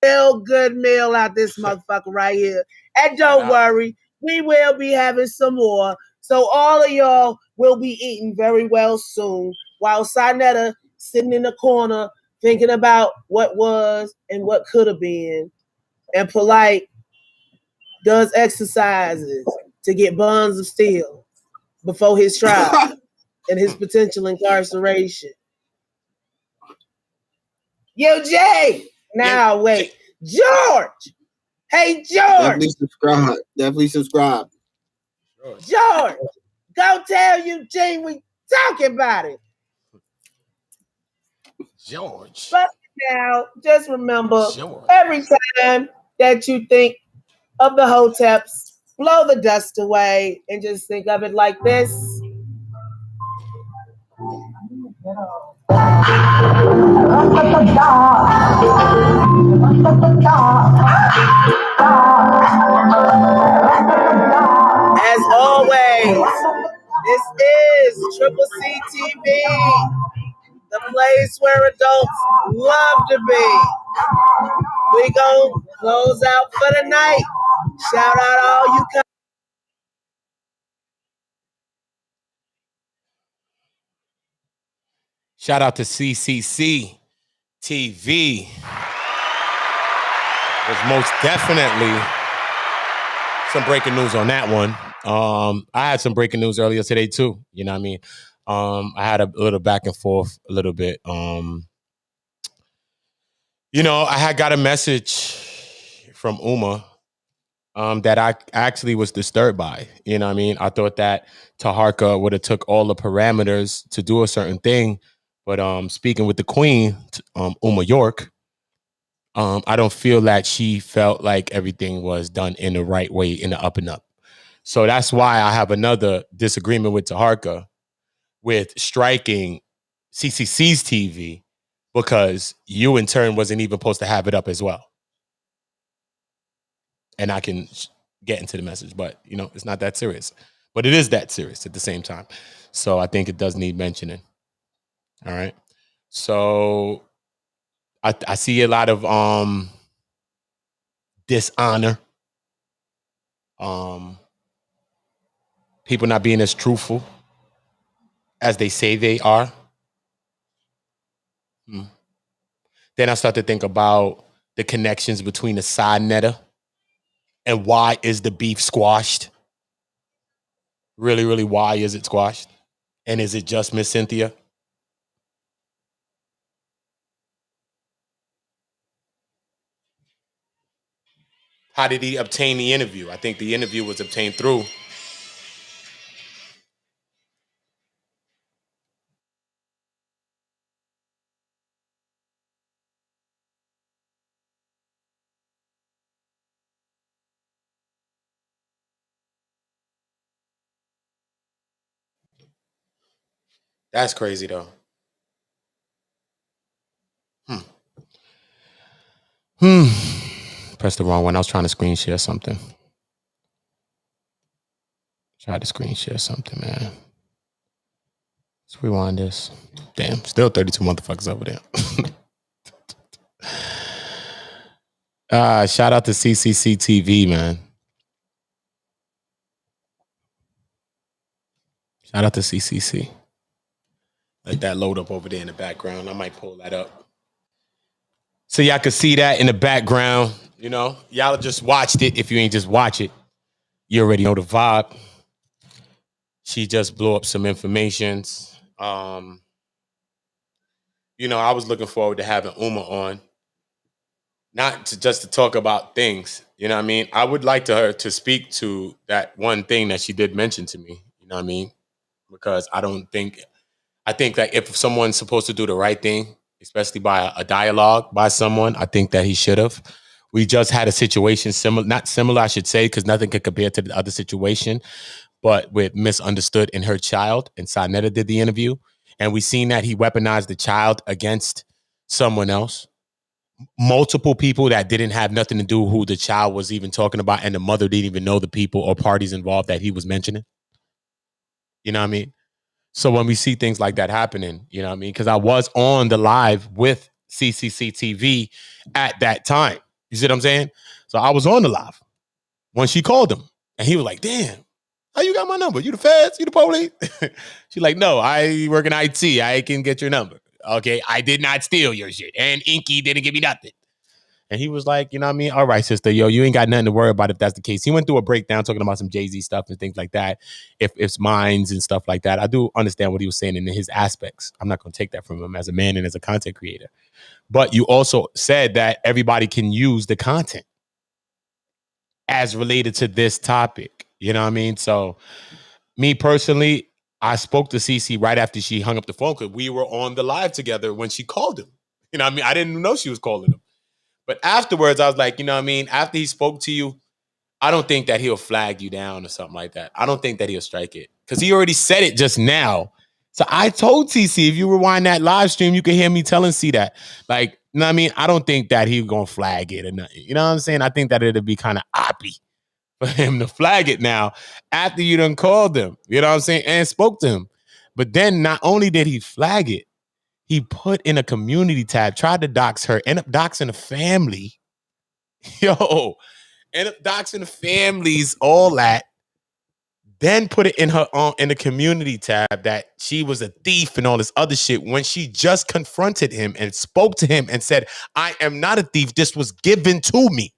real good meal out this motherfucker right here. And don't worry, we will be having some more. So all of y'all will be eating very well soon, while Sinetta sitting in the corner thinking about what was and what could have been. And Polight does exercises to get bonds of steel before his trial and his potential incarceration. Yo, Jay! Now, wait. George! Hey, George! Definitely subscribe. George! Go tell Eugene we talking about it. George. But now, just remember, every time that you think of the hoteps, blow the dust away and just think of it like this. As always, this is Ccctv, the place where adults love to be. We gonna close out for the night. Shout out all you Shout out to Ccctv. There's most definitely some breaking news on that one. I had some breaking news earlier today too. You know what I mean? I had a little back and forth a little bit. You know, I had got a message from Uma that I actually was disturbed by. You know what I mean? I thought that Taharka would have took all the parameters to do a certain thing. But speaking with the Queen, Uma York, I don't feel that she felt like everything was done in the right way, in the up and up. So that's why I have another disagreement with Taharka with striking CCC's TV, because you in turn wasn't even supposed to have it up as well. And I can get into the message, but you know, it's not that serious. But it is that serious at the same time. So I think it does need mentioning. All right. So I see a lot of dishonor. People not being as truthful as they say they are. Then I start to think about the connections between the Sinetta and why is the beef squashed? Really, really, why is it squashed? And is it just Miss Cynthia? How did he obtain the interview? I think the interview was obtained through That's crazy though. Pressed the wrong one. I was trying to screen share something. Tried to screen share something, man. Let's rewind this. Damn, still 32 motherfuckers over there. Shout out to Ccctv, man. Shout out to CCC. Let that load up over there in the background. I might pull that up so y'all can see that in the background. You know, y'all just watched it. If you ain't just watch it, you already know the vibe. She just blew up some informations. You know, I was looking forward to having Uma on, not to just to talk about things. You know what I mean? I would like her to speak to that one thing that she did mention to me. You know what I mean? Because I think that if someone's supposed to do the right thing, especially by a dialogue by someone, I think that he should have. We just had a situation not similar, I should say, because nothing could compare to the other situation, but with Misunderstood and her child, and Sinetta did the interview, and we seen that he weaponized the child against someone else. Multiple people that didn't have nothing to do with who the child was even talking about, and the mother didn't even know the people or parties involved that he was mentioning. You know what I mean? So when we see things like that happening, you know what I mean? Because I was on the live with Ccctv at that time. You see what I'm saying? So I was on the live when she called him, and he was like, "Damn, how you got my number? You the feds? You the police?" She's like, "No, I work in IT. I can get your number. Okay, I did not steal your shit, and Inky didn't give me nothing." And he was like, "You know what I mean? All right, sister, yo, you ain't got nothing to worry about if that's the case." He went through a breakdown talking about some Jay-Z stuff and things like that, if it's mines and stuff like that. I do understand what he was saying in his aspects. I'm not going to take that from him as a man and as a content creator. But you also said that everybody can use the content as related to this topic. You know what I mean? So me personally, I spoke to Cece right after she hung up the phone because we were on the live together when she called him. You know what I mean? I didn't know she was calling him. But afterwards, I was like, you know what I mean? After he spoke to you, I don't think that he'll flag you down or something like that. I don't think that he'll strike it because he already said it just now. So I told TC, if you rewind that live stream, you can hear me telling C that. Like, you know what I mean? I don't think that he's going to flag it or nothing. You know what I'm saying? I think that it'll be kind of oppy for him to flag it now after you done called him. You know what I'm saying? And spoke to him. But then not only did he flag it, he put in a community tab, tried to dox her, end up doxing the family. Yo, end up doxing the families, all that. Then put it in her in the community tab that she was a thief and all this other shit when she just confronted him and spoke to him and said, "I am not a thief. This was given to me.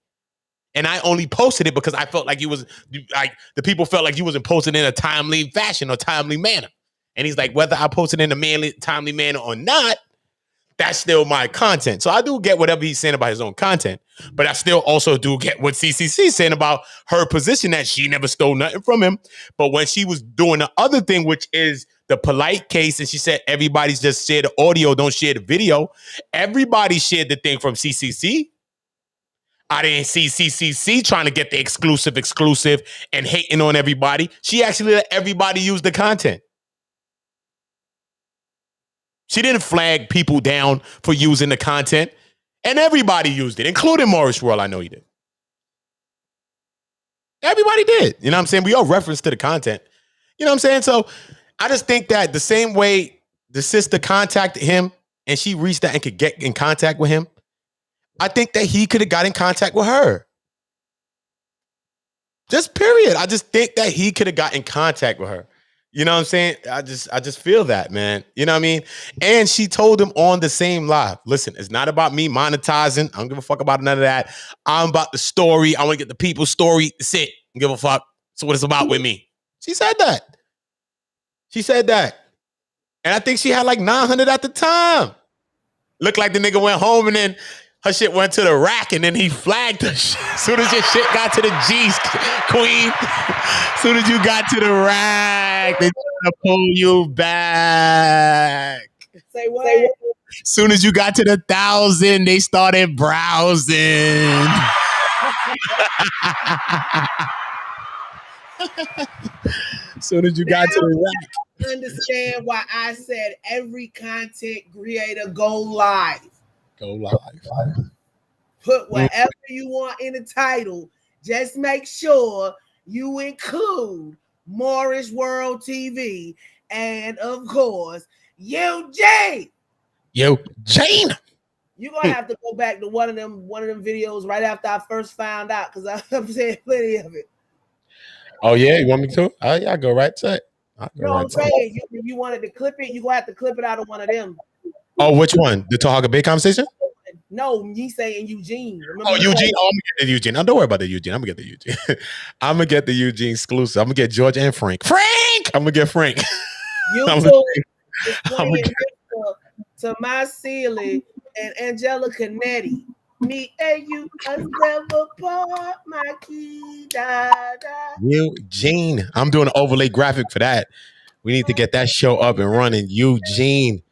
And I only posted it because I felt like he was like the people felt like he wasn't posted in a timely fashion or timely manner." And he's like, "Whether I posted in a manly, timely manner or not, that's still my content." So I do get whatever he's saying about his own content, but I still also do get what CCC saying about her position that she never stole nothing from him. But when she was doing the other thing, which is the Polight case, and she said everybody's just share the audio, don't share the video. Everybody shared the thing from CCC. I didn't see CCC trying to get the exclusive and hating on everybody. She actually let everybody use the content. She didn't flag people down for using the content, and everybody used it, including Morris World. I know he did. Everybody did. You know what I'm saying? We all reference to the content. You know what I'm saying? So I just think that the same way the sister contacted him and she reached out and could get in contact with him, I think that he could have got in contact with her. Just period. I just think that he could have got in contact with her. You know what I'm saying? I just feel that, man. You know what I mean? And she told him on the same live, "Listen, it's not about me monetizing. I don't give a fuck about none of that. I'm about the story. I want to get the people's story. That's it. I don't give a fuck. That's what it's about with me." She said that. She said that. And I think she had like 900 at the time. Looked like the nigga went home and then her shit went to the rack and then he flagged her. As soon as your shit got to the G's, queen. As soon as you got to the rack, they trying to pull you back. Say what? As soon as you got to the 1,000, they started browsing. As soon as you got to the rack. Understand why I said every content creator go live. Go live. Put whatever you want in the title. Just make sure you include Morris World TV and, of course, Eugene. Eugene. You're gonna have to go back to one of them videos right after I first found out because I've said plenty of it. Oh yeah, you want me to? Yeah, I'll go right to it. No, I'm saying you wanted to clip it, you're gonna have to clip it out of one of them. Oh, which one? The Taharka Bay conversation? No, me saying Eugene. Remember Eugene. Oh, I'm gonna get the Eugene. Don't worry about the Eugene. I'm gonna get the Eugene. I'm gonna get the Eugene exclusive. I'm gonna get George and Frank. I'm gonna get Frank. YouTube is playing to my Sealy and Angelica Nettie. Me and you are never part, my key. Da, da. Eugene. I'm doing an overlay graphic for that. We need to get that show up and running. Eugene.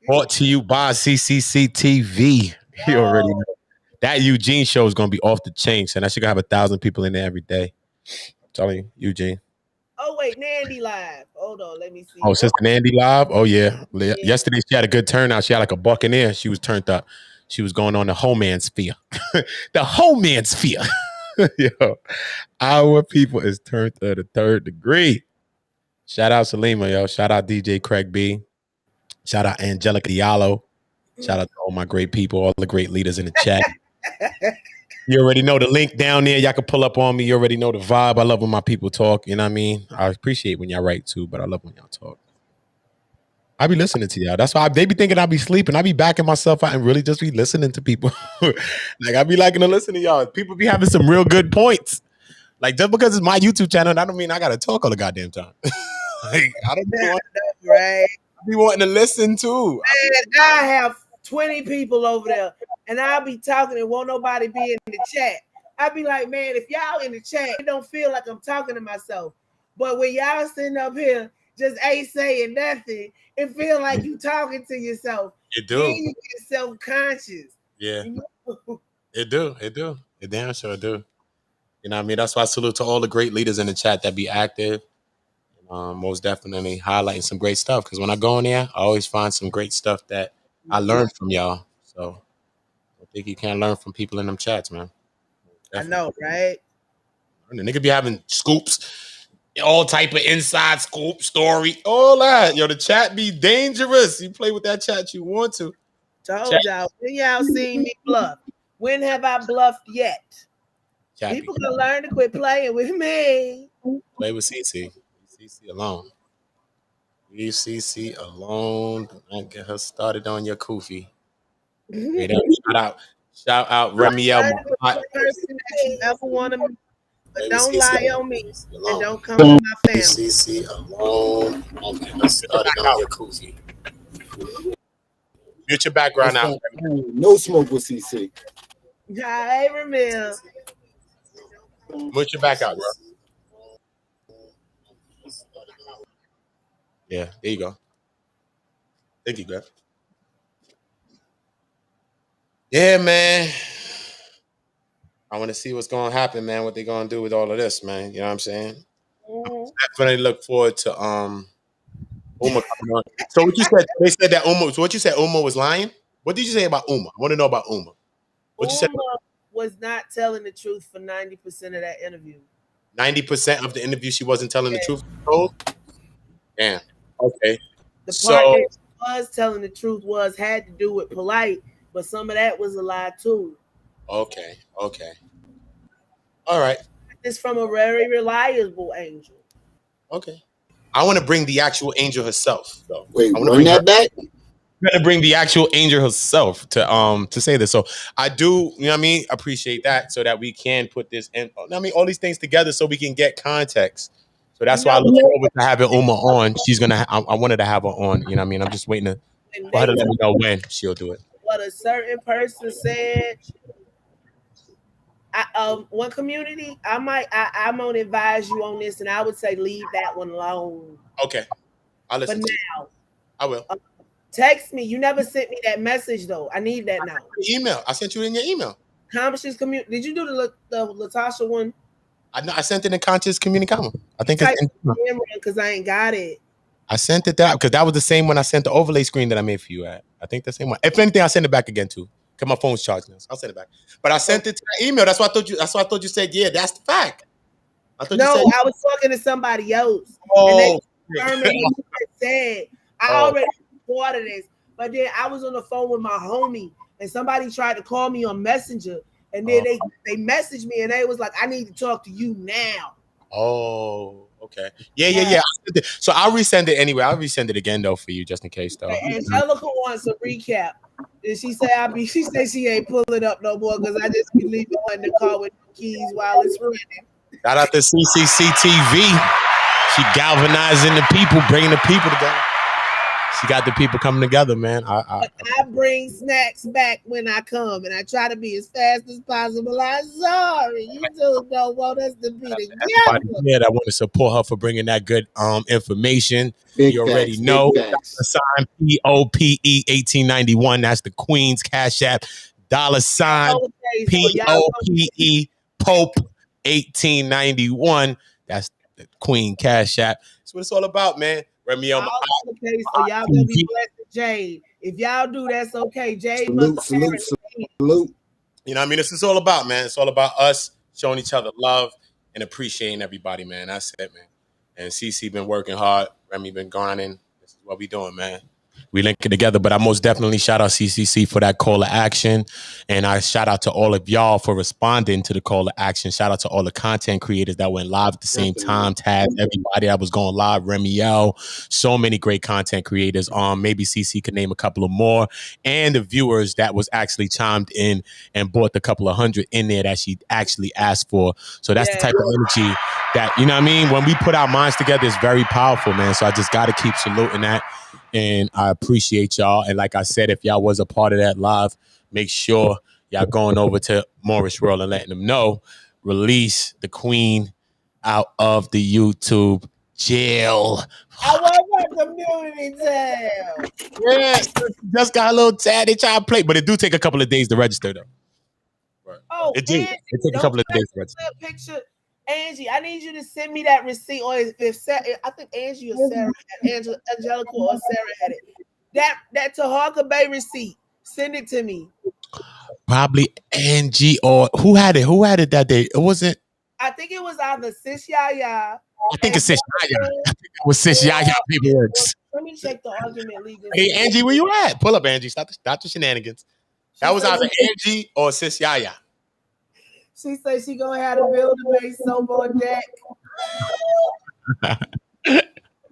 Brought to you by Ccctv. You already know. That Eugene show is going to be off the chain. So that should have 1,000 people in there every day. I'm telling you, Eugene. Oh, wait, Nandy live. Hold on, let me see. Oh, Sister Nandy live? Oh, yeah. Yesterday, she had a good turnout. She had like a buck in there. She was turned up. She was going on the whole man sphere. The whole man sphere. Yo, our people is turned to the third degree. Shout out Salima, yo. Shout out DJ Craig B. Shout out Angelica Diallo. Shout out to all my great people, all the great leaders in the chat. You already know the link down there. Y'all can pull up on me. You already know the vibe. I love when my people talk. You know what I mean? I appreciate when y'all write too, but I love when y'all talk. I be listening to y'all. That's why they be thinking I be sleeping. I be backing myself out and really just be listening to people. Like I be liking to listen to y'all. People be having some real good points. Like just because it's my YouTube channel, that don't mean I gotta talk all the goddamn time. Like I don't want right. I be wanting to listen too. Man, I have 20 people over there, and I'll be talking and won't nobody be in the chat. I'll be like, man, if y'all in the chat, it don't feel like I'm talking to myself. But when y'all sitting up here just ain't saying nothing, it feel like you talking to yourself. You do. Then you get self-conscious. Yeah. It do. It damn sure do. You know what I mean? That's why I salute to all the great leaders in the chat that be active. Most definitely highlighting some great stuff. Because when I go in there, I always find some great stuff that I learned from y'all. So I think you can't learn from people in them chats, man. Definitely. I know, right? The nigga be having scoops, all type of inside scoop story, all that. Yo, the chat be dangerous. You play with that chat you want to. Told y'all, when y'all seen me bluff? When have I bluffed yet? Chat people gonna learn to quit playing with me. Play with CC. CC alone. Leave CC alone. Don't get her started on your koofy. Shout out Remiel. Person that you ever want to meet, but don't lie on me and don't come to my family. CC alone. Don't get her started on your koofy. Mute your background now. No smoke with CC. Hey, Remiel. Mute your back out, bro. Yeah, there you go. Thank you, guys. Yeah, man. I want to see what's going to happen, man. What they're going to do with all of this, man. You know what I'm saying? Definitely look forward to Uma coming on. So what you said? They said that Uma. So what you said? Uma was lying. What did you say about Uma? I want to know about Uma. What you said? Was not telling the truth for 90% of that interview. 90% of the interview, she wasn't telling the truth. Damn. Okay. The part that she was telling the truth had to do with Polight, but some of that was a lie too. Okay. All right. It's from a very reliable angel. Okay. I want to bring the actual angel herself, though. Wait, run that back. I'm gonna bring the actual angel herself to say this. So I do, you know what I mean, appreciate that so that we can put this in. I mean, all these things together so we can get context. So that's why I look forward to having Uma on. She's gonna. I wanted to have her on. You know what I mean? I'm just waiting for her to let me know when she'll do it. What a certain person said. One community, I'm gonna advise you on this, and I would say leave that one alone. Okay, I'll listen. But now, I will. Text me. You never sent me that message though. I need that now. Email. I sent you in your email. Conscious community. Did you do the Latasha one? I sent it in Conscious Community Common. I think it's because I ain't got it. I sent it that because that was the same one I sent the overlay screen that I made for you at. I think the same one. If anything, I'll send it back again too. Because my phone's charged now. So I'll send it back. But I sent it to the email. That's why I thought you said, yeah, that's the fact. I was talking to somebody else. Oh, and they said I already thought of this, but then I was on the phone with my homie, and somebody tried to call me on Messenger, and then they messaged me, and they was like, "I need to talk to you now." Oh, okay. Yeah. So I'll resend it anyway. I'll resend it again though for you, just in case though. Angelica wants a recap. Did she say she said she ain't pulling up no more because I just be leaving her in the car with the keys while it's running. Shout out to Ccctv. She galvanizing the people, bringing the people together. She got the people coming together, man. I bring snacks back when I come, and I try to be as fast as possible. I'm sorry, you two don't want us to be together. Yeah, I want to support her for bringing that good information. You already know. Sign POPE 1891. That's the Queen's Cash App. $POPE Pope 1891. That's the Queen Cash App. That's what it's all about, man. Remy on so y'all gonna be blessed with Jade. If y'all do, that's okay. Jade salute. You know what I mean? This is all about, man. It's all about us showing each other love and appreciating everybody, man. That's it, man. And CC been working hard. Remy been grinding. This is what we doing, man. we link it together. But I most definitely shout out CCC for that call to action. And I shout out to all of y'all for responding to the call to action. Shout out to all the content creators that went live at the same time. Taz, everybody that was going live, Remy L. So many great content creators. Maybe CC could name a couple of more. And the viewers that was actually chimed in and bought the couple of hundred in there that she actually asked for. So that's the type of energy that, you know what I mean? When we put our minds together, it's very powerful, man. So I just got to keep saluting that. And I appreciate y'all. And like I said, if y'all was a part of that live, make sure y'all going over to Morris World and letting them know, release the queen out of the YouTube jail. I want my community jail. Yeah, just got a little tad. They try to play, but it do take a couple of days to register, though. Right. Oh, it take a couple of days to register. Picture, Angie, I need you to send me that receipt, or if Sarah, I think Angie or Sarah, Angelica or Sarah had it. That Taharka Bay receipt, send it to me. Probably Angie or who had it? Who had it that day? It wasn't. I think it was either Sis Yaya. I think it's Sis Yaya. I think it was Sis Yaya Paperworks. Let me check the argument legal. Hey Angie, where you at? Pull up, Angie. Stop the shenanigans. That was either Angie or Sis Yaya. She said she gonna have to build a base sober deck.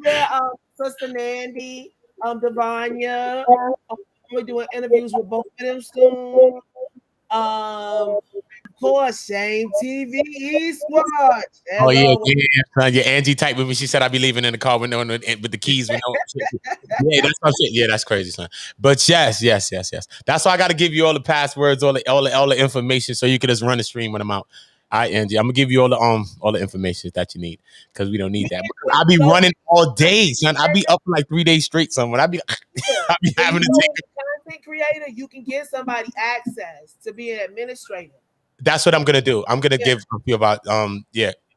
Yeah, Sister Nandy, Devanya. We're doing interviews with both of them soon. Of course, Shame TV Eastwatch. Oh yeah, Angie typed with me. She said I'd be leaving in the car with the keys. With no yeah, that's my shit. Yeah, that's crazy, son. But yes. That's why I got to give you all the passwords, all the information, so you can just run the stream when I'm out. All right, Angie, I'm gonna give you all the information that you need because we don't need that. I be running all day, son. I be up for like 3 days straight, son. I be having to take a content creator. You can give somebody access to be an administrator. That's what I'm gonna do. I'm gonna give you about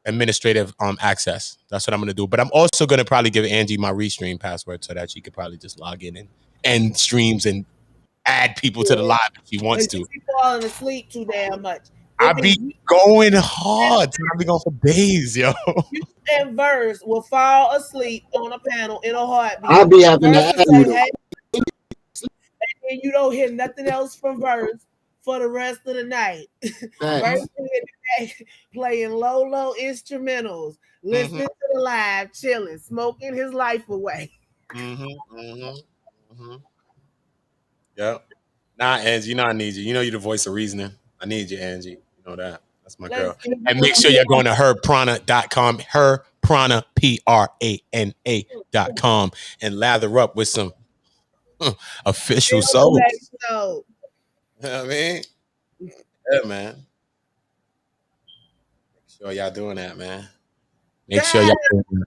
administrative access. That's what I'm gonna do. But I'm also gonna probably give Angie my restream password so that she could probably just log in and streams and add people to the live if she wants to. She's falling asleep too damn much. I be going hard. I be going for days, yo. You and Verse will fall asleep on a panel in a heartbeat. I'll be having to add you. And then you don't hear nothing else from Verse for the rest of the night. Verse playing low instrumentals, listening to the live, chilling, smoking his life away. Yep. Nah, Angie, you know I need you. You know you're the voice of reasoning. I need you, Angie. You know that. That's my girl. And make sure you're going to herprana.com, herprana, PRANA.com, and lather up with some official souls. You know what I mean? Yeah, man. Make sure y'all doing that, man. Make sure y'all doing that.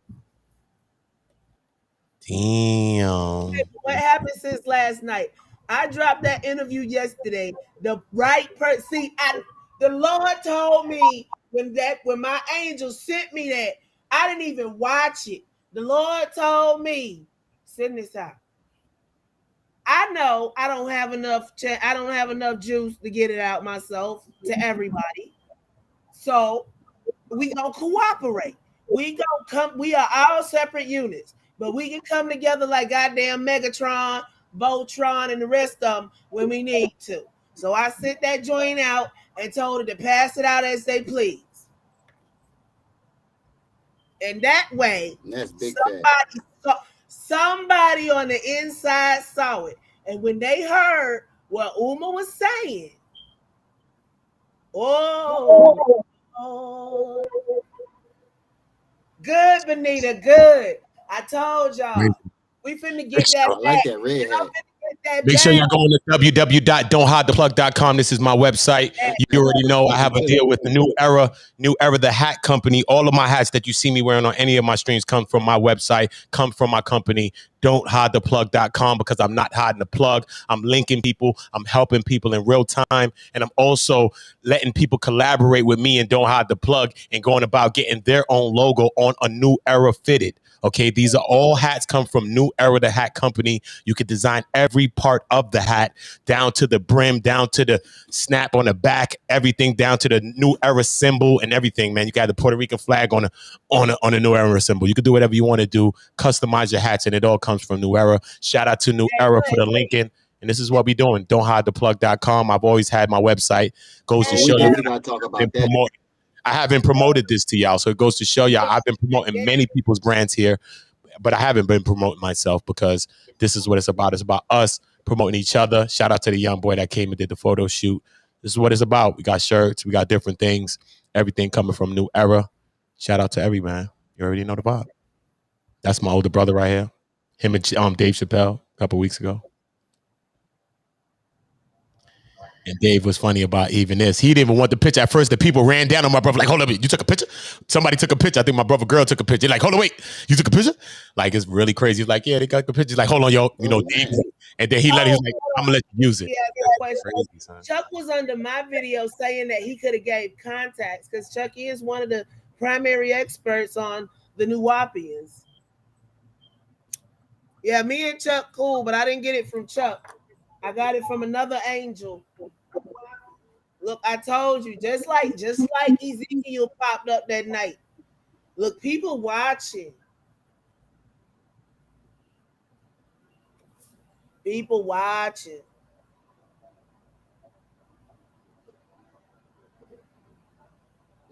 Damn. What happened since last night? I dropped that interview yesterday. The right person. See, the Lord told me when my angel sent me that, I didn't even watch it. The Lord told me, send this out. I know I don't have enough juice to get it out myself to everybody. So we gonna cooperate. We are all separate units, but we can come together like goddamn Megatron, Voltron, and the rest of them when we need to. So I sent that joint out and told her to pass it out as they please. And that way, somebody on the inside saw it. And when they heard what Uma was saying, good, Benita, good. I told y'all, we finna get that back. I like that red hat. Make sure you're going to www.don'thidetheplug.com. This is my website. You already know I have a deal with the New Era, the hat company. All of my hats that you see me wearing on any of my streams come from my website, come from my company, don'thidetheplug.com, because I'm not hiding the plug. I'm linking people. I'm helping people in real time. And I'm also letting people collaborate with me and Don't Hide the Plug and going about getting their own logo on a New Era fitted. Okay, these are all hats come from New Era, the hat company. You can design every part of the hat, down to the brim, down to the snap on the back, everything down to the New Era symbol and everything. Man, you got the Puerto Rican flag on a New Era symbol. You can do whatever you want to do, customize your hats, and it all comes from New Era. Shout out to New Era for the linking. And this is what we doing. Don'tHideThePlug.com. I've always had my website. Goes to show you. I haven't promoted this to y'all, so it goes to show y'all I've been promoting many people's brands here, but I haven't been promoting myself because this is what it's about. It's about us promoting each other. Shout out to the young boy that came and did the photo shoot. This is what it's about. We got shirts, we got different things, everything coming from New Era. Shout out to every man. You already know the vibe. That's my older brother right here. Him and Dave Chappelle a couple weeks ago. And Dave was funny about even this. He didn't even want the picture. At first, the people ran down on my brother, like, hold up, you took a picture? Somebody took a picture. I think my brother girl took a picture. Like, hold on, wait, you took a picture? Like, it's really crazy. He's like, yeah, they got the picture. Like, hold on, yo, you know, Dave. And then he was like, I'm gonna let you use it. Crazy, Chuck was under my video saying that he could have gave contacts because Chuck is one of the primary experts on the New Wapians. Yeah, me and Chuck cool, but I didn't get it from Chuck. I got it from another angel. Look, I told you, just like Ezekiel popped up that night. Look, people watching. People watching.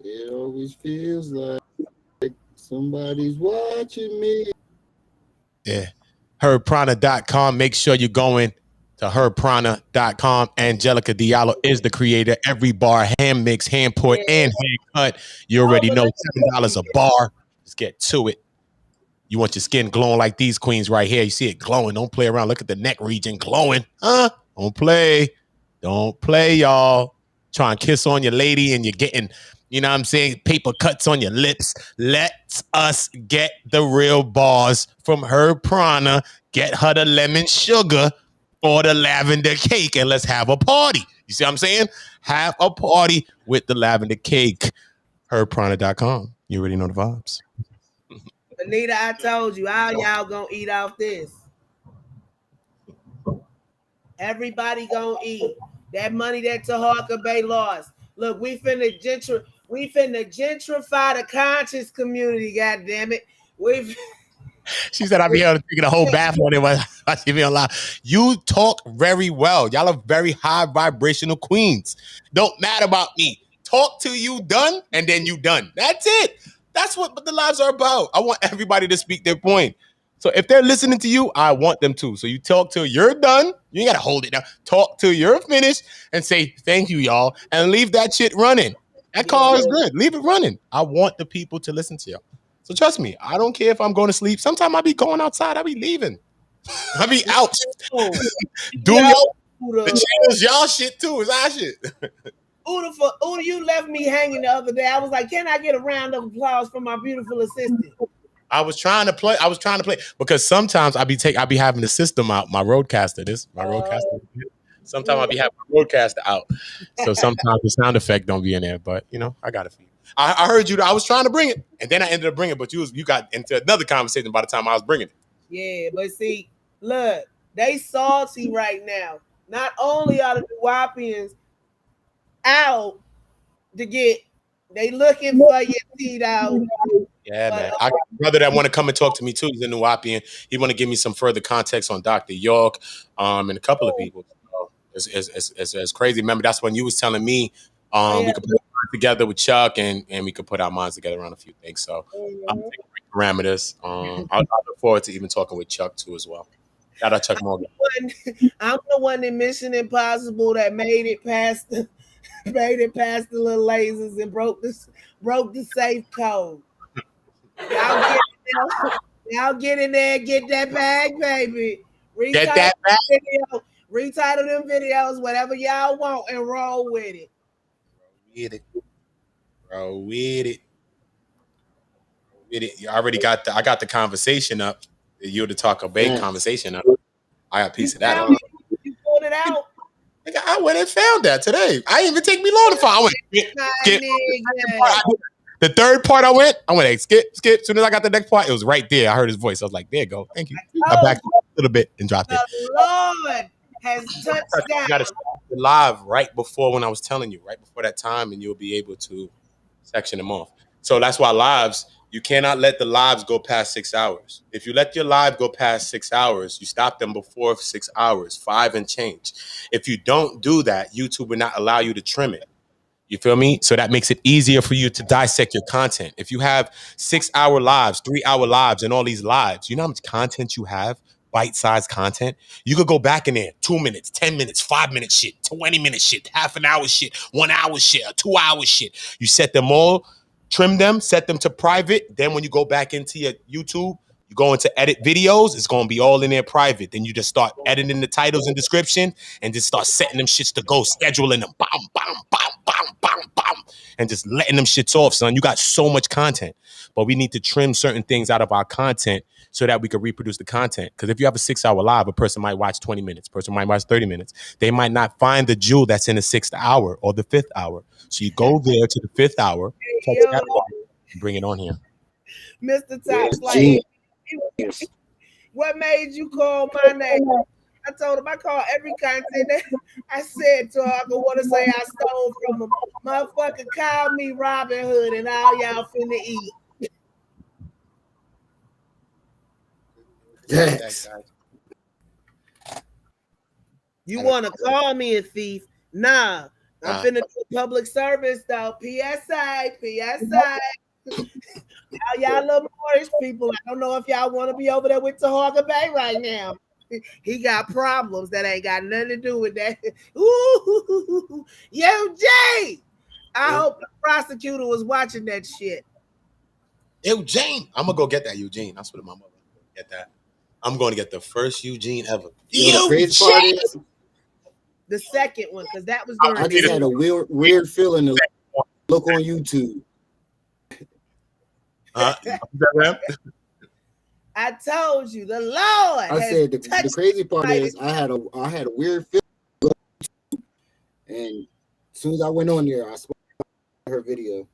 It always feels like somebody's watching me. Yeah. HerbPrana.com. Make sure you're going to HerbPrana.com. Angelica Diallo is the creator. Every bar, hand mixed, hand poured, and hand cut. You already know $7 a bar. Let's get to it. You want your skin glowing like these queens right here. You see it glowing. Don't play around. Look at the neck region glowing. Don't play. Don't play, y'all. Try and kiss on your lady and you're getting, you know what I'm saying, paper cuts on your lips. Let us get the real bars from Herb Prana. Get her the lemon sugar or the lavender cake and let's have a party. You see what I'm saying? Have a party with the lavender cake. HerbPrana.com. You already know the vibes. Anita, I told you, how y'all gonna eat off this? Everybody gonna eat. That money that Taharka Bay lost. Look, we finna gentrify the conscious community, god damn it. She said I'd be able to take a whole bath on it while she be on live. You talk very well. Y'all are very high vibrational queens. Don't matter about me. Talk till you done, and then you done. That's it. That's what the lives are about. I want everybody to speak their point. So if they're listening to you, I want them to. So you talk till you're done. You ain't got to hold it down. Talk till you're finished and say, thank you, y'all, and leave that shit running. That car is good. Leave it running. I want the people to listen to y'all. So trust me, I don't care if I'm going to sleep. Sometimes I be going outside. I be leaving. I be out. Do the channels, y'all shit too. It's our shit. Uda, you left me hanging the other day. I was like, can I get a round of applause for my beautiful assistant? I was trying to play because sometimes I be having the system out. My roadcaster, sometimes I be having my roadcaster out. So sometimes the sound effect don't be in there. But you know, I got it for you. I heard you. I was trying to bring it, and then I ended up bringing it. But you got into another conversation by the time I was bringing it. Yeah, but see, look, they salty right now. Not only are the Wapians out to get, they looking for your teeth out. Yeah, man. I got a brother that want to come and talk to me too. He's a New Wapian. He want to give me some further context on Dr. York, and a couple of people. It's crazy. Remember, that's when you was telling me we could put our minds together with Chuck and we could put our minds together on a few things. So I'm taking parameters. I look forward to even talking with Chuck too as well. Shout out Chuck Morgan. I'm the one in Mission Impossible that made it past the little lasers and broke the safe code. Y'all get in there, get that bag, baby. Get that bag. Retitle them videos, whatever y'all want, and roll with it. Roll with it. You already got I got the conversation up. You the talk about conversation up. I got a piece of that. You pulled it out. I went and found that today. I didn't even take me long to find. The third part I went, hey, skip. As soon as I got the next part, it was right there. I heard his voice. I was like, there you go. Thank you. I backed up a little bit and dropped it. The Lord has touched down. You got to start the live right before when I was telling you, right before that time, and you'll be able to section them off. So that's why lives, you cannot let the lives go past 6 hours. If you let your live go past 6 hours, you stop them before 6 hours, 5 and change. If you don't do that, YouTube will not allow you to trim it. You feel me? So that makes it easier for you to dissect your content. If you have 6 hour lives, 3 hour lives, and all these lives, you know how much content you have? Bite-sized content. You could go back in there 2 minutes, 10 minutes, 5 minute shit, 20-minute shit, half an hour shit, 1 hour shit, 2 hour shit. You set them all, trim them, set them to private. Then when you go back into your YouTube, you go into edit videos, it's going to be all in there private. Then you just start editing the titles and description and just start setting them shits to go, scheduling them, bam, bam, bam, bam, bam, bam, and just letting them shits off, son. You got so much content, but we need to trim certain things out of our content so that we can reproduce the content. Because if you have a 6 hour live, a person might watch 20 minutes, a person might watch 30 minutes. They might not find the jewel that's in the 6th hour or the 5th hour. So you go there to the 5th hour, and bring it on here. Mr. Top Flight. What made you call my name? I told him I call every content that I said to her, I could want to say I stole from him. Motherfucker called me Robin Hood and all y'all finna eat. Yes. You want to call me a thief? Nah. I'm finna do public service though. PSI. All y'all little Moorish people, I don't know if y'all want to be over there with Taharka Bay right now. He got problems that ain't got nothing to do with that. Ooh, Eugene! I hope the prosecutor was watching that shit. Eugene! I'm going to go get that Eugene. That's what my mother get that. I'm going to get the first Eugene ever. Eugene! The second one, because that was I just had a weird feeling to look on YouTube. I told you, the Lord. I said the crazy part is I had a weird feeling, and as soon as I went on there, I saw her video.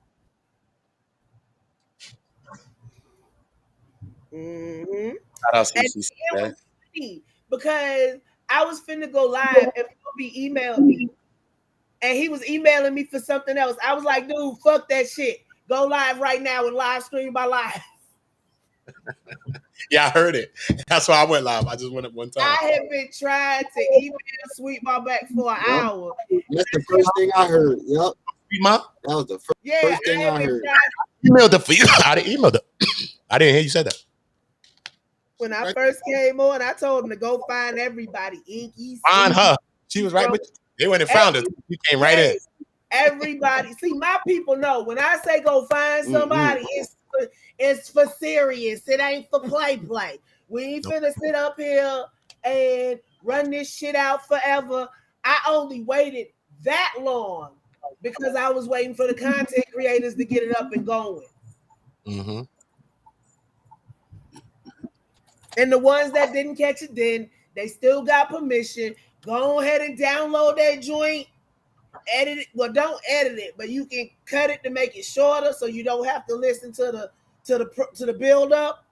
Mm-hmm. And it was funny because I was finna go live and be emailing me, and he was emailing me for something else. I was like, dude, fuck that shit. Go live right now and live stream my live. Yeah, I heard it. That's why I went live. I just went up one time. I have been trying to email Sweet My back for an hour. That's the first thing I heard. Yep. Sweet Ma? That was the first thing I heard. Emailed the I didn't email the I didn't hear you said that. When I first came on, I told him to go find everybody. Inky. Find her. She was right with you. They went and found her. She came right in. Everybody. See, my people know when I say go find somebody, it's for serious. It ain't for play. We ain't finna sit up here and run this shit out forever. I only waited that long because I was waiting for the content creators to get it up and going. Mm-hmm. And the ones that didn't catch it then, they still got permission. Go ahead and download that joint. Edit it. Well, don't edit it, but you can cut it to make it shorter so you don't have to listen to the build up.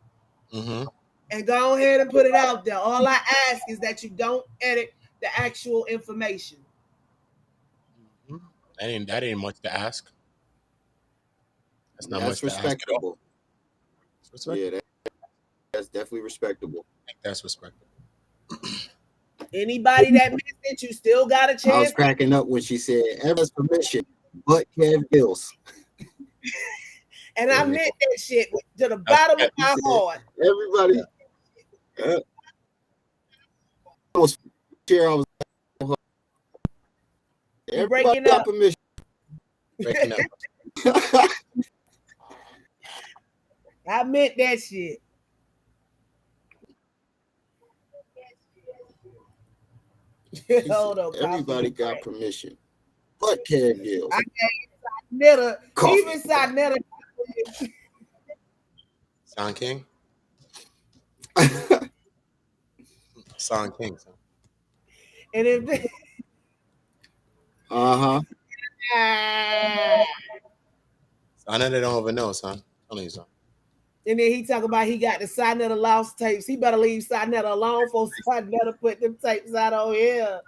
Mm-hmm. And go ahead and put it out there. All I ask is that you don't edit the actual information. Mm-hmm. That ain't much to ask. That's not much respectable. To ask at all. Yeah, that's definitely respectable. I think that's respectable. Anybody that missed it, you still got a chance. I was cracking up when she said, "Everyone's permission, but Kev Bills." And I meant that shit to the bottom of my heart. Everybody. I was here. I was. Everybody got permission. Breaking up. I meant that shit. Hold on, everybody got permission, but Kev Bills. I gave even Sinetta. Son King. Son King. Son. And if they... I know they don't even know, son. I need something. And then he talk about he got the Sinetta lost tapes. He better leave Sinetta alone for Sinetta put them tapes out on here.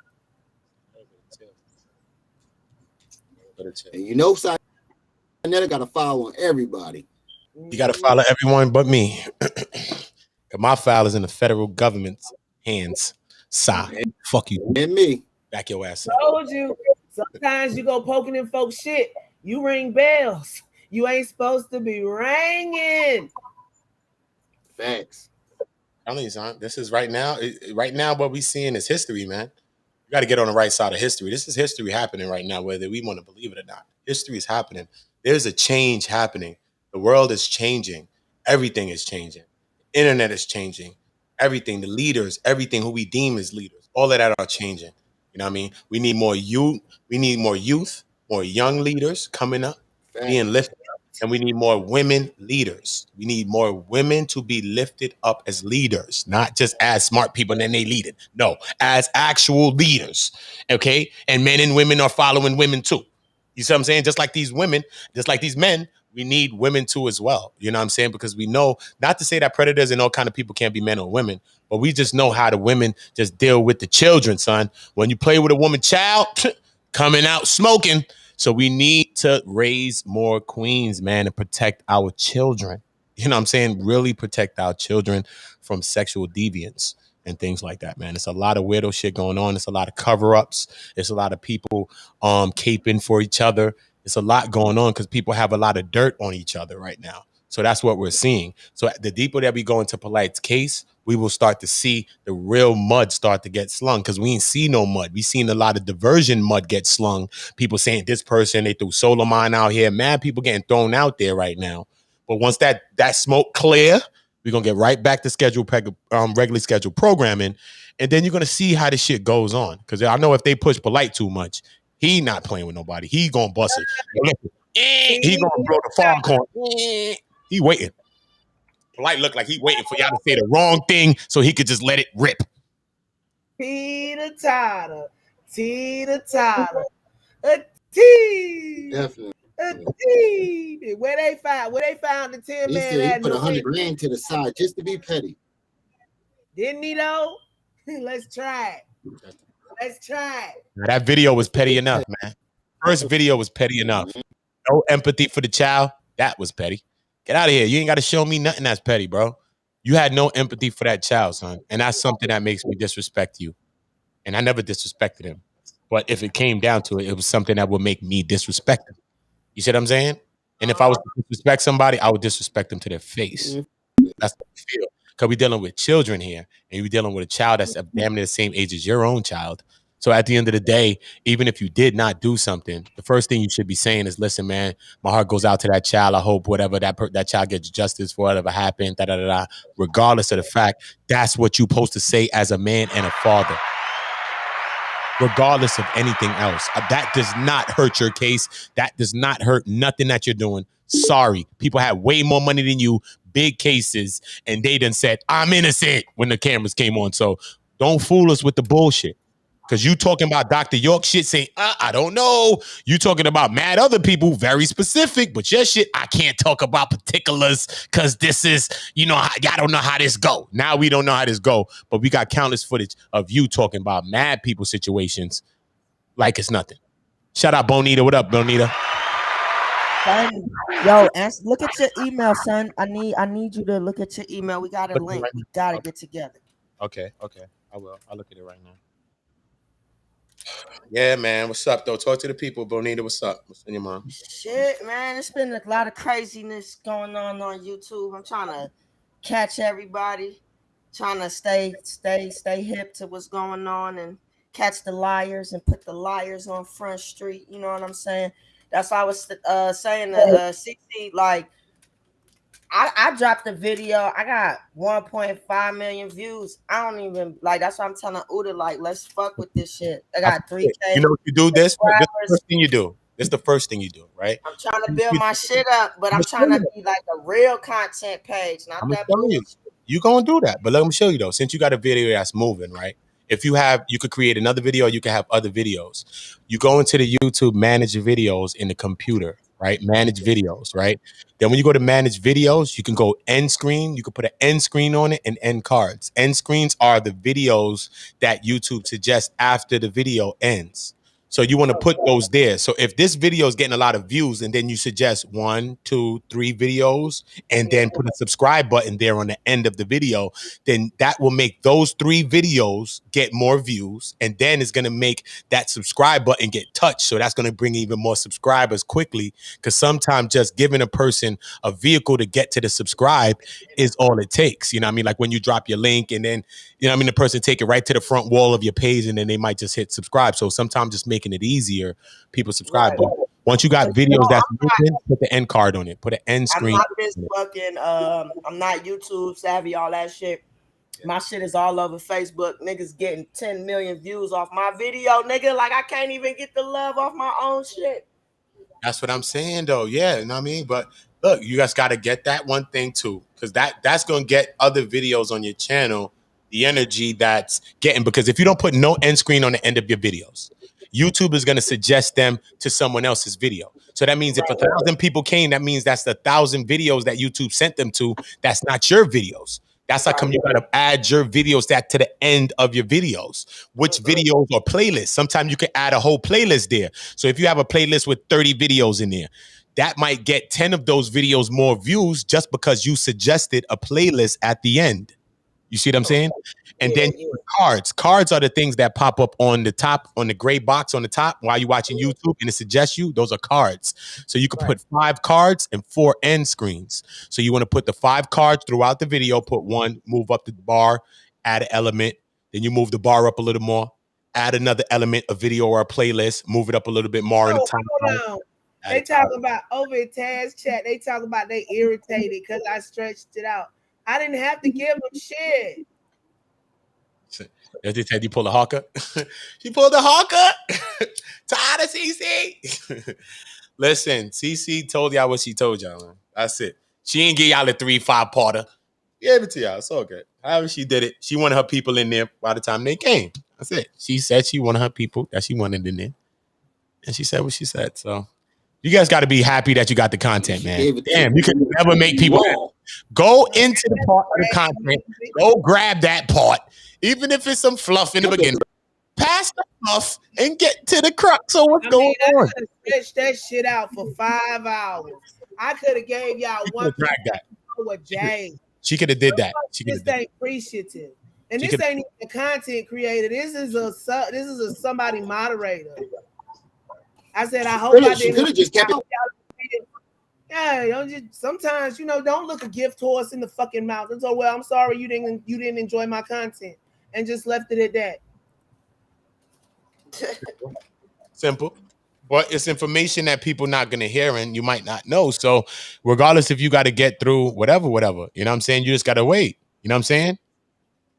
And you know, Sinetta got to file on everybody. You got to follow everyone but me. My file is in the federal government's hands. Fuck you. And me. Back your ass up. Told you. Sometimes you go poking in folks' shit. You ring bells. You ain't supposed to be ringing. Facts. I'm telling you, son. This is right now. Right now, what we seeing is history, man. You got to get on the right side of history. This is history happening right now, whether we want to believe it or not. History is happening. There's a change happening. The world is changing. Everything is changing. Internet is changing. Everything, the leaders, everything who we deem as leaders, all of that are changing. You know what I mean? We need more youth. We need more youth, more young leaders coming up, being lifted up. And we need more women leaders. We need more women to be lifted up as leaders, not just as smart people and then they lead it. No, as actual leaders. Okay? And men and women are following women too. You see what I'm saying? Just like these women, just like these men, we need women too as well. You know what I'm saying? Because we know, not to say that predators and all kind of people can't be men or women, but we just know how the women just deal with the children, son. When you play with a woman child, coming out smoking. So we need to raise more queens, man, and protect our children. You know what I'm saying? Really protect our children from sexual deviance and things like that, man. It's a lot of weirdo shit going on. It's a lot of cover-ups. It's a lot of people caping for each other. It's a lot going on because people have a lot of dirt on each other right now. So that's what we're seeing. So the deeper that we go into Polight's case, we will start to see the real mud start to get slung because we ain't see no mud. We seen a lot of diversion mud get slung. People saying this person, they threw solar mine out here. Mad people getting thrown out there right now. But once that smoke clear, we're going to get right back to regularly scheduled programming. And then you're going to see how this shit goes on. Because I know if they push Polight too much, he not playing with nobody. He going to bust it. He going to blow the foghorn. He waiting. Polight look like he waiting for y'all to say the wrong thing so he could just let it rip. Teeter-totter. Teeter-totter. A T. Definitely. A T. Where they found the 10 He man said he at put no 100 grand to the side just to be petty. Didn't he though? Let's try it. Let's try it. Now, that video was petty enough, man. First video was petty enough. No empathy for the child. That was petty. Get out of here. You ain't got to show me nothing that's petty, bro. You had no empathy for that child, son. And that's something that makes me disrespect you. And I never disrespected him. But if it came down to it, it was something that would make me disrespect him. You see what I'm saying? And if I was to disrespect somebody, I would disrespect them to their face. That's what I feel. Because we're dealing with children here. And you're dealing with a child that's damn near the same age as your own child. So at the end of the day, even if you did not do something, the first thing you should be saying is, listen, man, my heart goes out to that child. I hope whatever that child gets justice for whatever happened, regardless of the fact, that's what you're supposed to say as a man and a father. Regardless of anything else. That does not hurt your case. That does not hurt nothing that you're doing. Sorry. People have way more money than you, big cases, and they done said, I'm innocent when the cameras came on. So don't fool us with the bullshit. Because you talking about Dr. York shit saying, I don't know. You talking about mad other people, very specific, but your shit, I can't talk about particulars because this is, y'all don't know how this go. Now we don't know how this go, but we got countless footage of you talking about mad people situations like it's nothing. Shout out Bonita. What up, Bonita? Yo, look at your email, son. I need you to look at your email. We got a link. We got to get together. Okay. I will. I'll look at it right now. Yeah, man. What's up, though? Talk to the people, Bonita. What's up? What's in your mind? Shit, man. It's been a lot of craziness going on YouTube. I'm trying to catch everybody, trying to stay hip to what's going on and catch the liars and put the liars on Front Street. You know what I'm saying? That's why I was saying that Cc, like, I dropped a video. I got 1.5 million views. I don't even that's why I'm telling Uda, like, let's fuck with this shit. I got 3K. You know what you do? This the first thing you do. This is the first thing you do, right? I'm trying to build my shit up, but I'm trying to be like a real content page, not that bullshit. You gonna do that, but let me show you though. Since you got a video that's moving, right? If you could create another video, you can have other videos. You go into the YouTube, manage your videos in the computer. right? Manage videos, right? Then when you go to manage videos, you can go end screen. You can put an end screen on it and end cards. End screens are the videos that YouTube suggests after the video ends. So you want to put those there. So if this video is getting a lot of views and then you suggest 1, 2, 3 videos and then put a subscribe button there on the end of the video, then that will make those 3 videos get more views. And then it's going to make that subscribe button get touched. So that's going to bring even more subscribers quickly. Because sometimes just giving a person a vehicle to get to the subscribe is all it takes. You know what I mean? Like when you drop your link and then, you know what I mean, the person take it right to the front wall of your page and then they might just hit subscribe. So sometimes just making it easier, people subscribe. Right. But once you got videos that's moving, put the end card on it. Put an end screen. I'm not this fucking, I'm not YouTube savvy, all that shit. My shit is all over Facebook. Niggas getting 10 million views off my video, nigga. Like I can't even get the love off my own shit. That's what I'm saying, though. Yeah, you know what I mean? But look, you guys got to get that one thing, too, because that's going to get other videos on your channel the energy that's getting. Because if you don't put no end screen on the end of your videos, YouTube is going to suggest them to someone else's video. So that means if 1,000 people came, that means that's the 1,000 videos that YouTube sent them to. That's not your videos. That's how come you got to add your videos that to the end of your videos. Which videos or playlists? Sometimes you can add a whole playlist there. So if you have a playlist with 30 videos in there, that might get 10 of those videos more views just because you suggested a playlist at the end. You see what I'm saying? And then cards. Cards are the things that pop up on the top, on the gray box on the top while you're watching YouTube, and it suggests you. Those are cards. So you can put 5 cards and 4 end screens. So you want to put the 5 cards throughout the video, put 1, move up the bar, add an element. Then you move the bar up a little more, add another element, a video or a playlist, move it up a little bit more in the time. They talk about over in Taz chat, they talk about they irritated because I stretched it out. I didn't have to give them shit. They said you pulled a hawker. She pulled a hawker. Tired of CC. Listen, CC told y'all what she told y'all. Man. That's it. She ain't give y'all a 3-5 parter. Gave it to y'all. It's all good. However she did it, she wanted her people in there by the time they came. That's it. She said she wanted her people that she wanted in there. And she said what she said. So you guys got to be happy that you got the content, man. Damn, you can never make people happy. Go into the part of the content. Go grab that part. Even if it's some fluff in the beginning. Pass the fluff and get to the crux of what's going on. I could have stretched that shit out for 5 hours. I could have gave y'all one with Jay. She could have did that. She this ain't appreciative. And this ain't even a content creator. This is a somebody moderator. I said, I hope I didn't. Just kept it. Yeah, don't just sometimes don't look a gift horse in the fucking mouth and so well. I'm sorry you didn't enjoy my content and just left it at that. Simple, but it's information that people not gonna hear and you might not know. So regardless if you got to get through whatever, you know what I'm saying. You just gotta wait. You know what I'm saying.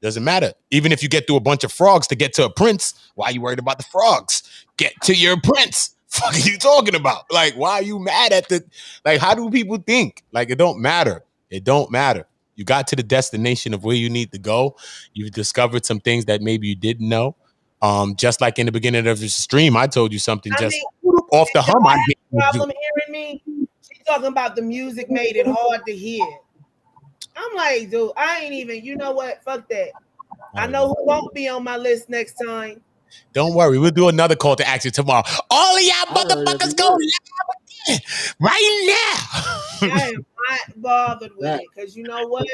Doesn't matter. Even if you get through a bunch of frogs to get to a prince, why are you worried about the frogs? Get to your prince. Fuck are you talking about? Like, why are you mad at the, like, how do people think? Like, it don't matter. It don't matter. You got to the destination of where you need to go. You've discovered some things that maybe you didn't know. Just like in the beginning of the stream, I told you something off the hum. I problem hearing me. She's talking about the music made it hard to hear. I'm like, dude, I ain't even, you know what? Fuck that. I know who won't be on my list next time. Don't worry, we'll do another call to action tomorrow. All of y'all motherfuckers go live again right now. I am not bothered with it because you know what?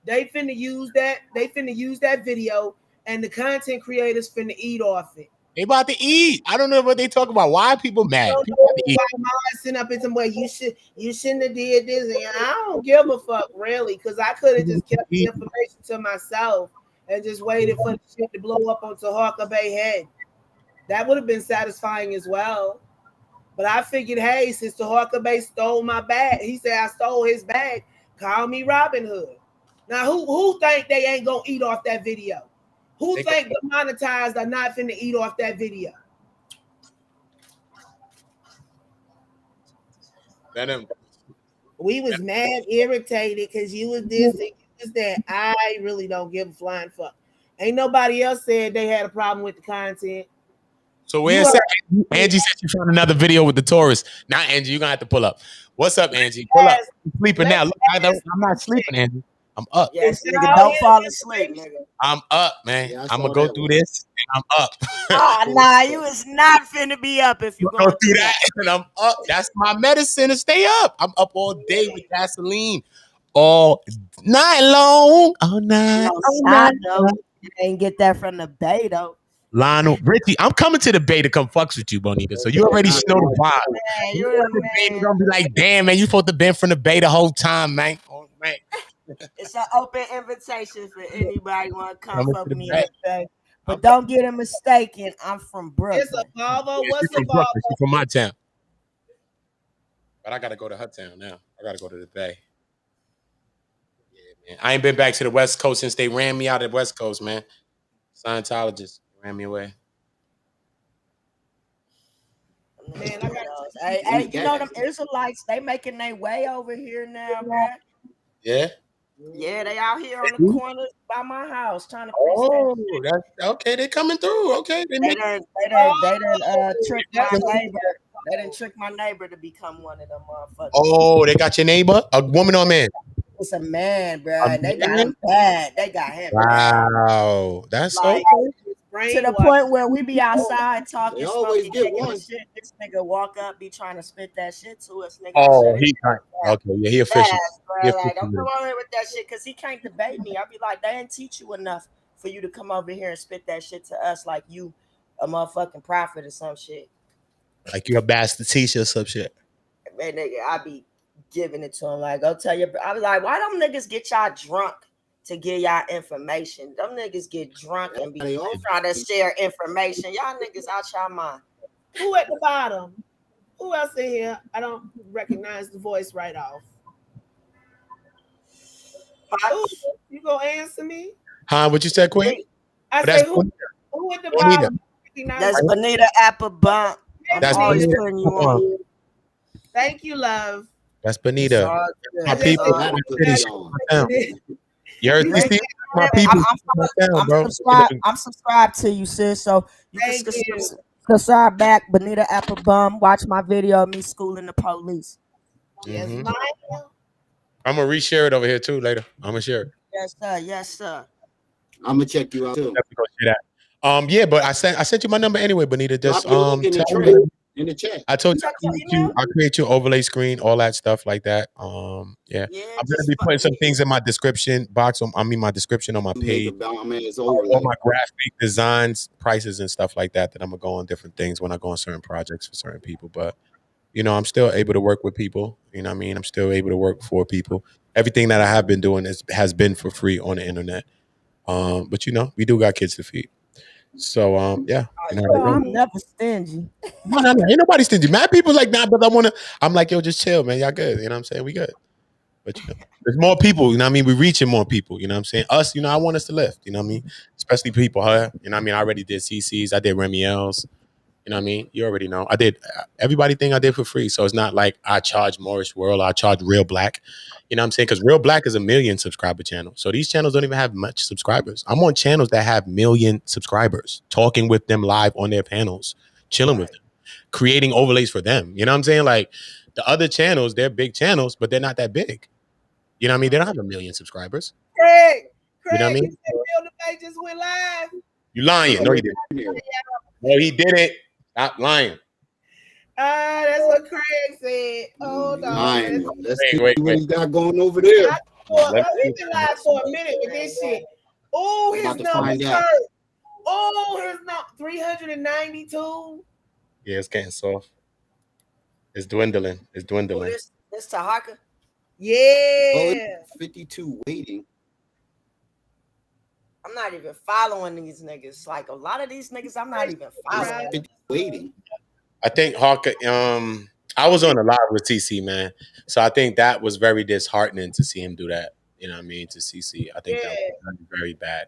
They finna use that. They finna use that video, and the content creators finna eat off it. They about to eat. I don't know what they talk about. Why are people mad? Sitting up in some way, you shouldn't have did this, and I don't give a fuck really, because I could have just kept the information to myself and just waited for the shit to blow up on Taharka Bay head. That would have been satisfying as well. But I figured, hey, since Taharka Bay stole my bag, he said I stole his bag, call me Robin Hood. Now, who think they ain't gonna eat off that video? Who think the monetized are not finna eat off that video? We was mad, irritated because you was this and you was that. I really don't give a flying fuck. Ain't nobody else said they had a problem with the content. So where's Angie said she found another video with the tourist. Now, Angie, you're gonna have to pull up. What's up, Angie? Pull up. I'm sleeping now. Look, I'm not sleeping, Angie. I'm up. Yes, nigga, don't fall asleep, nigga. I'm up, man. Yeah, I'm gonna go through this and I'm up. Oh, nah, you is not finna be up if you go through that and I'm up. That's my medicine to stay up. I'm up all day with gasoline. All night long. All night. You ain't get that from the Bay, though. Lionel, Richie, I'm coming to the Bay to come fucks with you, Bonita. So you already know the vibe. You're gonna be like, damn, man, you supposed to been from the Bay the whole time, man. Oh, man. It's an open invitation for anybody want to come fuck with me in the Bay. But I'm don't get it mistaken. I'm from Brooklyn. It's a Volvo. What's from a Brooklyn. Volvo? She's from my town. But I gotta go to her town now. I gotta go to the Bay. Yeah, man. I ain't been back to the West Coast since they ran me out of the West Coast, man. Scientologists ran me away. Man, hey, you know them Israelites, they making their way over here now, man. Yeah? Yeah, they out here on the corner by my house trying to preach that's okay. They coming through. Okay. They done trick my neighbor. They didn't trick my neighbor to become one of them motherfuckers. Oh, they got your neighbor? A woman or man? It's a man, bro. They got him bad. They got him wow. bad. That's like, to the point where we be outside talking, always get one. Shit. This nigga walk up, be trying to spit that shit to us, nigga. Oh, he official. Like, don't come over here with that shit, cause he can't debate me. I be like, they didn't teach you enough for you to come over here and spit that shit to us like you a motherfucking prophet or some shit. Like you're a bastard teacher or some shit. Man, nigga, I be giving it to him. Like, go tell your. I was like, why them niggas get y'all drunk to give y'all information? Them niggas get drunk and be trying to share information. Y'all niggas out y'all mind. Who at the bottom? Who else in here? I don't recognize the voice right off. Ooh, you gonna answer me? Huh? What you said, Queen? I said who at the bottom? That's Bonita Applebump. That's always putting you on. Thank you, love. That's Bonita. My people. You heard me? My people. I'm subscribed to you, sis. So you can subscribe back, Bonita Applebum. Watch my video of me schooling the police. Yes, I'm gonna reshare it over here too later. I'm gonna share it. Yes, sir. Yes, sir. I'm gonna check you out too. Yeah, but I sent you my number anyway, Bonita. Just in the chat. I told you I'll create your overlay screen, all that stuff like that. Yeah. I'm gonna be putting some things in my description box. My description on my page. All my graphic designs, prices, and stuff like that. That I'm gonna go on different things when I go on certain projects for certain people. But you know, I'm still able to work with people. You know what I mean? I'm still able to work for people. Everything that I have been doing has been for free on the internet. But you know, we do got kids to feed. So yeah. You know, I'm never stingy. No, ain't nobody stingy. Mad people like that, but I'm like, yo, just chill, man. Y'all good. You know what I'm saying? We good. But you know, there's more people, you know what I mean? We're reaching more people, you know what I'm saying? Us, you know, I want us to lift, you know what I mean? Especially people, her, you know what I mean? I already did CC's, I did Remiel's. You know what I mean? You already know. I did everybody thing I did for free. So it's not like I charge Morris World, I charge Real Black. You know what I'm saying? Because Real Black is a 1 million subscriber channel. So these channels don't even have much subscribers. I'm on channels that have 1 million subscribers, talking with them live on their panels, chilling with them, creating overlays for them. You know what I'm saying? Like the other channels, they're big channels, but they're not that big. You know what I mean? They don't have 1 million subscribers. Craig, you know what I mean? You said Bill DeBay just went live. You lying. No, he didn't. No, he didn't. Stop lying. That's what Craig said. Hold on. Let's see what he's got going over there. We've been live for a minute with this shit. Oh, his numbers hurt. Oh, his number 392. Yeah, it's getting soft. It's dwindling. It's dwindling. This Taharka? Yeah. 52 waiting. I'm not even following these niggas. Like a lot of these niggas, I'm not even following. 50 waiting. I think Hawka, I was on a live with TC, man. So I think that was very disheartening to see him do that. You know what I mean? To CC. I think that was very bad.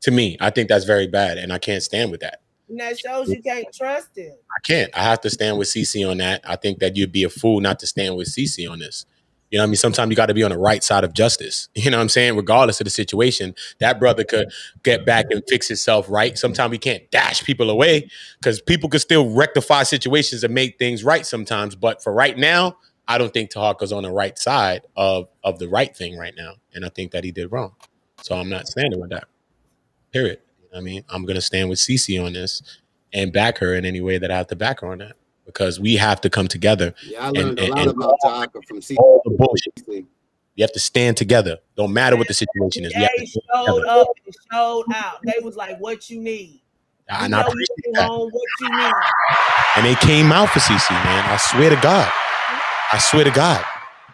To me, I think that's very bad. And I can't stand with that. And that shows you can't trust him. I can't. I have to stand with CC on that. I think that you'd be a fool not to stand with CC on this. You know what I mean? Sometimes you got to be on the right side of justice. You know what I'm saying? Regardless of the situation, that brother could get back and fix himself right. Sometimes we can't dash people away because people could still rectify situations and make things right sometimes. But for right now, I don't think Taharka's on the right side of the right thing right now. And I think that he did wrong. So I'm not standing with that. Period. You know what I mean? I'm going to stand with Cece on this and back her in any way that I have to back her on that. Because we have to come together. Yeah, I learned a lot about Taharka from all the bullshit. You have to stand together. Don't matter what the situation is. They showed up and showed out. They was like, "What you need?" And I appreciate that. Home, what you need? And they came out for CC, man. I swear to God. I swear to God.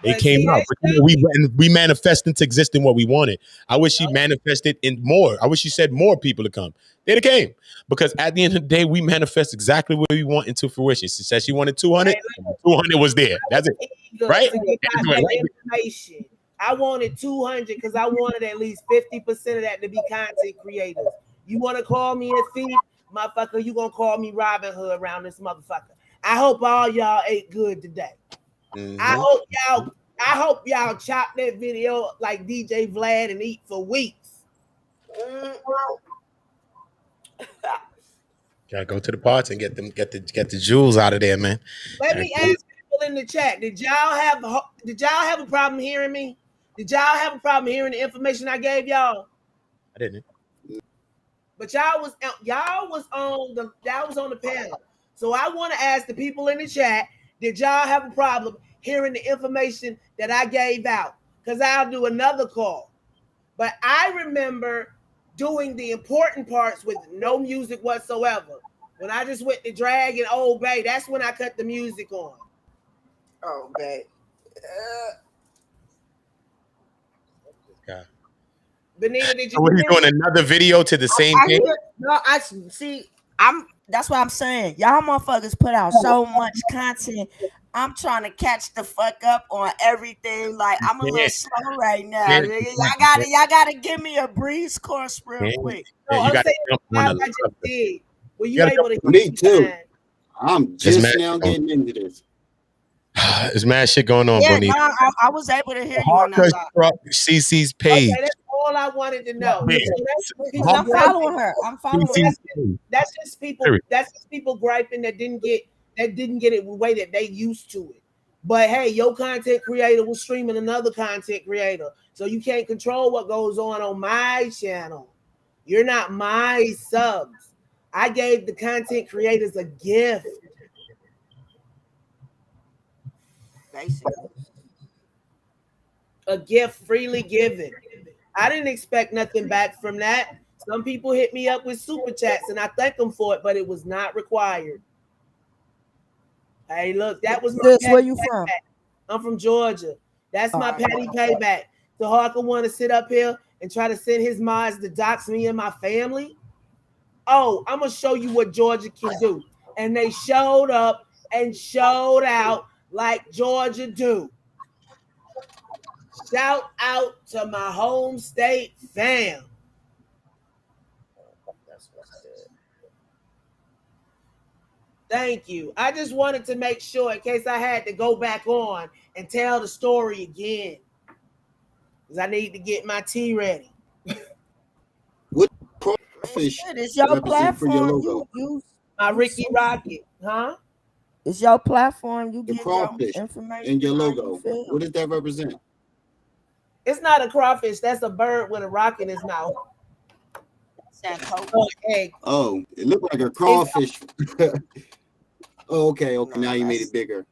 They came out. But you know, we manifest into existing what we wanted. I wish she manifested in more. I wish she said more people to come. They'd have came. Because at the end of the day, we manifest exactly what we want into fruition. She said she wanted 200. 200 was there. That's it. Right? Information. I wanted 200 because I wanted at least 50% of that to be content creators. You want to call me a thief? Motherfucker, you gonna call me Robin Hood around this motherfucker. I hope all y'all ate good today. Mm-hmm. I hope y'all chop that video like DJ Vlad and eat for weeks. Gotta go to the parts and get the jewels out of there, man. Let me ask people in the chat: Did y'all have a problem hearing me? Did y'all have a problem hearing the information I gave y'all? I didn't. But y'all was on the panel. So I want to ask the people in the chat: Did y'all have a problem hearing the information that I gave out? Because I'll do another call. But I remember doing the important parts with no music whatsoever. When I just went to drag and Old Bay, that's when I cut the music on. Oh, Bay. Benita, did you? So he's doing another video to the same thing? No, I see. That's what I'm saying. Y'all motherfuckers put out so much content. I'm trying to catch the fuck up on everything. Like I'm a little slow right now. Y'all gotta give me a breeze course real quick. No, you gotta jump on I just did. Were you able to? Me too. I'm just now getting into this. There's mad shit going on, yeah, Bonita. No, I was able to hear you on that live. CC's page. Okay, that's all I wanted to know. So I'm following her. I'm following her. That's just people. That's just people griping that didn't get it the way that they used to it. But hey, your content creator was streaming another content creator, so you can't control what goes on my channel. You're not my subs. I gave the content creators a gift. Basically. A gift freely given. I didn't expect nothing back from that. Some people hit me up with super chats and I thank them for it, but it was not required. Hey, look, that was my where you from? I'm from Georgia. That's my petty payback. Taharka want to sit up here and try to send his mods to dox me and my family. Oh, I'm going to show you what Georgia can do. And they showed up and showed out like Georgia do. Shout out to my home state fam. Thank you. I just wanted to make sure in case I had to go back on and tell the story again. Because I need to get my tea ready. What crawfish is your platform for your logo? You my Ricky Rocket, huh? It's your platform. You the give crawfish your information and your logo. What does that represent? It's not a crawfish. That's a bird with a rock in his mouth. Oh, it looked like a crawfish. Oh, okay. Now you made it bigger.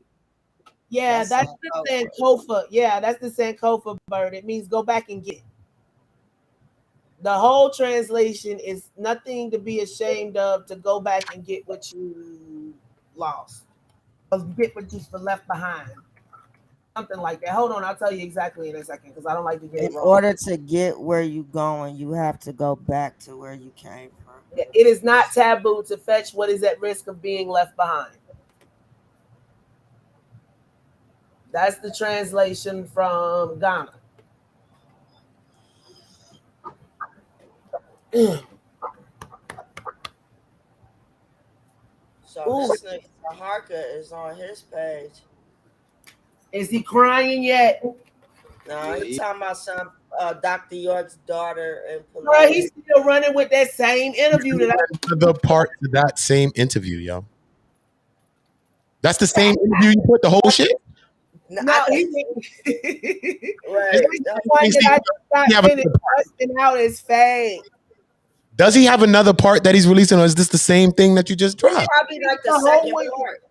Yeah, that's the Sankofa. Yeah, that's the Sankofa bird. It means go back and get it. The whole translation is nothing to be ashamed of, to go back and get what you lost. Get what you left behind. Something like that. Hold on, I'll tell you exactly in a second because I don't like to get it wrong. In order to get where you're going, you have to go back to where you came from. It is not taboo to fetch what is at risk of being left behind. That's the translation from Ghana. So this nigga Taharka is on his page. Is he crying yet? No, he talking about some Dr. York's daughter and Bro, he's still running with that same interview that the part to that same interview, yo. That's the same interview you put the whole shit? No, he right. busting out his face. Does he have another part that he's releasing, or is this the same thing that you just dropped? Probably like the second part.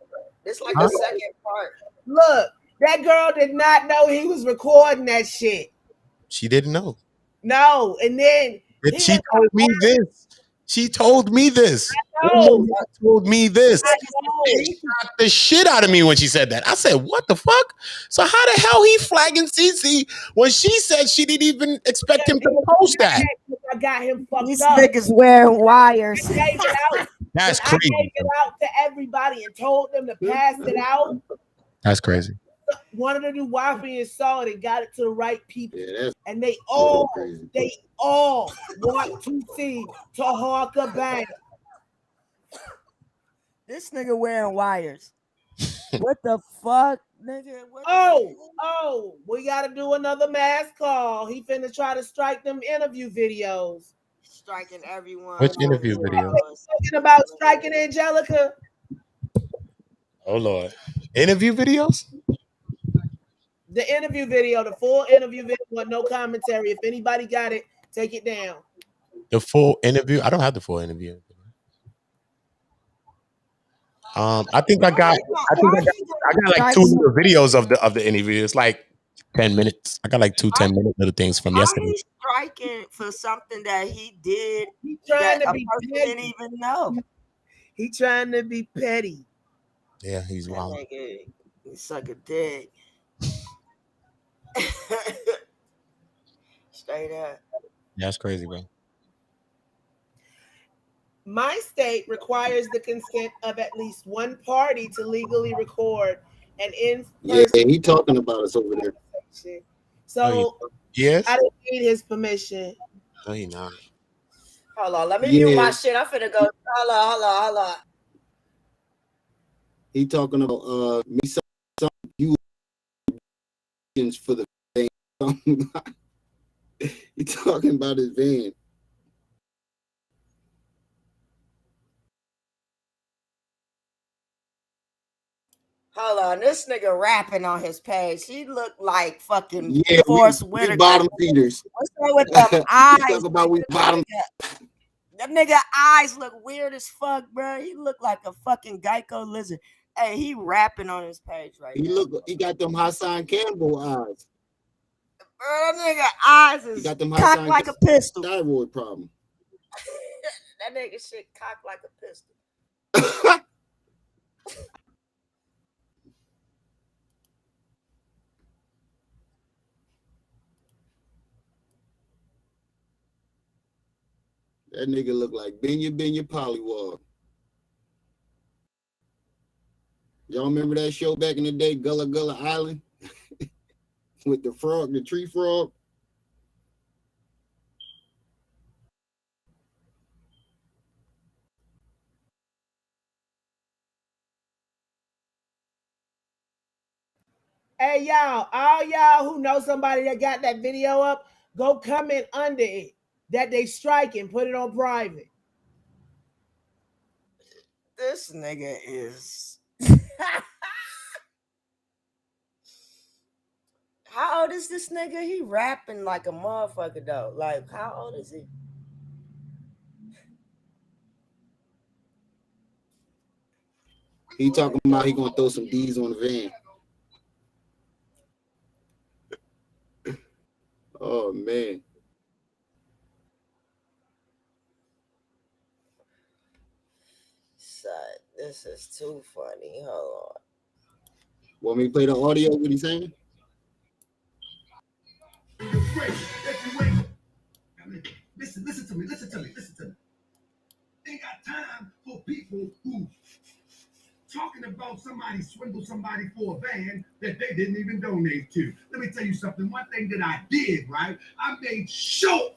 It's like the second part. Look, that girl did not know he was recording that shit. She didn't know. No, and then she told me this. She told me this. Told me this. She shocked the shit out of me when she said that. I said, "What the fuck?" So how the hell he flagging Cece when she said she didn't even expect him to post that? I got him fucked These up. niggas wearing wires. I gave it out. That's crazy. I gave it out to everybody and told them to pass it out. That's crazy. One of the new Wafians saw it and got it to the right people, and they all want to see Taharka bang. This nigga wearing wires. What the fuck, nigga? We gotta do another mass call. He finna try to strike them interview videos. Striking everyone. Which interview video? Talking about striking Angelica. Oh Lord. Interview videos? The interview video, the full interview video with no commentary. If anybody got it, take it down. The full interview? I don't have the full interview. I think I got like 2 little videos of the interview. It's like 10 minutes. I got like 2 10-minute little things from yesterday. He's striking for something that he did He's trying that to be petty. Didn't even know. He trying to be petty. Yeah, he's wild. He suck a dick. Straight up. Yeah, that's crazy, bro. My state requires the consent of at least one party to legally record an in-person. Yeah, he talking about us over there. So yes, I didn't need his permission. No, he not. Hold on, let me mute my shit. I'm finna go. Hold on. He talking about me some you for the van. He talking about his van. Hold on, this nigga rapping on his page. He looked like fucking Forrest Whitaker. Bottom feeders. What's up with the eyes? Talk about we bottom. That nigga eyes look weird as fuck, bro. He look like a fucking Geico lizard. Hey, he rapping on his page right now. He got them Hassan Campbell eyes. Bro, that nigga eyes is cocked like a pistol. Thyroid problem. That nigga shit cocked like a pistol. That nigga look like Benya Pollywog. Y'all remember that show back in the day, Gullah Gullah Island? With the frog, the tree frog? Hey, y'all, all y'all who know somebody that got that video up, go comment under it that they striking. Put it on private. This nigga is... How old is this nigga? He rapping like a motherfucker, though. Like, how old is he? He talking about he gonna throw some D's on the van. Oh, man. Son, this is too funny. Hold on. Want me to play the audio? What he's saying? Listen to me. Ain't got time for people who talking about somebody swindled somebody for a van that they didn't even donate to. Let me tell you something. One thing that I did, right? I made sure.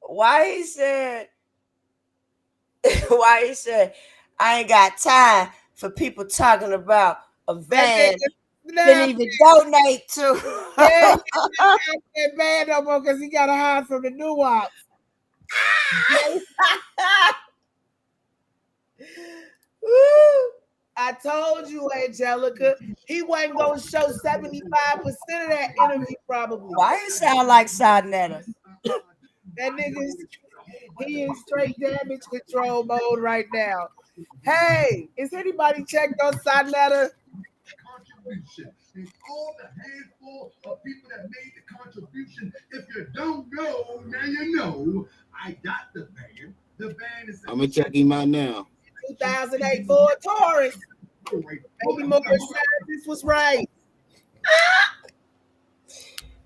Why he said, I ain't got time for people talking about a van That didn't even donate to. Yeah, that man no more because he got to hide from the nuance. I told you, Angelica, he wasn't going to show 75% of that interview probably. Why you sound like Sonetta? That nigga, he in straight damage control mode right now. Hey, is anybody checked on Sonetta? Contribution. And all the handful of people that made the contribution. If you don't know, now you know. I got the van. The van is. I'm gonna check him out now. 2008 Ford Taurus. Baby Moore this was right.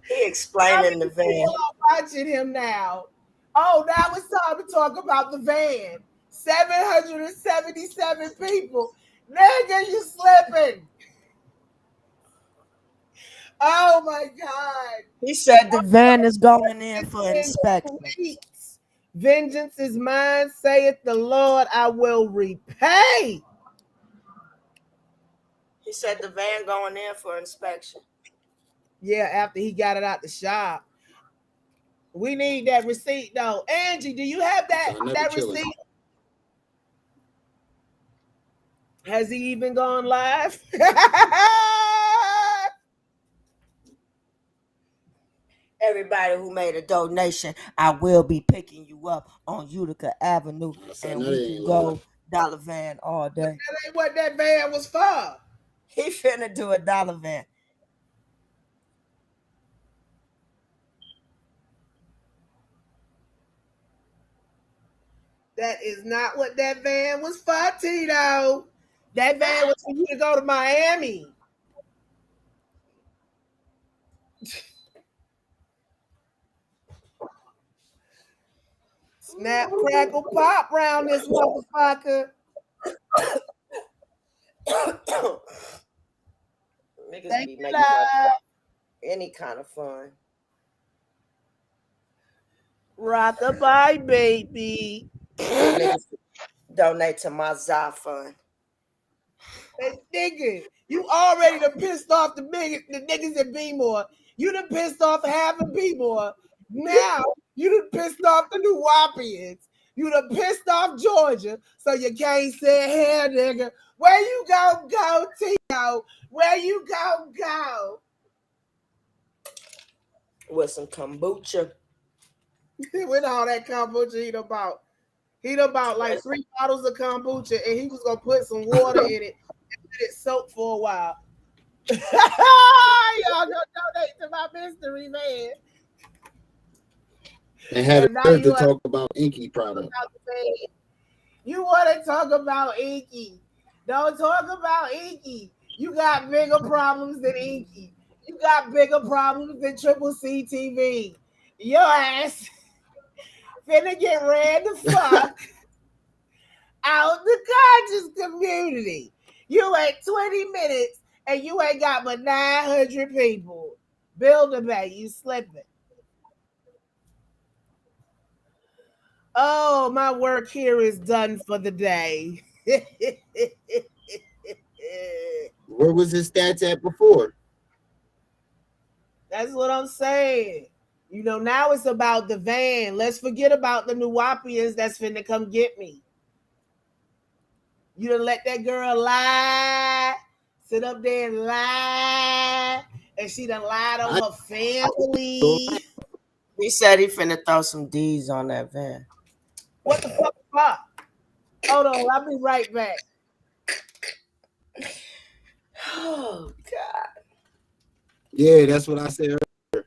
He explaining the van. People are watching him now. Oh, now it's time to talk about the van. 777 people. Nigga, you slipping. Oh my God. He said the van is going in for inspection. Vengeance is mine, saith the Lord, I will repay. He said the van going in for inspection. Yeah, after he got it out the shop. We need that receipt though. Angie, do you have that receipt? Has he even gone live? Everybody who made a donation, I will be picking you up on Utica Avenue, and we can go dollar van all day. That ain't what that van was for. He finna do a dollar van. That is not what that van was for, Tito. That van was for you to go to Miami. Snap, crackle, pop round this motherfucker. Niggas be making any kind of fun. Rockabye, baby. Niggas donate to my Za fund. Hey, nigga, you already done pissed off the niggas in B-More. You done pissed off half of B-More. Now, you done pissed off the New Wapians. You done pissed off Georgia, so you can't say, hey, nigga, where you go, Tito? Where you go? With some kombucha. With all that kombucha he done bought. He done bought like 3 bottles of kombucha, and he was going to put some water in it and let it soak for a while. Y'all gonna donate to my mystery man. And have it to talk about Inky product. You want to talk about Inky. Don't talk about Inky. You got bigger problems than Inky. You got bigger problems than Ccctv. Your ass finna get ran the fuck out the conscious community. You at 20 minutes and you ain't got but 900 people. Build a bay, you slipping. Oh, my work here is done for the day. Where was his stats at before? That's what I'm saying. You know, now it's about the van. Let's forget about the Nuwapians that's finna come get me. You done let that girl lie, sit up there and lie, and she done lied on her family. He said he finna throw some D's on that van. What the fuck? Hold on, I'll be right back. Oh, God. Yeah, that's what I said earlier.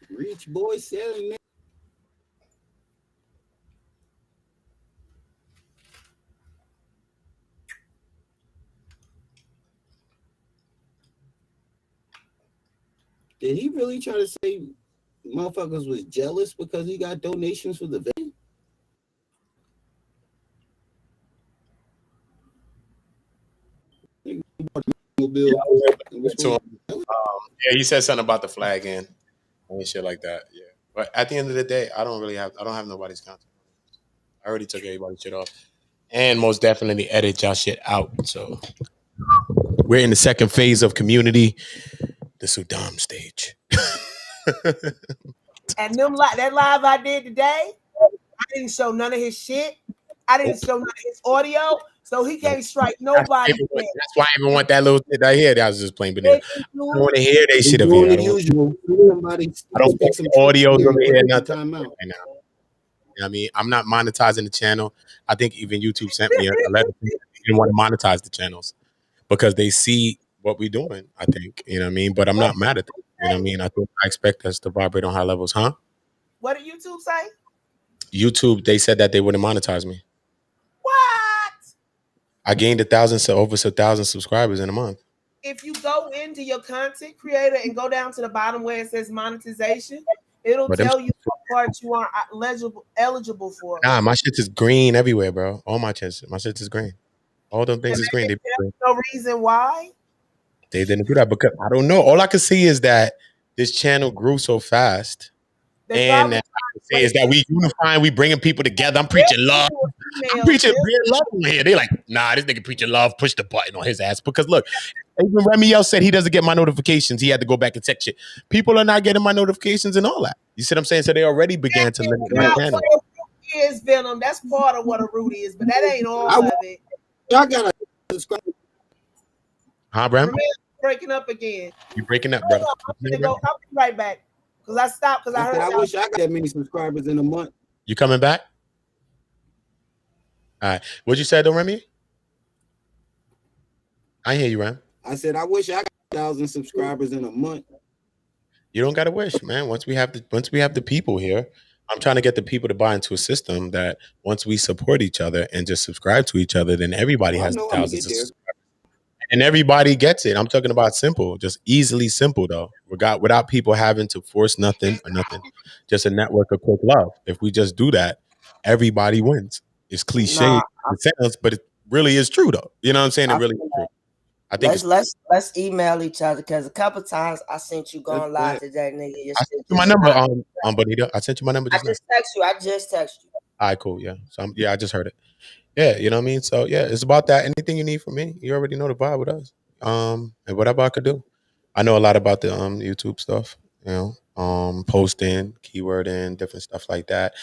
Rich boy selling it. Did he really try to say motherfuckers was jealous because he got donations for the van? Yeah, he said something about the flag and shit like that. Yeah. But at the end of the day, I don't have nobody's content. I already took everybody's shit off. And most definitely edit y'all shit out. So we're in the second phase of Community, the Sudam stage. And that live I did today, I didn't show none of his shit. I didn't show none of his audio, so he can't strike nobody. That's why I even want that little shit right here. That I was just playing beneath. I don't want to hear they shit over here. Doing the usual. I don't want the audio over here. Nothing right now. You know what I mean? I'm not monetizing the channel. I think even YouTube sent me a letter. They didn't want to monetize the channels because they see what we're doing, I think. You know what I mean? But I'm not mad at them. You know what I mean? I expect us to vibrate on high levels, huh? What did YouTube say? YouTube, they said that they wouldn't monetize me. What? I gained over 1,000 subscribers in a month. If you go into your content creator and go down to the bottom where it says monetization, it'll tell you what parts you are eligible for. Nah, my shit is green everywhere, bro. All my shit is green. All them things is green. There's no reason why they didn't do that because I don't know. All I can see is that this channel grew so fast. And that I can say is that we unifying, we bringing people together. I'm preaching love. I'm preaching real love over here. They like, nah, this nigga preaching love. Push the button on his ass because look, even Remiel said he doesn't get my notifications. He had to go back and check shit. People are not getting my notifications and all that. You see what I'm saying? So they already began to limit my channel. Is Venom. That's part of what a root is, but that ain't all of it. Y'all gotta subscribe. Huh, Bram? Breaking up again. You breaking up, brother? I'll be right back. Because I stopped because I heard. I wish I got that many subscribers in a month. You coming back? All right. What'd you say though, Remy? I hear you, Ram. I said I wish I got 1,000 subscribers in a month. You don't gotta wish, man. Once we have the people here, I'm trying to get the people to buy into a system that once we support each other and just subscribe to each other, then everybody has thousands of subscribers. And everybody gets it. I'm talking about simple, just easily simple though. Without people having to force nothing or nothing. Just a network of quick love. If we just do that, everybody wins. It's cliche, it sounds, but it really is true though. You know what I'm saying? It really is true. I think let's email each other because a couple times I sent you going live today, nigga. I sent you my number Bonita. I sent you my number. I just text you. All right, cool. Yeah. So I just heard it. Yeah, you know what I mean? So yeah, it's about that. Anything you need from me, you already know the vibe with us. And whatever I could do. I know a lot about the YouTube stuff, you know, posting, keywording, different stuff like that.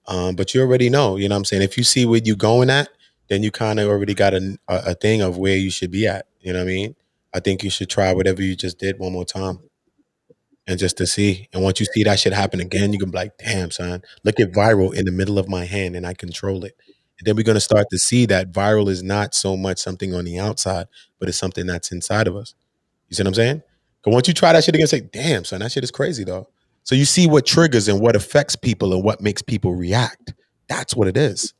But you already know, you know what I'm saying? If you see where you going at, then you kind of already got a thing of where you should be at. You know what I mean? I think you should try whatever you just did one more time. And just to see. And once you see that shit happen again, you can be like, damn, son, look at viral in the middle of my hand and I control it. And then we're going to start to see that viral is not so much something on the outside, but it's something that's inside of us. You see what I'm saying? Because once you try that shit again, say, damn, son, that shit is crazy, though. So you see what triggers and what affects people and what makes people react. That's what it is.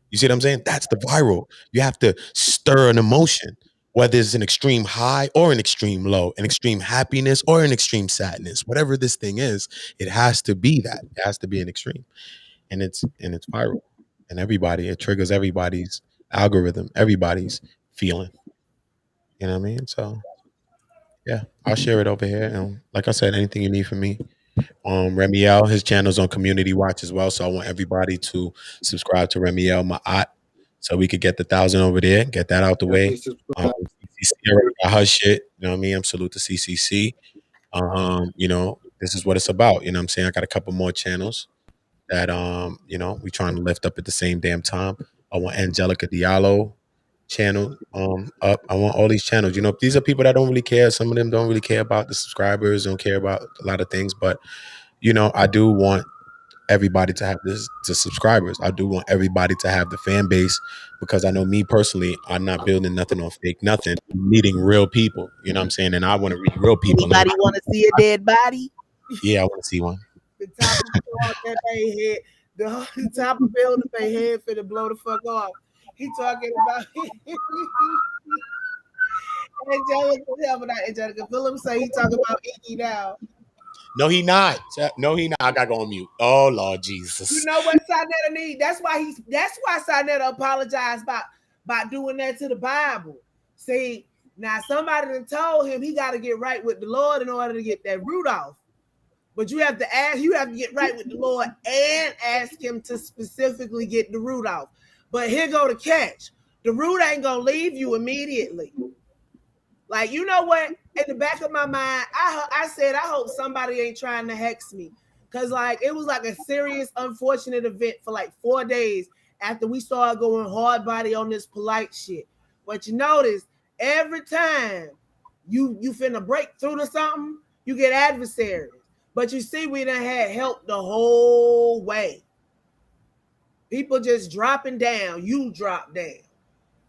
You see what I'm saying? That's the viral. You have to stir an emotion, whether it's an extreme high or an extreme low, an extreme happiness or an extreme sadness. Whatever this thing is, it has to be that. It has to be an extreme. And it's viral. And it triggers everybody's algorithm, everybody's feeling. You know what I mean? So yeah, I'll share it over here. And like I said, anything you need from me. Remiel, his channel's on Community Watch as well. So I want everybody to subscribe to Remiel, my aunt, so we could get the 1,000 over there, get that out the way. CCC already got her shit. You know what I mean? I'm salute to CCC. You know, this is what it's about. You know what I'm saying? I got a couple more channels that you know, we trying to lift up at the same damn time. I want Angelica Diallo channel up. I want all these channels. You know, these are people that don't really care. Some of them don't really care about the subscribers, don't care about a lot of things. But you know, I do want everybody to have the subscribers. I do want everybody to have the fan base because I know me personally, I'm not building nothing on fake nothing. I'm meeting real people. You know what I'm saying? And I want to read real people. Anybody want to see a dead body? Yeah, I want to see one. The top of the top of building they head for to blow the fuck off. He talking about Angelica. Phillips say he talking about Iggy now. No, he not. No, he not. I gotta go on mute. Oh Lord Jesus. You know what Sinetta need? That's why Sinetta apologized about doing that to the Bible. See, now somebody done told him he got to get right with the Lord in order to get that root off. But you have to get right with the Lord and ask him to specifically get the root out. But here go the catch. The root ain't gonna leave you immediately. Like, you know what? In the back of my mind, I said, I hope somebody ain't trying to hex me. Cause like it was like a serious, unfortunate event for like 4 days after we started going hard body on this Polight shit. But you notice every time you finna break through to something, you get adversaries. But you see, we done had help the whole way. People just dropping down. You drop down.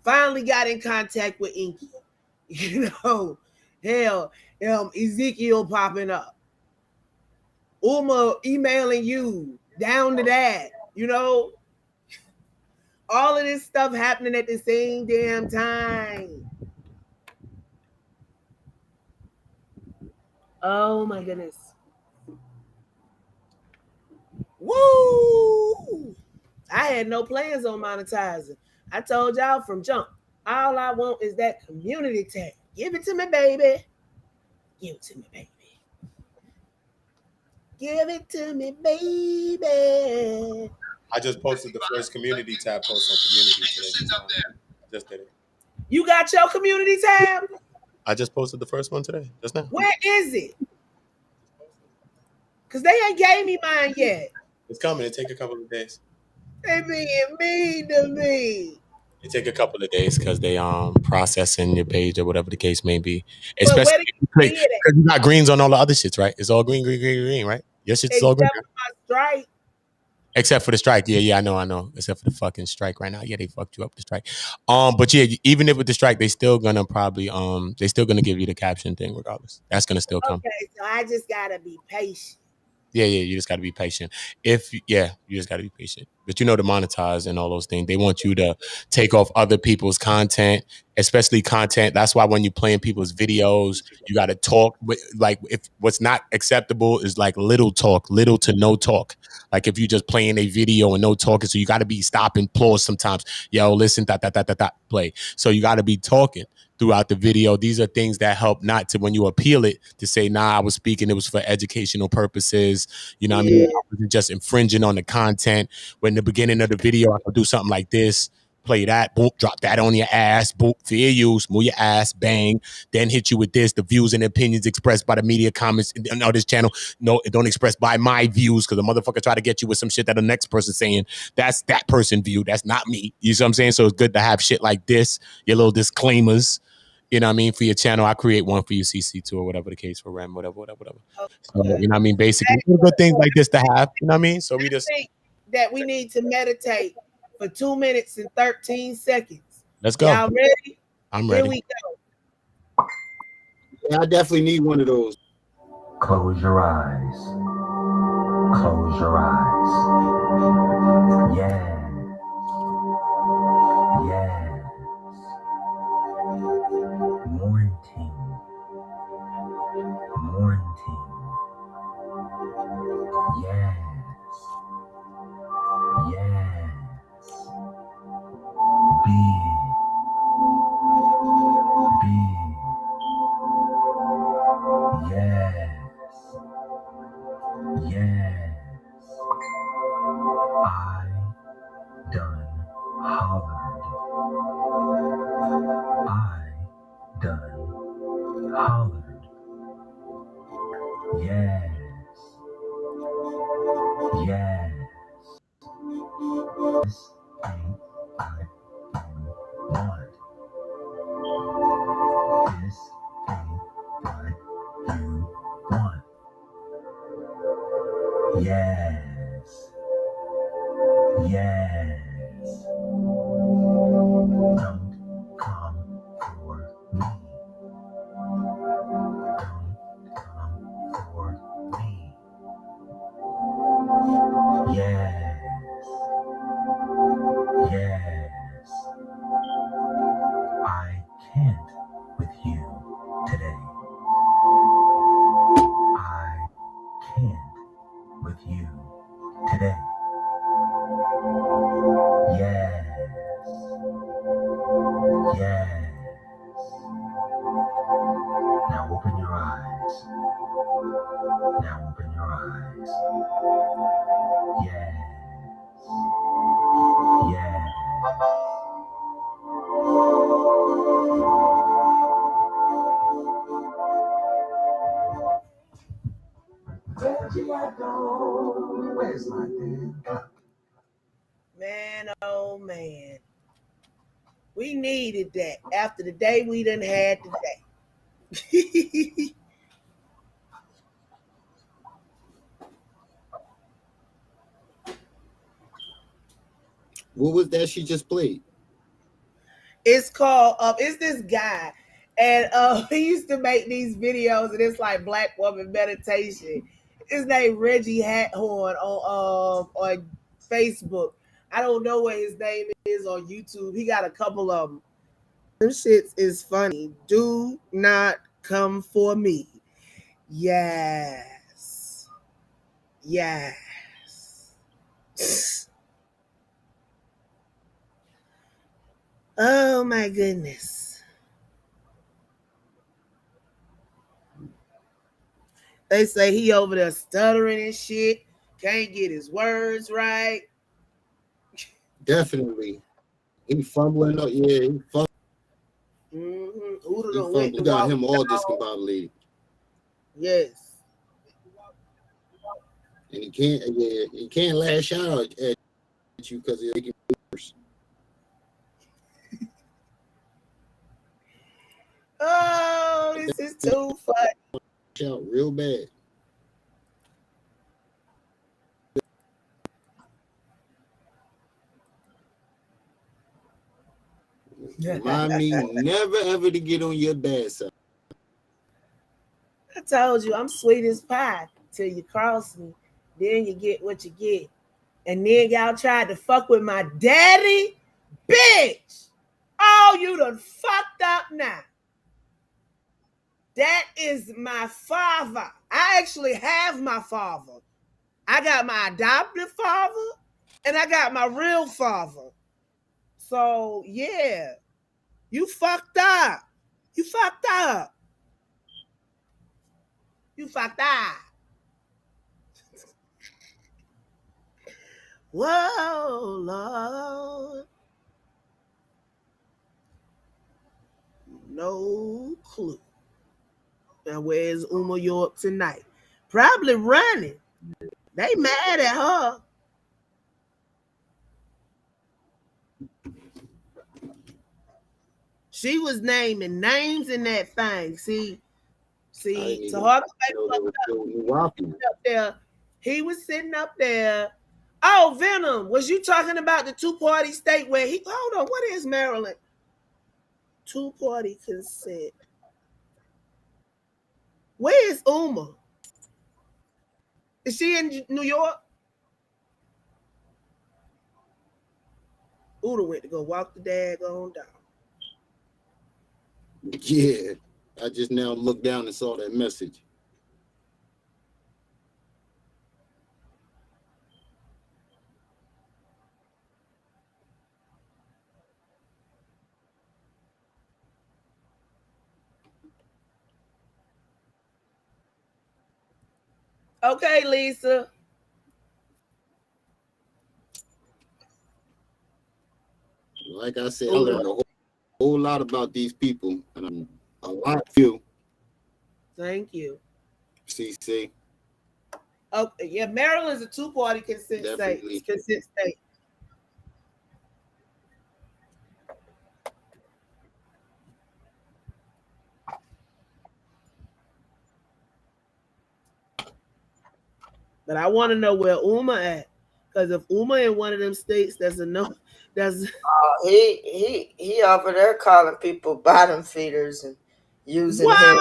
Finally got in contact with Inky. You know, hell, Ezekiel popping up. Uma emailing you down to that. You know, all of this stuff happening at the same damn time. Oh my goodness. Woo! I had no plans on monetizing. I told y'all from jump, all I want is that community tag. Give it to me, baby. Give it to me, baby. Give it to me, baby. I just posted the first community tab post on community today. I just did it. You got your community tab? I just posted the first one today, just now. Where is it? Because they ain't gave me mine yet. It's coming. It take a couple of days. They being mean to me. It take a couple of days because they processing your page or whatever the case may be. Especially because you got greens on all the other shits, right? It's all green, right? Your shit's all green. Except for my strike. Except for the strike. Yeah, I know. Except for the fucking strike right now. Yeah, they fucked you up the strike. But yeah, even if with the strike, they still gonna probably they still gonna give you the caption thing regardless. That's gonna still come. Okay, so I just gotta be patient. Yeah, you just got to be patient. You just got to be patient. But to monetize and all those things, they want you to take off other people's content, especially content. That's why when you playing people's videos, you got to talk. Like, if what's not acceptable is like little talk, little to no talk. Like if you just playing a video and no talking, so you got to be stopping, pause sometimes. Yo, listen, play. So you got to be talking throughout the video. These are things that help not to, when you appeal it, to say, nah, I was speaking, it was for educational purposes. You know what I mean? I wasn't just infringing on the content. When the beginning of the video, I could do something like this, play that, boop, drop that on your ass, boop, fair use, move your ass, bang, then hit you with this, the views and opinions expressed by the media comments on this channel. No, it don't express by my views, because the motherfucker try to get you with some shit that the next person saying, that's that person view, that's not me. You see what I'm saying? So it's good to have shit like this, your little disclaimers. You know what I mean? For your channel, I create one for you, CC2 or whatever the case for Rem, whatever. So, you know what I mean? Basically, good things like this to have. You know what I mean? So we just think that we need to meditate for 2 minutes and 13 seconds. Let's go. Y'all ready? I'm ready. Here we go. Yeah, I definitely need one of those. Close your eyes. Close your eyes. Yeah. Morning. Yes. Be. Yes. I done hollered. Yes. This ain't what you want. This ain't what you want. Yes. Don't come for me. Yes. I can't with you today. I can't with you today. Where's my damn cup? Man, oh man. We needed that after the day we done had today. What was that she just played? It's called it's this guy. And he used to make these videos and it's like black woman meditation. His name Reggie Hathorn on Facebook. I don't know what his name is on YouTube. He got a couple of them. Them shits is funny. Do not come for me. Yes. Yes. Oh my goodness. They say he over there stuttering and shit. Can't get his words right. Definitely. He fumbling up. Yeah, he fumbling. Mm-hmm. Got him all discombobulated. Yes. And he can't lash out at you because it'll make it worse. Oh, this is too funny. Out real bad. Remind me never ever to get on your bad side. I told you I'm sweet as pie till you cross me. Then you get what you get. And then y'all tried to fuck with my daddy? Bitch! Oh, you done fucked up now. That is my father. I actually have my father. I got my adopted father and I got my real father. So, yeah. You fucked up. You fucked up. You fucked up. Whoa, Lord. No clue. Now, where's Uma York tonight? Probably running. They mad at her. She was naming names in that thing. See, Taharka up there. He was sitting up there. Oh, Venom, was you talking about the two-party state where he? Hold on, what is Maryland? Two-party consent. Where is Uma? Is she in New York? Uda went to go walk the daggone dog. Yeah, I just now looked down and saw that message. Okay, Lisa. Like I said, I learned a whole lot about these people, and I'm a lot of you. Thank you. CC. Oh, yeah, Maryland's a two-party consent state. But I want to know where Uma at. Because if Uma in one of them states, that's a no. That's he over there calling people bottom feeders and using him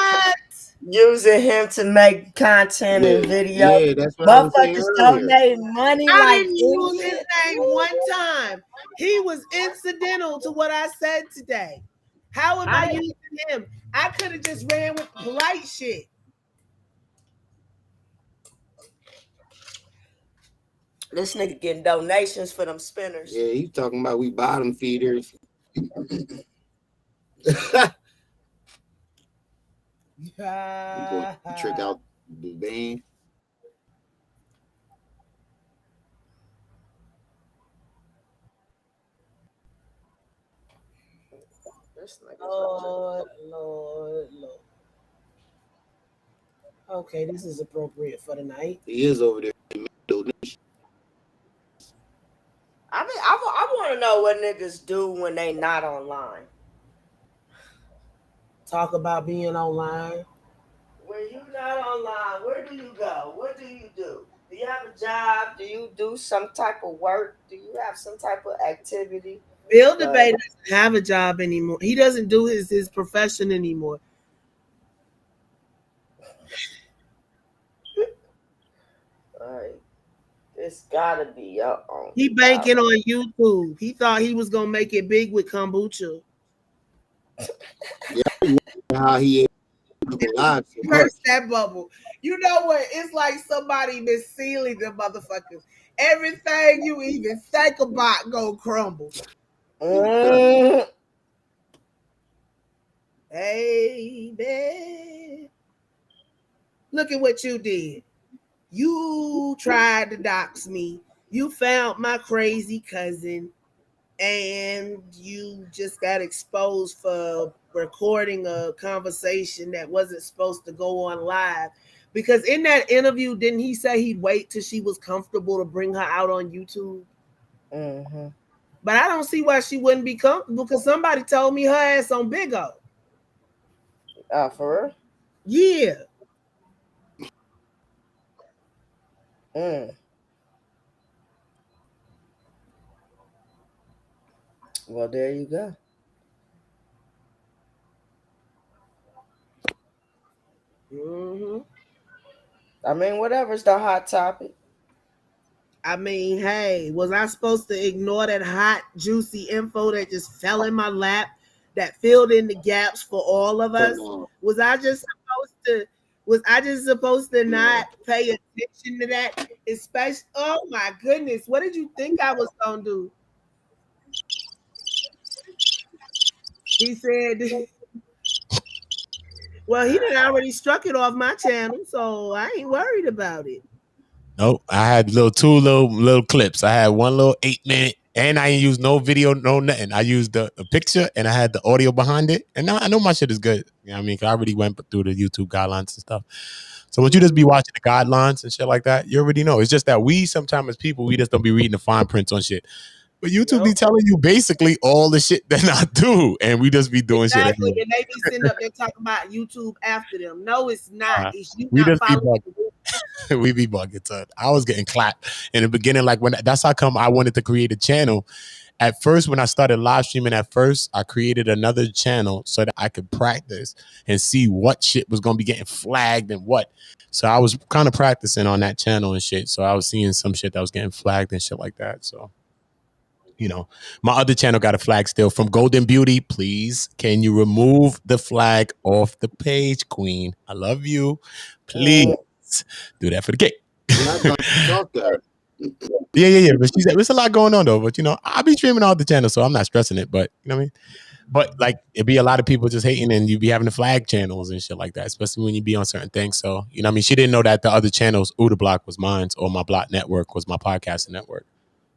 to make content and videos. Yeah, that's what I was saying Motherfuckers earlier. donate money I like didn't use his name one time. He was incidental to what I said today. How am I using him? I could have just ran with Polight shit. This nigga getting donations for them spinners. Yeah, he's talking about we bottom feeders. Trick out the band. Lord. Okay, this is appropriate for the night. He is over there. I mean, I want to know what niggas do when they not online. Talk about being online. When you not online, where do you go? What do you do? Do you have a job? Do you do some type of work? Do you have some type of activity? Bill DeBay doesn't have a job anymore. He doesn't do his profession anymore. Like, it's gotta be your own. He banking on YouTube. He thought he was gonna make it big with kombucha. Yeah, how he live so much. Burst that bubble. You know what? It's like somebody been sealing the motherfuckers. Everything you even think about go crumble. Baby, look at what you did. You tried to dox me. You found my crazy cousin, and you just got exposed for recording a conversation that wasn't supposed to go on live. Because in that interview, didn't he say he'd wait till she was comfortable to bring her out on YouTube? Mm-hmm. But I don't see why she wouldn't be comfortable, because somebody told me her ass on Big O. For real? Yeah. Well, there you go. Mm-hmm. I mean, whatever's the hot topic. I mean, hey, was I supposed to ignore that hot, juicy info that just fell in my lap, that filled in the gaps for all of us? Was I just supposed to not pay attention to that? Especially, oh my goodness, what did you think I was gonna do? He said, well, he done already struck it off my channel, so I ain't worried about it. Nope. I had two little clips. I had one little 8-minute, and I didn't use no video, no nothing. I used the picture, and I had the audio behind it. And now I know my shit is good. You know what I mean? 'Cause I already went through the YouTube guidelines and stuff. So once you just be watching the guidelines and shit like that, you already know. It's just that we sometimes as people, we just don't be reading the fine prints on shit. But YouTube be telling you basically all the shit that I do, and we just be doing shit. Exactly, and they be sitting up there talking about YouTube after them. No, it's not. It's you we not just following. we be bugging, son. I was getting clapped in the beginning. Like that's how come I wanted to create a channel. At first, when I started live streaming, I created another channel so that I could practice and see what shit was gonna be getting flagged and what. So I was kind of practicing on that channel and shit. So I was seeing some shit that was getting flagged and shit like that. So, you know, my other channel got a flag still from Golden Beauty. Please, can you remove the flag off the page, Queen? I love you. Please do that for the cake. Yeah. But there's a lot going on though. But you know, I be streaming all the channels, so I'm not stressing it. But you know what I mean. But like it'd be a lot of people just hating, and you be having the flag channels and shit like that, especially when you be on certain things. So you know what I mean. She didn't know that the other channels, Uda Block was mine, or my Block Network was my podcasting network.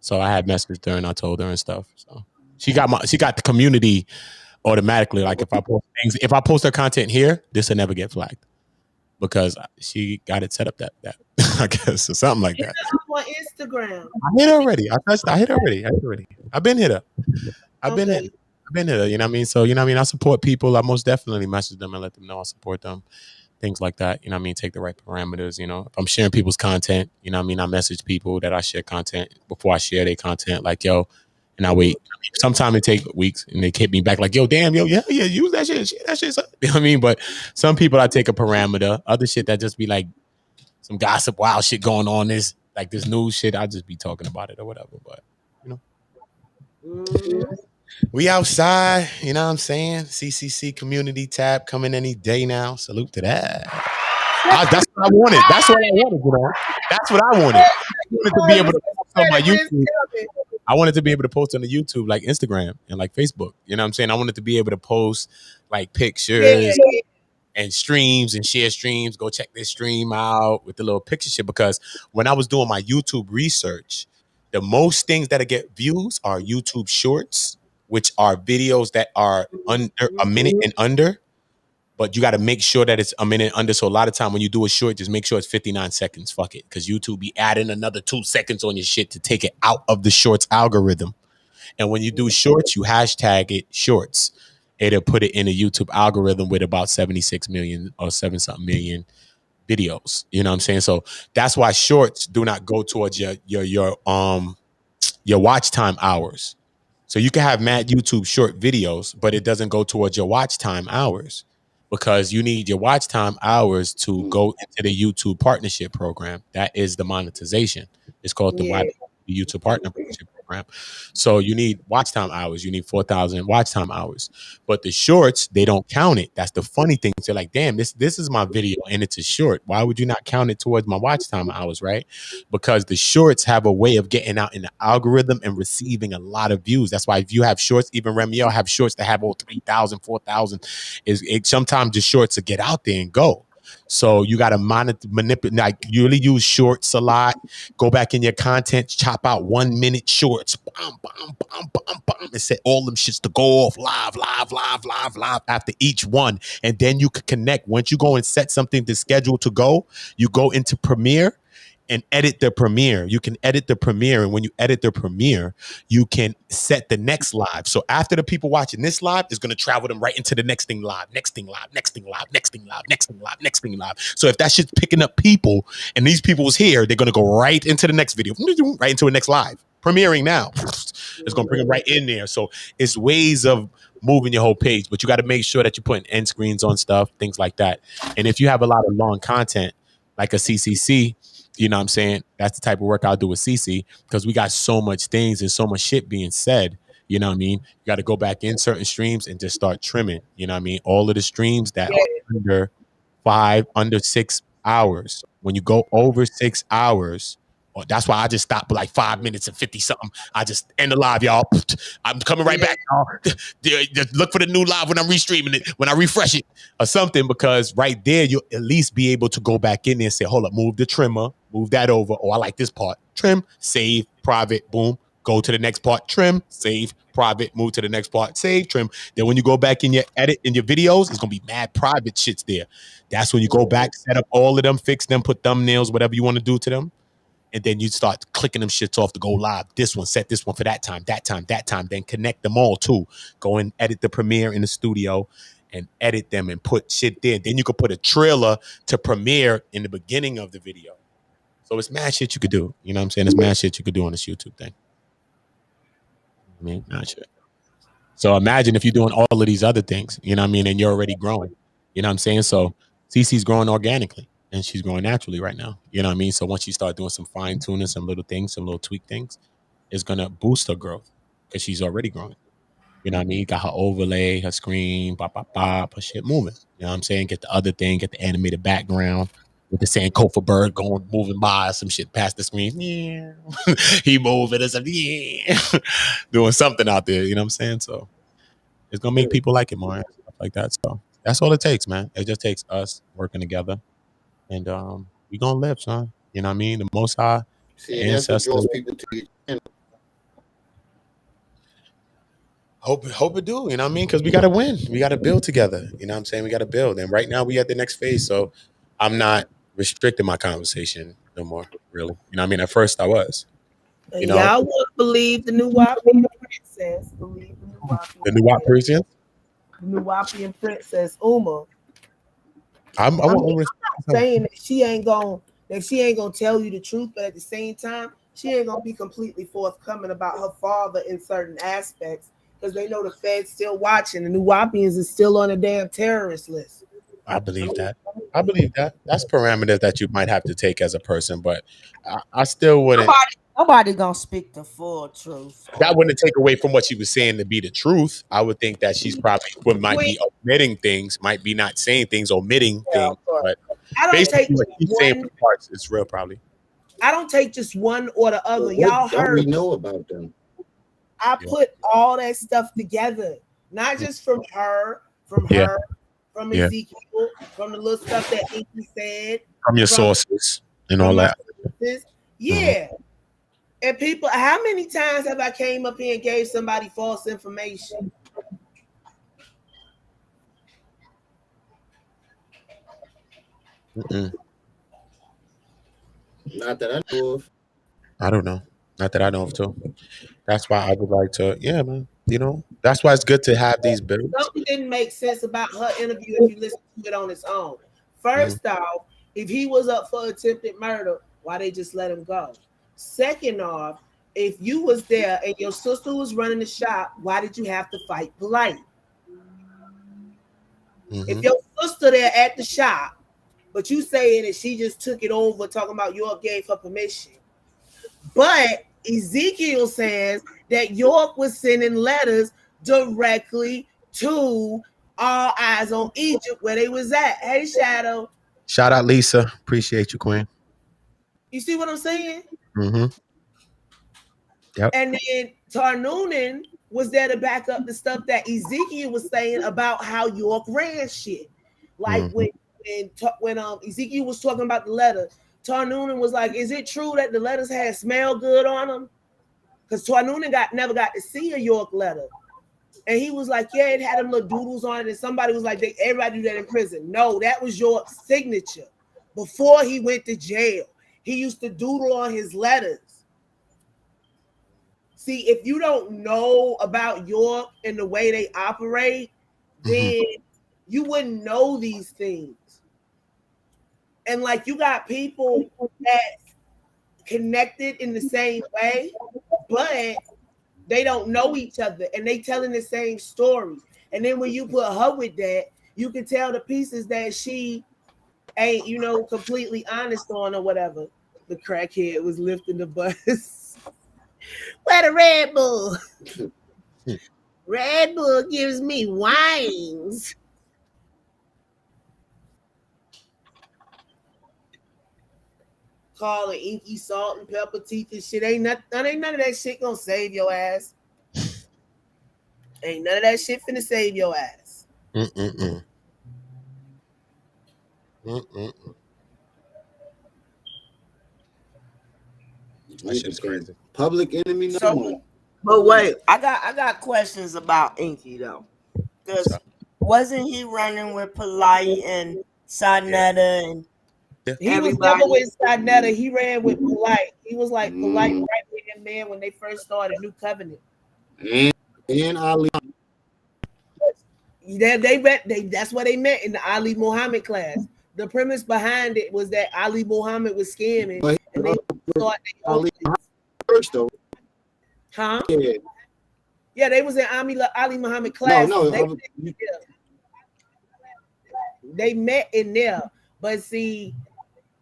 So I had messaged her and I told her and stuff. So she got the community automatically. Like if I post her content here, this will never get flagged because she got it set up that I guess or something like that. On Instagram. I hit her already. I hit her already. I've been hit her. I've been hit her. You know what I mean? So you know what I mean. I support people. I most definitely message them and let them know I support them. Things like that, you know what I mean? Take the right parameters, you know. If I'm sharing people's content, you know what I mean? I message people that I share content before I share their content, like, yo, and I wait. Sometimes it takes weeks and they hit me back like, yo, damn, yo, yeah, use that shit. That shit's up. You know what I mean? But some people I take a parameter. Other shit that just be like some gossip, wild shit going on, this like this news shit, I just be talking about it or whatever. But you know. We outside, you know what I'm saying? CCC community tab coming any day now. Salute to that. That's what I wanted. That's what I wanted, you know. That's what I wanted. I wanted to be able to post on my YouTube. I wanted to be able to post on the YouTube like Instagram and like Facebook. You know what I'm saying? I wanted to be able to post like pictures and streams and share streams. Go check this stream out with the little picture shit. Because when I was doing my YouTube research, the most things that get views are YouTube shorts, which are videos that are under a minute and under. But you got to make sure that it's a minute under. So a lot of time when you do a short, just make sure it's 59 seconds. Fuck it. Because YouTube be adding another 2 seconds on your shit to take it out of the shorts algorithm. And when you do shorts, you hashtag it shorts. It'll put it in a YouTube algorithm with about 76 million or 7-something million videos. You know what I'm saying? So that's why shorts do not go towards your watch time hours. So you can have mad YouTube short videos, but it doesn't go towards your watch time hours because you need your watch time hours to go into the YouTube partnership program. That is the monetization. It's called the YouTube partnership program. So you need watch time hours. You need 4,000 watch time hours. But the shorts, they don't count it. That's the funny thing. They're like, damn, this is my video and it's a short. Why would you not count it towards my watch time hours, right? Because the shorts have a way of getting out in the algorithm and receiving a lot of views. That's why if you have shorts, even Remiel have shorts that have 3,000, 4,000. Sometimes the shorts will get out there and go. So you got to manipulate, like you really use shorts a lot. Go back in your content, chop out 1 minute shorts, bam, bam, bam, bam, bam, and set all them shits to go off live after each one. And then you can connect. Once you go and set something to schedule to go, you go into Premiere and edit the Premiere. You can edit the Premiere. And when you edit the Premiere, you can set the next live. So after the people watching this live is going to travel them right into the next thing live, next thing live, next thing live, next thing live, next thing live, next thing live. So if that shit's picking up people and these people was here, they're going to go right into the next video, right into a next live. Premiering now. It's going to bring them right in there. So it's ways of moving your whole page, but you got to make sure that you're putting end screens on stuff, things like that. And if you have a lot of long content, like a CCC, you know what I'm saying? That's the type of work I'll do with CC because we got so much things and so much shit being said. You know what I mean? You got to go back in certain streams and just start trimming. You know what I mean? All of the streams that are under 6 hours. When you go over 6 hours, that's why I just stop for like 5 minutes and 50 something. I just end the live, y'all. I'm coming right back, y'all. Just look for the new live when I'm restreaming it, when I refresh it or something, because right there, you'll at least be able to go back in there and say, hold up, move the trimmer, move that over. Oh, I like this part. Trim, save, private, boom. Go to the next part, trim, save, private, move to the next part, save, trim. Then when you go back in your edit, in your videos, it's going to be mad private shits there. That's when you go back, set up all of them, fix them, put thumbnails, whatever you want to do to them. And then you start clicking them shits off to go live. This one, set this one for that time, that time, that time. Then connect them all too. Go and edit the Premiere in the studio and edit them and put shit there. Then you could put a trailer to Premiere in the beginning of the video. So it's mad shit you could do. You know what I'm saying? It's mad shit you could do on this YouTube thing. I mean, mad shit. So imagine if you're doing all of these other things, you know what I mean? And you're already growing. You know what I'm saying? So CC's growing organically. And she's growing naturally right now. You know what I mean? So once you start doing some fine tuning, some little things, some little tweak things, it's going to boost her growth because she's already growing. You know what I mean? Got her overlay, her screen, her shit moving. You know what I'm saying? Get the other thing, get the animated background with the Sankofa bird going, moving by, some shit past the screen. Yeah. He moving and stuff. Yeah. Doing something out there. You know what I'm saying? So it's going to make people like it more and stuff like that. So that's all it takes, man. It just takes us working together. And we gonna live, son. You know what I mean? The Most High, the ancestors. People to each other. Hope it do. You know what I mean? Because we gotta win. We gotta build together. You know what I'm saying? We gotta build. And right now we at the next phase. So I'm not restricting my conversation no more. Really. You know what I mean? At first I was. You know, y'all would believe the new Wapian princess. Believe the new Wapian. The new Wapian princess. The new Wapian princess Uma. I'm not saying that she ain't gonna tell you the truth, but at the same time, she ain't gonna be completely forthcoming about her father in certain aspects because they know the Fed's still watching. The new Wapians is still on a damn terrorist list. I believe that. That's parameters that you might have to take as a person, but I still wouldn't. Nobody gonna speak the full truth. That wouldn't take away from what she was saying to be the truth. I would think that she's probably might be omitting things, might be not saying things, omitting things. But I don't take what she's saying for parts. It's real, probably. I don't take just one or the other. Y'all heard. We know about them. I put all that stuff together, not just from her, from Ezekiel, from the little stuff that Inky said, from your sources and all that. Yeah. And people, how many times have I came up here and gave somebody false information? Mm-mm. Not that I know of. I don't know. Not that I know of too. That's why I would like to. Yeah, man. You know, that's why it's good to have these builds. Something didn't make sense about her interview if you listen to it on its own. First off, if he was up for attempted murder, why they just let him go? Second off, if you was there and your sister was running the shop, why did you have to fight Polight? If your sister there at the shop, but you saying that she just took it over, talking about York gave her permission. But Ezekiel says that York was sending letters directly to All Eyes on Egypt where they was at. Hey, Shadow. Shout out Lisa. Appreciate you, Queen. You see what I'm saying? Mm-hmm. Yep. And then Tarnoonan was there to back up the stuff that Ezekiel was saying about how York ran shit. Like when Ezekiel was talking about the letter, Tarnoonan was like, "Is it true that the letters had smell good on them?" Because Tarnoonan never got to see a York letter, and he was like, "Yeah, it had them little doodles on it." And somebody was like, "Everybody do that in prison." No, that was York's signature. Before he went to jail, he used to doodle on his letters. See, if you don't know about York and the way they operate, then you wouldn't know these things. And like you got people that connected in the same way, but they don't know each other and they telling the same story. And then when you put her with that, you can tell the pieces that she ain't, completely honest on or whatever. The crackhead was lifting the bus. Where the Red Bull? Red Bull gives me wines. Calling Inky salt and pepper teeth and shit. Ain't none of that shit gonna save your ass. Ain't none of that shit finna save your ass. That shit's crazy. Public enemy number one. But wait, I got questions about Inky though. Because wasn't he running with Polight and Sarnetta and he was never with Sarnetta. He ran with Polight. He was like Polight right hand man when they first started New Covenant. And Ali. That's where they met in the Ali Muhammad class. The premise behind it was that Ali Muhammad was scamming, and they thought Ali first though. Huh? Yeah, they was in Ali Muhammad class. They met in there, but see,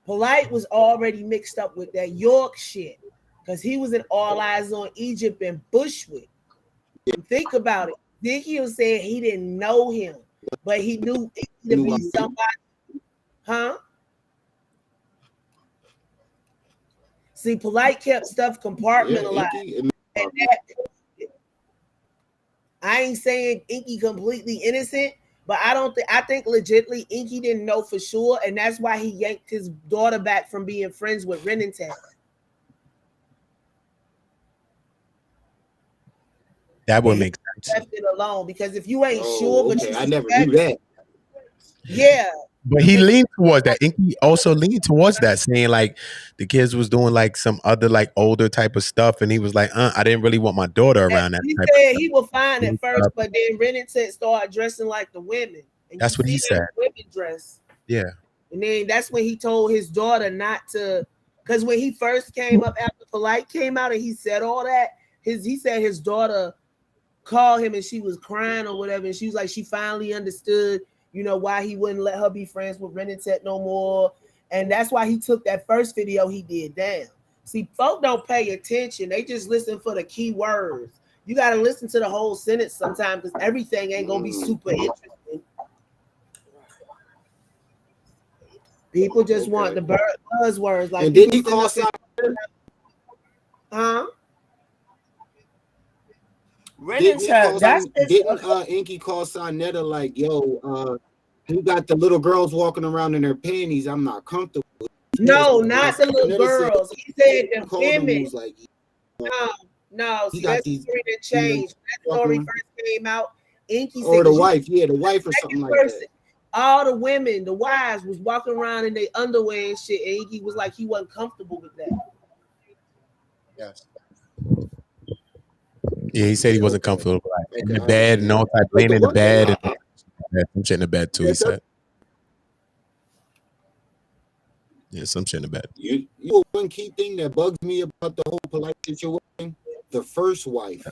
Polight was already mixed up with that York shit because he was in All Eyes on Egypt and Bushwick. And think about it. Ezekiel said he didn't know him, but he knew it to be somebody. Huh? See, Polight kept stuff compartmentalized. I ain't saying Inky completely innocent, but I think legitimately Inky didn't know for sure, and that's why he yanked his daughter back from being friends with Renintech. That would make sense. Left it alone because if you ain't sure, but I never knew that. Yeah. But he leaned towards that. Inky also leaned towards that, saying like the kids was doing like some other like older type of stuff, and he was like, I didn't really want my daughter around that. He said he was fine at first, but then Renintech started dressing like the women. And that's what he said. Women dress. Yeah. And then that's when he told his daughter not to, because when he first came up after Polight came out and he said all that, he said his daughter called him and she was crying or whatever, and she was like, she finally understood, why he wouldn't let her be friends with Renintech no more. And that's why he took that first video he did down. See, folk don't pay attention. They just listen for the key words. You got to listen to the whole sentence sometimes because everything ain't going to be super interesting. People just want the buzzwords. Like, and didn't he call Sarnetta? Huh? Didn't Inky call Sarnetta like, yo, you got the little girls walking around in their panties. I'm not comfortable. No, not the little girls. He said the women. Like, no. See, that's the story that changed. That story first came out. Inky or the wife, the wife or something like that. all the women, the wives, was walking around in their underwear and shit, and he was like he wasn't comfortable with that. Yes. Yeah, he said he wasn't comfortable in the bed and all type, laying in the bed and some shit in the bed too. He said, "Yeah, some shit in the bed." You know, one key thing that bugs me about the whole Polight situation: the first wife.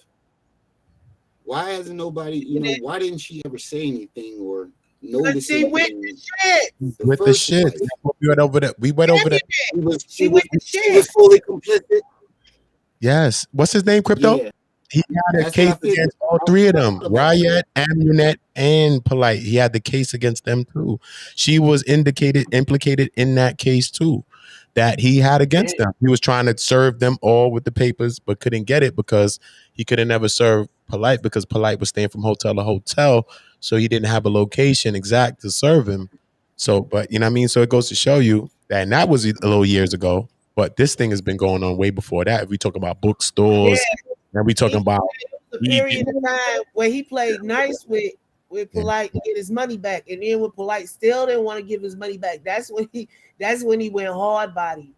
Why hasn't nobody? You know, why didn't she ever say anything or notice anything? She went to shit. With the shit, we went over that. We went over that. She went to shit. She was fully complicit. Yes. What's his name? Crypto. Yeah. He had a case against all three of them: Riot, Amunet, and Polight. He had the case against them too. She was implicated in that case too, that he had against them. He was trying to serve them all with the papers, but couldn't get it because he could have never served Polight because Polight was staying from hotel to hotel, so he didn't have a location exact to serve him. So, but you know what I mean. So it goes to show you that, and that was a little years ago. But this thing has been going on way before that. If we talk about bookstores. Yeah. And we talking about the period of time where he played nice with Polight to get his money back, and then when Polight still didn't want to give his money back, that's when he went hard body.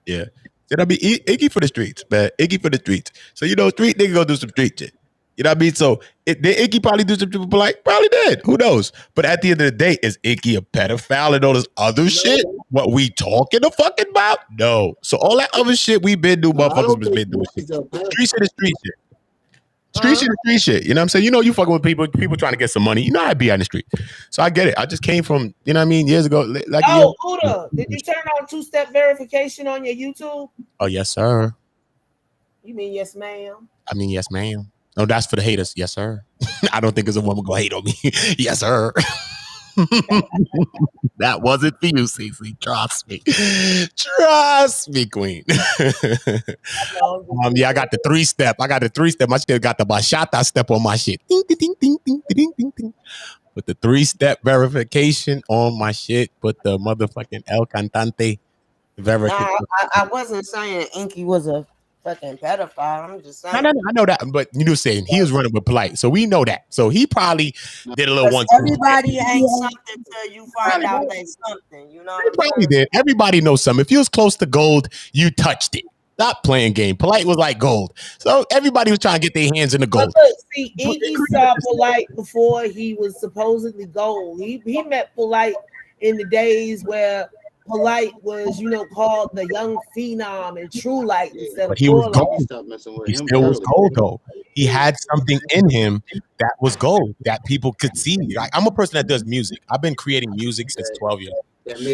Yeah, did I be Iggy for the streets, man? Iggy for the streets. So you know, street nigga go do some street shit. You know what I mean? So did Iggy probably do some people Polight? Probably did. Who knows? But at the end of the day, is Iggy a pedophile and all this other shit? What we talking the fucking about? No. So all that other shit we been doing, motherfuckers was been doing shit. Street shit is street shit. Street shit is street shit. You know what I'm saying? You know, you fucking with people trying to get some money. You know, I'd be on the street. So I get it. I just came from, you know what I mean, years ago. Like, Huda, did you turn on 2-step verification on your YouTube? Oh, yes, sir. You mean yes, ma'am? I mean, yes, ma'am. No, that's for the haters. Yes, sir. I don't think there's a woman gonna hate on me. Yes, sir. That wasn't for you, Cece. Trust me. Trust me, queen. Yeah, I got the 3-step. My shit got the bachata step on my shit. Ding, ding, ding, ding, ding, ding, ding, ding. Put the 3-step verification on my shit. Put the motherfucking El Cantante verification. Nah, I wasn't saying Inky was a fucking pedophile. I'm just saying. No, I know that, but you know, saying he was running with Polight, so we know that. So he probably did a little one. Everybody ain't something till you find out they something. You know what I'm probably saying? did. Everybody knows something. If you was close to gold, you touched it. Stop playing game. Polight was like gold, so everybody was trying to get their hands in the gold. But look, see, Iggy saw Polight before he was supposedly gold. He met Polight in the days where Polight was, you know, called the young phenom and true light instead but he was gold. He still was gold though. He had something in him that was gold that people could see. Like, I'm a person that does music. I've been creating music since 12 years.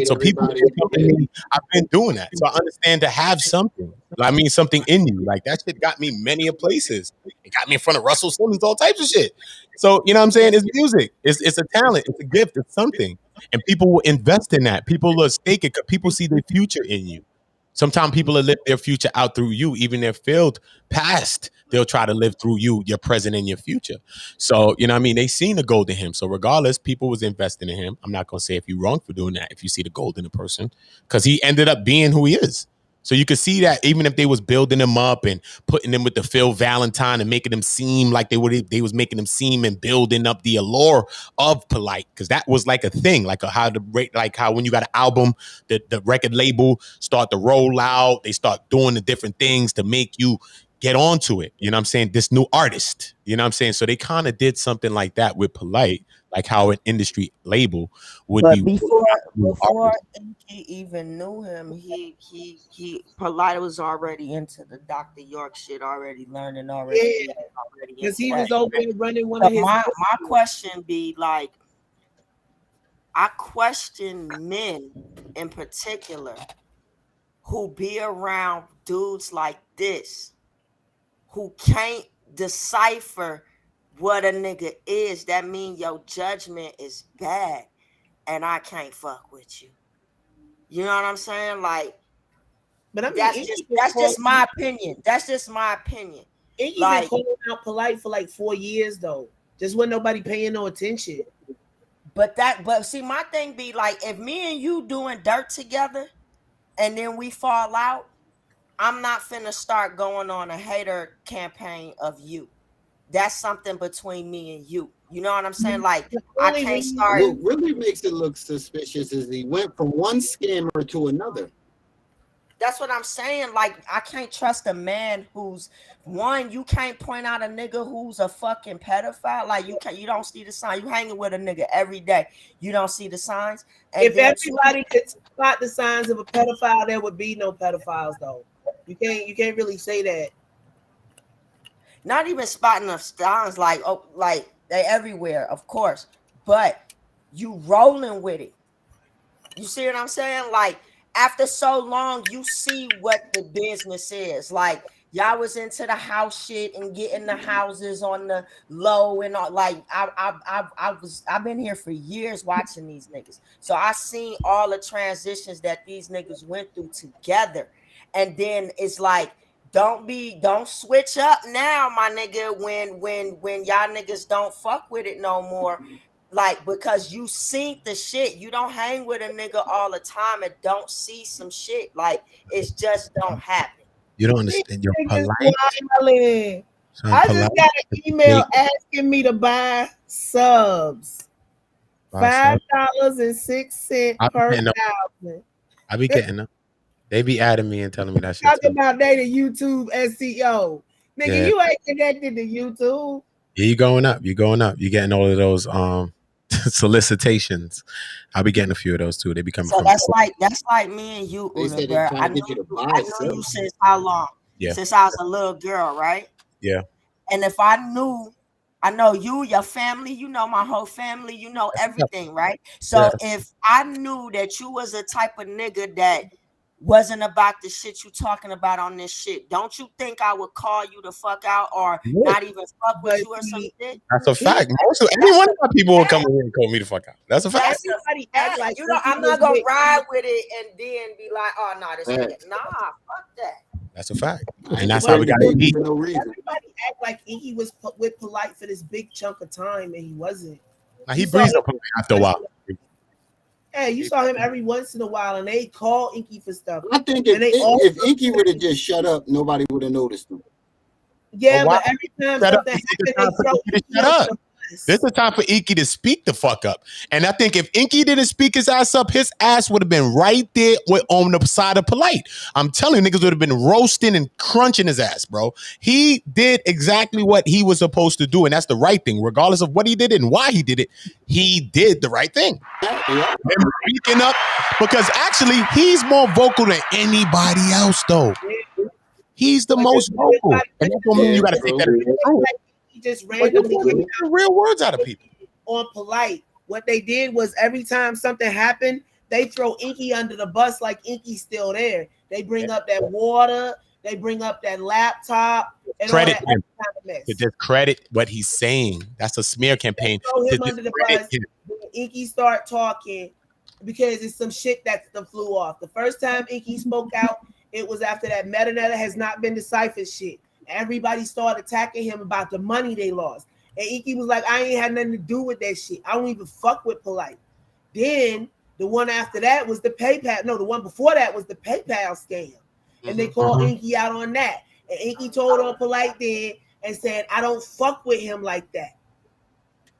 So people, I've been doing that. So I understand to have something. I mean, something in you. Like, that shit got me many places. It got me in front of Russell Simmons, all types of shit. So, you know what I'm saying? It's music. It's a talent. It's a gift. It's something. And people will invest in that. People will stake it because people see their future in you. Sometimes people will live their future out through you, even their failed past. They'll try to live through you, your present and your future. So, you know what I mean? They seen the gold in him. So regardless, people was investing in him. I'm not going to say if you're wrong for doing that, if you see the gold in a person, because he ended up being who he is. So you could see that even if they was building him up and putting him with the Phil Valentine and making him seem like they was making him seem and building up the allure of Polight, because that was like a thing, like how when you got an album, the record label start to roll out, they start doing the different things to make you get onto it. You know what I'm saying? This new artist. You know what I'm saying? So they kind of did something like that with Polight, like how an industry label would but be. Before Inky even knew him, he Polight was already into the Dr. York shit, already learning already. Because he was over there running one of his. My question be like, I question men in particular who be around dudes like this, who can't decipher what a nigga is. That mean your judgment is bad and I can't fuck with you. You know what I'm saying? Like, but I mean, that's just my opinion. That's just my opinion. Iggy been calling out Polight for like 4 years though. Just wasn't nobody paying no attention. But see, my thing be like, if me and you doing dirt together and then we fall out, I'm not finna start going on a hater campaign of you. That's something between me and you. You know what I'm saying? Like, I can't start. What really makes it look suspicious is he went from one scammer to another. That's what I'm saying. Like, I can't trust a man who's one. You can't point out a nigga who's a fucking pedophile. Like, you don't see the sign. You hanging with a nigga every day. You don't see the signs. And if everybody could spot the signs of a pedophile, there would be no pedophiles, though. You can't really say that. Not even spotting the signs, like, oh, like they everywhere, of course. But you rolling with it. You see what I'm saying? Like, after so long, you see what the business is. Like, y'all was into the house shit and getting the houses on the low and all. Like, I've been here for years watching these niggas, so I seen all the transitions that these niggas went through together. And then it's like, don't switch up now, my nigga, when y'all niggas don't fuck with it no more. Like, because you seen the shit. You don't hang with a nigga all the time and don't see some shit. Like, it's just don't happen. You don't understand. You're polite. I just got an email asking me to buy subs. $5.06 per thousand. I be getting them. They be adding me and telling me that shit. Talking about they the YouTube SEO. Nigga, you ain't connected to YouTube. Yeah, you going up. You're going up. You're getting all of those solicitations. I'll be getting a few of those too. They be coming. So that's like me and you, Uber. I know you since how long? Yeah. Since I was a little girl, right? Yeah. And if I know you, your family, you know my whole family, you know everything, right? So if I knew that you was a type of nigga that wasn't about the shit you talking about on this shit, don't you think I would call you the fuck out or not even fuck with you or some shit? That's a fact. Most of any one of my people will come in here and call me the fuck out. That's a fact. Everybody act like, you know, I'm not gonna ride with it and then be like, oh no, this nigga. Nah, fuck that. That's a fact. And that's how we got to eat. For no reason. Everybody act like he was with Polight for this big chunk of time, and he wasn't. Now, he breezed up after a while. Yeah, you saw him every once in a while, and they call Inky for stuff. I think if Inky would have just shut up, nobody would have noticed him. Yeah, but every time something happened, they shut up. This is the time for Inky to speak the fuck up. And I think if Inky didn't speak his ass up, his ass would have been right there on the side of Polight. I'm telling you, niggas would have been roasting and crunching his ass, bro. He did exactly what he was supposed to do, and that's the right thing. Regardless of what he did and why he did it, he did the right thing. And speaking up, because actually, he's more vocal than anybody else, though. He's the most vocal. And that don't mean you got to take that as true. He just randomly get real words out of people. On Polight, what they did was every time something happened, they throw Inky under the bus like Inky's still there. They bring up that water, they bring up that laptop, and credit all that him to discredit what he's saying. That's a smear campaign. Throw him under the bus. Inky start talking because it's some shit that flew off. The first time Inky spoke out, it was after that metadata has not been deciphered shit. Everybody started attacking him about the money they lost. And Inky was like, I ain't had nothing to do with that shit. I don't even fuck with Polight. Then the one after that was the PayPal. No, the one before that was the PayPal scam. And they called Inky out on that. And Inky told on Polight then and said, I don't fuck with him like that.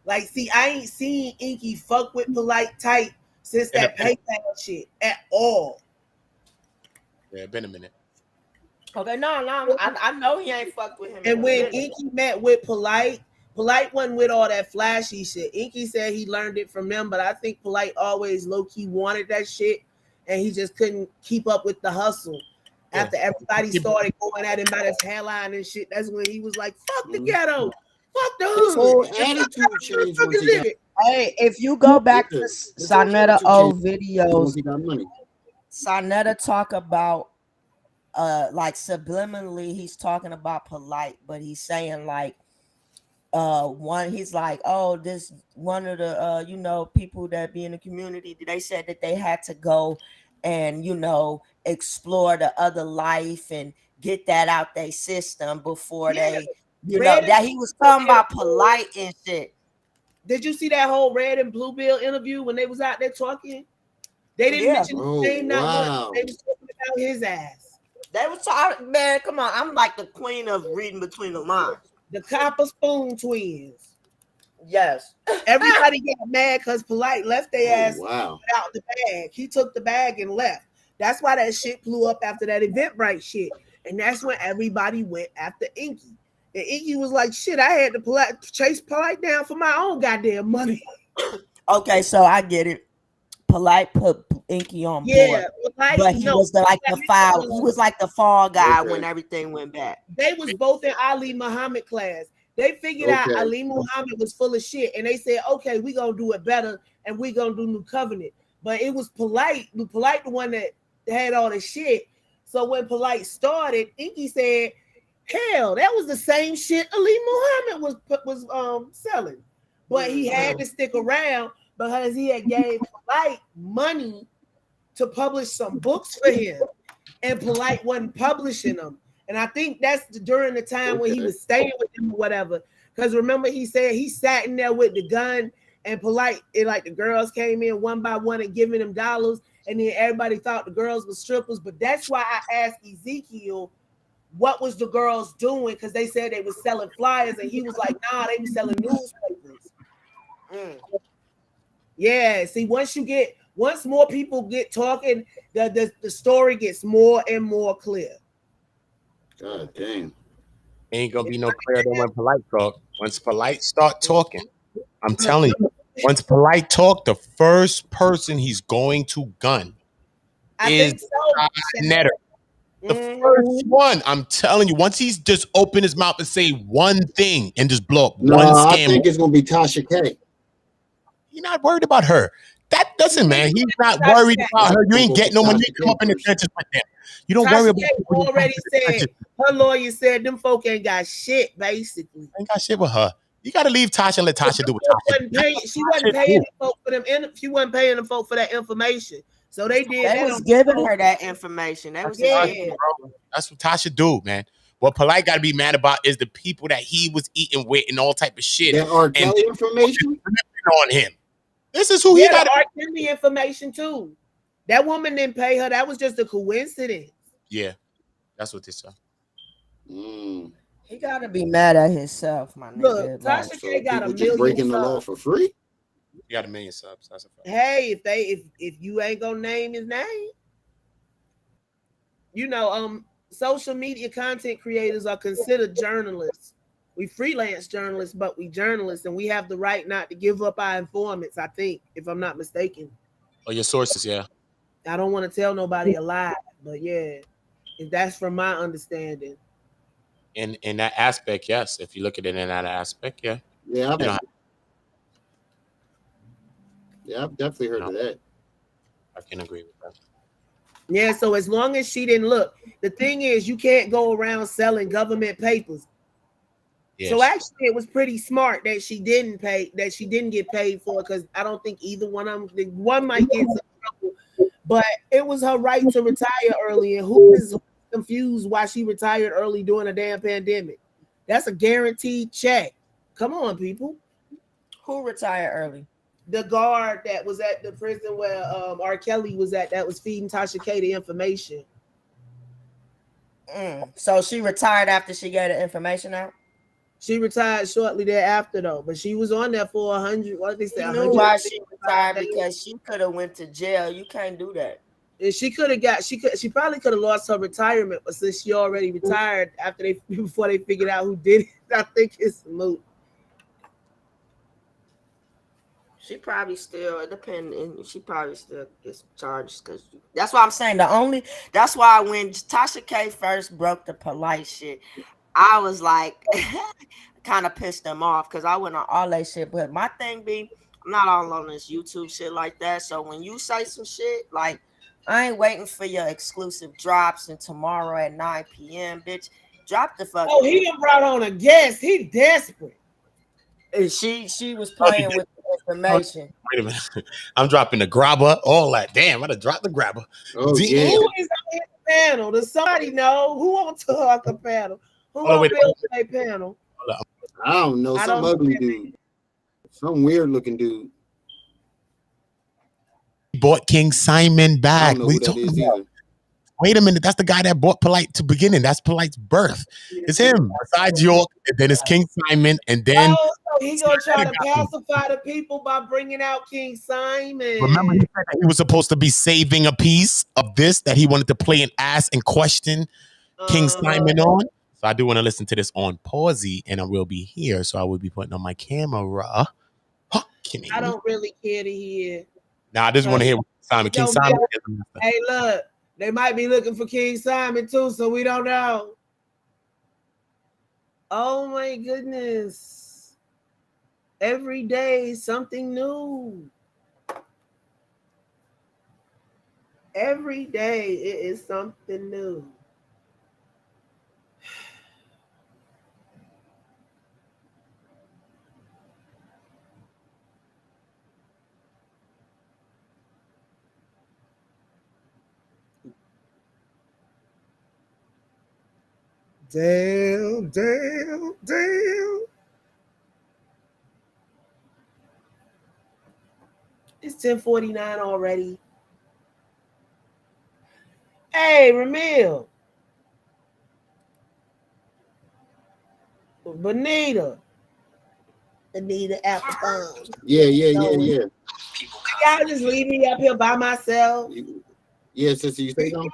Like, see, I ain't seen Inky fuck with Polight tight since that PayPal shit at all. Yeah, been a minute. Okay, no, I know he ain't fucked with him. And when Inky met with Polight wasn't with all that flashy shit. Inky said he learned it from him, but I think Polight always low-key wanted that shit, and he just couldn't keep up with the hustle. Yeah. After everybody started going at him by his hairline and shit, that's when he was like, fuck the ghetto, fuck the hood. Whole attitude changed once he got. Hey, if you go back to Sonetta old videos, Sonetta talk about like subliminally he's talking about Polight, but he's saying like he's like, oh, this one of the people that be in the community, they said that they had to go and explore the other life and get that out their system before they that he was talking about Polight and shit. Did you see that whole Red and Blue Bill interview when they was out there talking? They didn't mention his name not once. They was talking about his ass. They was talking, man, come on. I'm like the queen of reading between the lines. The Copper Spoon twins. Yes. Everybody got mad because Polight left their ass Wow. without the bag. He took the bag and left. That's why that shit blew up after that Eventbrite shit. And that's when everybody went after Inky. And Inky was like, shit, I had to chase Polight down for my own goddamn money. Okay, so I get it. Polight put Inky on Yeah, board, but he was like the foul. He was like the fall guy when everything went back. They was both in Ali Muhammad class. They figured out Ali Muhammad was full of shit, and they said, "Okay, we gonna do it better, and we gonna do New Covenant." But it was Polight the one that had all the shit. So when Polight started, Inky said, "Hell, that was the same shit Ali Muhammad was selling," but he had to stick around because he had gave Polight money to publish some books for him, and Polight wasn't publishing them. And I think that's during the time when he was staying with him or whatever. Because remember, he said he sat in there with the gun, and Polight, like the girls came in one by one and giving them dollars, and then everybody thought the girls were strippers. But that's why I asked Ezekiel, what was the girls doing? Because they said they were selling flyers, and he was like, nah, they were selling newspapers. Yeah, see, once more people get talking, the story gets more and more clear. God damn. Ain't gonna be no clearer than when Polight talk. Once Polight start talking, I'm telling you, once Polight talk, the first person he's going to gun is Netter. The first one, I'm telling you, once he's just open his mouth and say one thing and just blow up one scam. I think it's gonna be Tasha K. You're not worried about her. That doesn't, man. He's not worried about her. You ain't getting no money. You come up in the trenches with them. You don't worry about already said her lawyer said them folk ain't got shit, basically. Ain't got shit with her. You gotta leave Tasha and let Tasha do what Tasha. She wasn't paying the folk for them. She wasn't paying the folk for that information. So they did. They was giving her that information. That was That's what Tasha do, man. What Polight got to be mad about is the people that he was eating with and all type of shit. That R. Kelly information on him. This is who he got. R. Kelly information too. That woman didn't pay her. That was just a coincidence. Yeah, that's what they said. He got to be mad at himself, my nigga. Look, Tasha K got a million breaking subs. the law for free. You got 1 million subs. That's a fact. Hey, if you ain't gonna name his name, you know, social media content creators are considered journalists. We freelance journalists, but we journalists, and we have the right not to give up our informants, I think, if I'm not mistaken. Oh, your sources, yeah. I don't want to tell nobody a lie, but yeah, if that's from my understanding. In that aspect, yes. If you look at it in that aspect, yeah. Yeah, I've definitely heard of that. I can agree with that. Yeah, so as long as she didn't look, the thing is, you can't go around selling government papers. Yes. So actually, it was pretty smart that she didn't get paid for it, because I don't think either one of them. One might get some trouble, but it was her right to retire early. And who is confused why she retired early during a damn pandemic? That's a guaranteed check. Come on, people. Who retired early? The guard that was at the prison where R. Kelly was at, that was feeding Tasha K the information. So she retired after she gave the information out? She retired shortly thereafter, though. But she was on there for 100. What they say? You knew why she retired, because she could have went to jail. You can't do that. And she probably could have lost her retirement, but since she already retired before they figured out who did it, I think it's moot. She probably still she probably still gets charged, because that's why I'm saying that's why when Tasha K first broke the Polight shit, I was like kind of pissed them off, because I went on all that shit. But my thing be, I'm not all on this YouTube shit like that. So when you say some shit, like, I ain't waiting for your exclusive drops and tomorrow at 9 p.m. bitch. Drop the fuck. Oh, he done brought on a guest. He desperate. And she was playing with the information. Wait a minute. I'm dropping the grabber, all that. Damn, I done dropped the grabber. Oh, yeah. Who is on the panel? Does somebody know? Who on Taharka panel? Who on Bill panel? I don't know. Some ugly dude. Some weird looking dude. Bought King Simon back. I don't know who that is either. Wait a minute, that's the guy that bought Polight to beginning. That's Polight's birth. It's him. Besides York, and then it's King Simon, and then he gonna try to pacify the people by bringing out King Simon. Remember, he said that he was supposed to be saving a piece of this that he wanted to play and ask and question King Simon on. So I do want to listen to this on pausey, and I will be here. So I will be putting on my camera. Huh, I don't really care to hear. Now I just want to hear Simon. King Simon. Hey, look, they might be looking for King Simon too, so we don't know. Oh my goodness. Every day something new. Every day it is something new. Damn. It's 10:49 already. Hey, Ramil. Bonita Appleton. Yeah. Y'all just leave me up here by myself. Yeah, sister, you say something?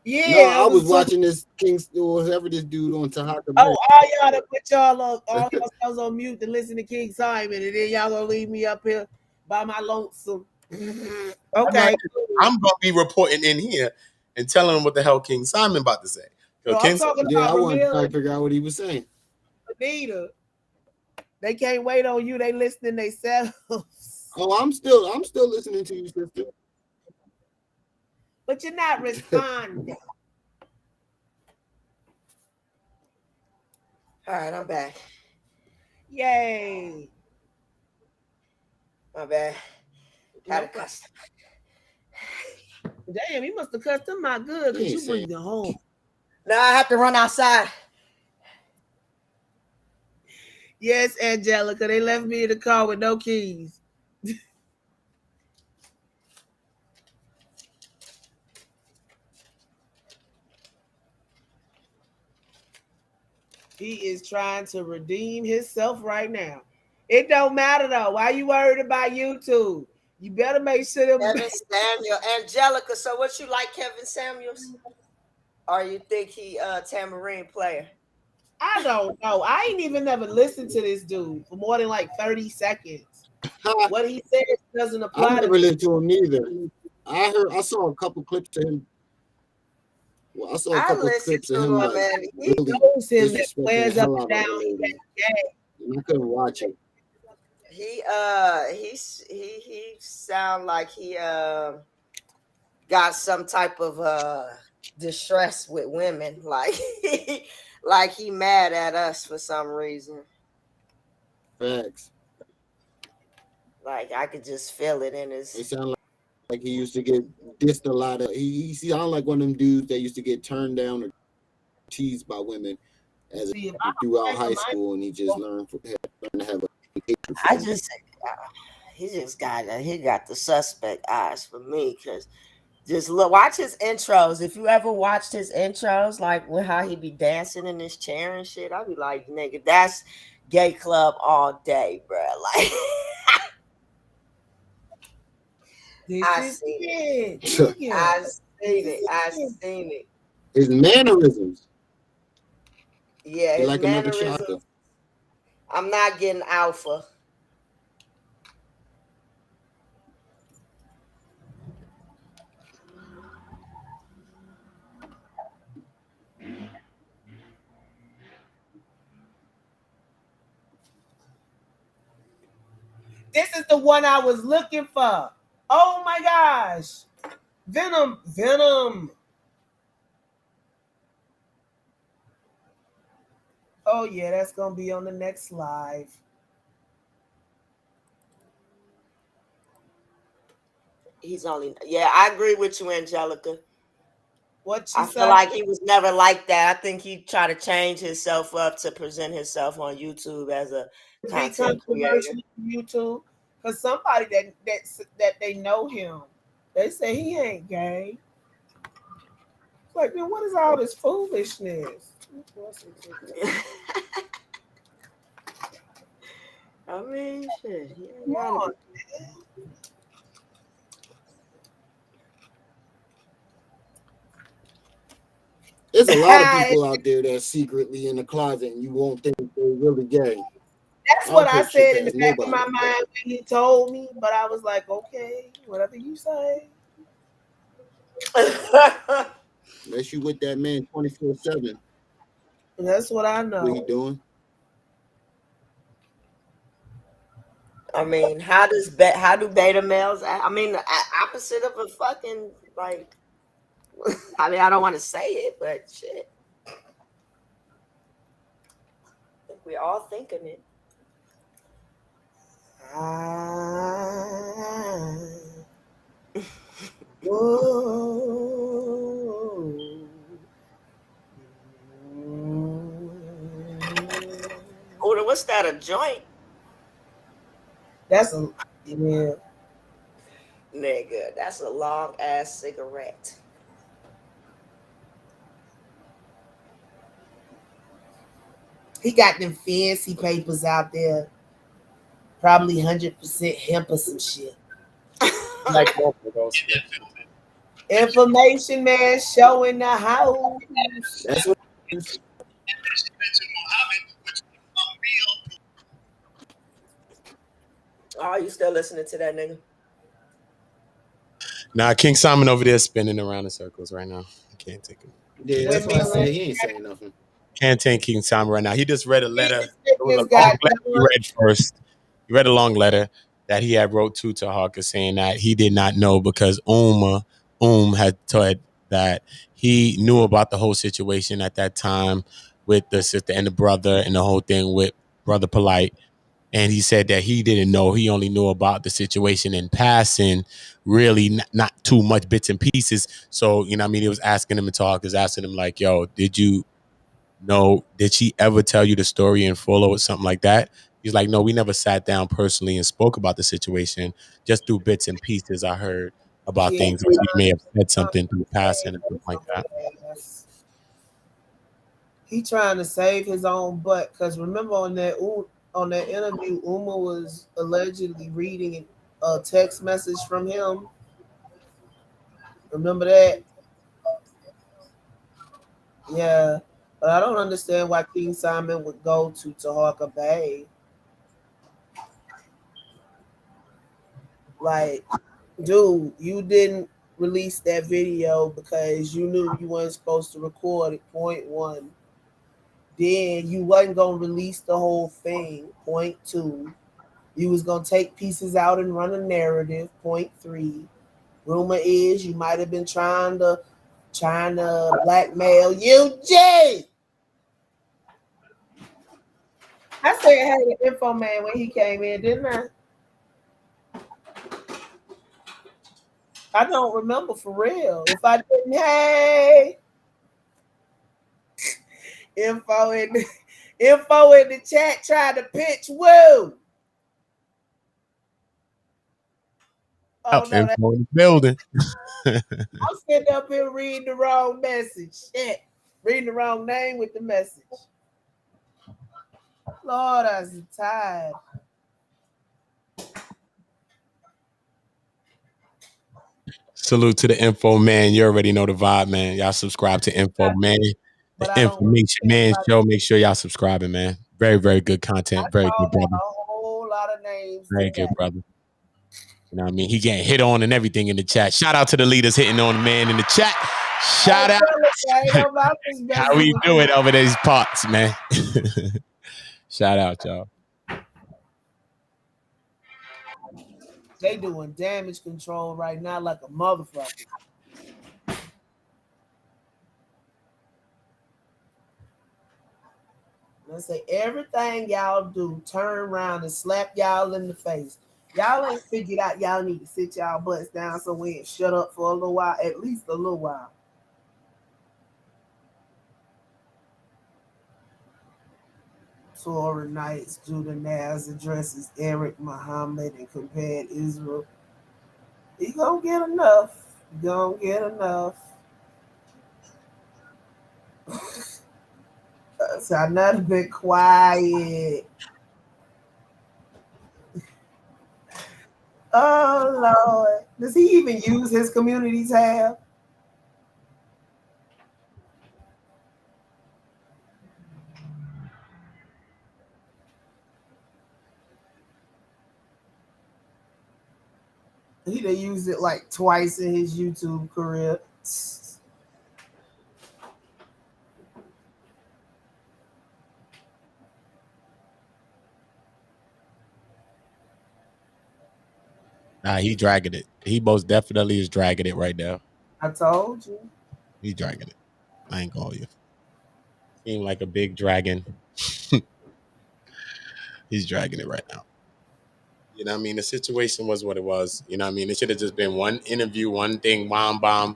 Yeah. No, I was watching this King, whatever this dude on Taharka. Oh, all y'all to put all yourselves on mute to listen to King Simon, and then y'all gonna leave me up here by my lonesome. Okay. I'm gonna be reporting in here and telling them what the hell King Simon about to say. No, I'm talking about I wanted to try to figure out what he was saying. Anita, they can't wait on you. They listening themselves. Oh, I'm still listening to you, sister. But you're not responding. All right, I'm back. Yay. My bad. Had a customer. Damn, you must have cussed them out good because you bring them home. Now I have to run outside. Yes, Angelica, they left me in the car with no keys. He is trying to redeem himself right now. It don't matter though. Why you worried about YouTube? You better make sure them. Kevin Samuel, Angelica. So what you like, Kevin Samuels? Or you think he tambourine player? I don't know. I ain't even never listened to this dude for more than like 30 seconds. What he says doesn't apply. I never listened to him neither. I saw a couple clips to him. Well, I saw a couple clips of him. Like, he knows him that swears up and down. I couldn't watch it. He sound like he got some type of distress with women, like like he mad at us for some reason. Facts. Like I could just feel it in his. It sound like he used to get dissed a lot of. He sound like one of them dudes that used to get turned down or teased by women as throughout high school, and he just learned to have a. He got the suspect eyes for me, because just look, watch his intros. If you ever watched his intros, like how he be dancing in his chair and shit, I'd be like, nigga, that's gay club all day, bro. Like I seen it. His mannerisms. Yeah, his like mannerisms. I'm not getting alpha. This is the one I was looking for. Oh my gosh. Venom. Oh yeah, that's gonna be on the next live. I agree with you, Angelica. I feel like he was never like that. I think he tried to change himself up to present himself on YouTube as a content creator. YouTube, because somebody that they know him, they say he ain't gay. It's like, man, what is all this foolishness? I mean, shit. Yeah, Come on. There's a lot of people out there that's secretly in the closet, and you won't think they're really gay. That's I what don't I put shit said in the past back of nobody. my mind when he told me, but I was like, okay, whatever you say. Unless you with that man 24/7, That's what I what he know. doing? I mean, how do beta males act? I mean, the opposite of a fucking like. I mean, I don't want to say it, but shit. I think we all thinking it. Oh, what's that? A joint, That's a yeah. nigga? That's a long ass cigarette. He got them fancy papers out there, probably 100% hemp or some shit. Like both of those. Information man showing the house. That's what. Oh, you still listening to that nigga? Nah, King Simon over there spinning around in circles right now. I can't take him. Yeah, that's why I said he ain't saying nothing. Can't take King Simon right now. He just read a letter. It was This a long guy letter he read first. He read a long letter that he had wrote to Taharka saying that he did not know because had told that he knew about the whole situation at that time with the sister and the brother and the whole thing with brother Polight. And he said that he didn't know. He only knew about the situation in passing, really not too much bits and pieces. So, you know what I mean? He was asking him and talk, is asking him like, yo, did she ever tell you the story in full or something like that? He's like, no, we never sat down personally and spoke about the situation. Just through bits and pieces, I heard about things. Or she may have said something through passing and stuff like that. He trying to save his own butt because remember on that interview, Uma was allegedly reading a text message from him. Remember that? Yeah, but I don't understand why King Simon would go to Taharka Bay. Like, dude, you didn't release that video because you knew you weren't supposed to record it. Point one. Then you wasn't gonna release the whole thing. Point two. You was gonna take pieces out and run a narrative. Point three. Rumor is you might have been trying to blackmail UG. I said hey the info man when he came in, didn't I? I don't remember for real. If I didn't, hey, info in the chat trying to pitch woo. Oh no, Info in the building. I'm sitting up here reading the wrong message. Shit. Reading the wrong name with the message. Lord, I was tired. Salute to the Info Man. You already know the vibe, man. Y'all subscribe to Info Man. The Information Man show. Make sure y'all subscribing, man. Very, very good content. Very good, brother. A whole lot of names. Very good, brother. You know what I mean? He getting hit on and everything in the chat. Shout out to the leaders hitting on the man in the chat. Shout out. How we do it over these parts, man. Shout out, y'all. They doing damage control right now like a motherfucker. Let's say everything y'all do, turn around and slap y'all in the face. Y'all ain't figured out y'all need to sit y'all butts down somewhere and shut up for a little while, at least a little while. Torah Knights, Judah Naz addresses Eric Muhammad and compared Israel. He gonna get enough. He gonna get enough. So I not been quiet. Oh Lord. Does he even use his community tab? He done used it like twice in his YouTube career. Nah, he dragging it. He most definitely is dragging it right now. I told you. He's dragging it. I ain't gonna you. Seem like a big dragon. He's dragging it right now. You know what I mean? The situation was what it was. You know what I mean? It should have just been one interview, one thing, bomb.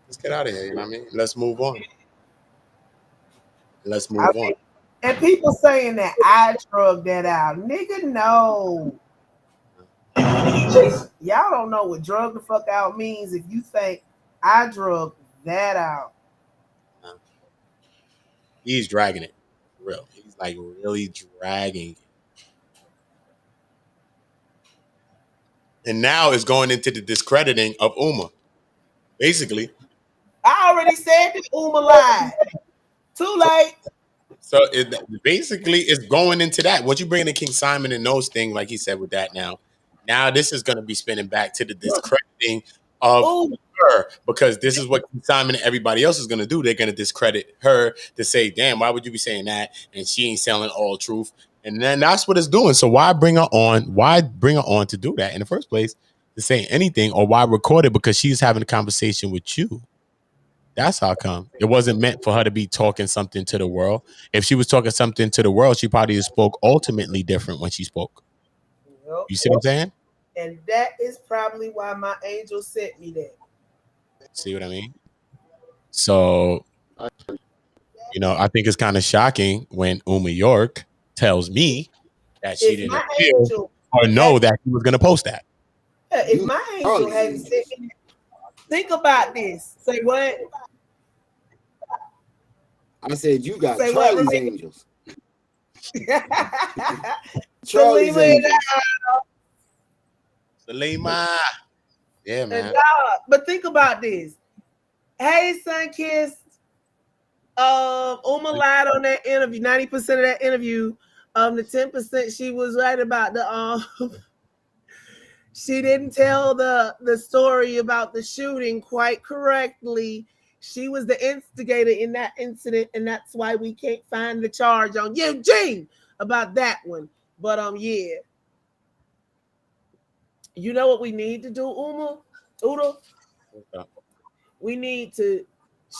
Let's get out of here. You know what I mean? Let's move on. Let's move on. And people saying that I drugged that out. Nigga, no. Y'all don't know what drug the fuck out means if you think I drugged that out. He's dragging it. Real. He's like really dragging it. And now it's going into the discrediting of Uma. Basically. I already said that Uma lied. Too late. So basically it's going into that. Once you bring in King Simon and those things, like he said with that now this is going to be spinning back to the discrediting of her, because this is what King Simon and everybody else is going to do. They're going to discredit her to say, damn, why would you be saying that? And she ain't selling all truth. And then that's what it's doing. So why bring her on? Why bring her on to do that in the first place, to say anything? Or why record it? Because she's having a conversation with you. That's how come. It wasn't meant for her to be talking something to the world. If she was talking something to the world, she probably spoke ultimately different when she spoke. Yep. You see what I'm saying? And that is probably why my angel sent me that. See what I mean? So, I think it's kind of shocking when Uma York tells me that she didn't feel or know that he was going to post that. Yeah, if my angel hadn't sent me that, think about this. Say what? I said you got Charlie's angels. Charlie's angels. Salima. Yeah, man. But think about this. Hey, Sunkiss. Uma lied on that interview. 90% of that interview. The 10% she was right about the she didn't tell the story about the shooting quite correctly. She was the instigator in that incident, and that's why we can't find the charge on Eugene about that one. But yeah. You know what we need to do, Uma? Udo? We need to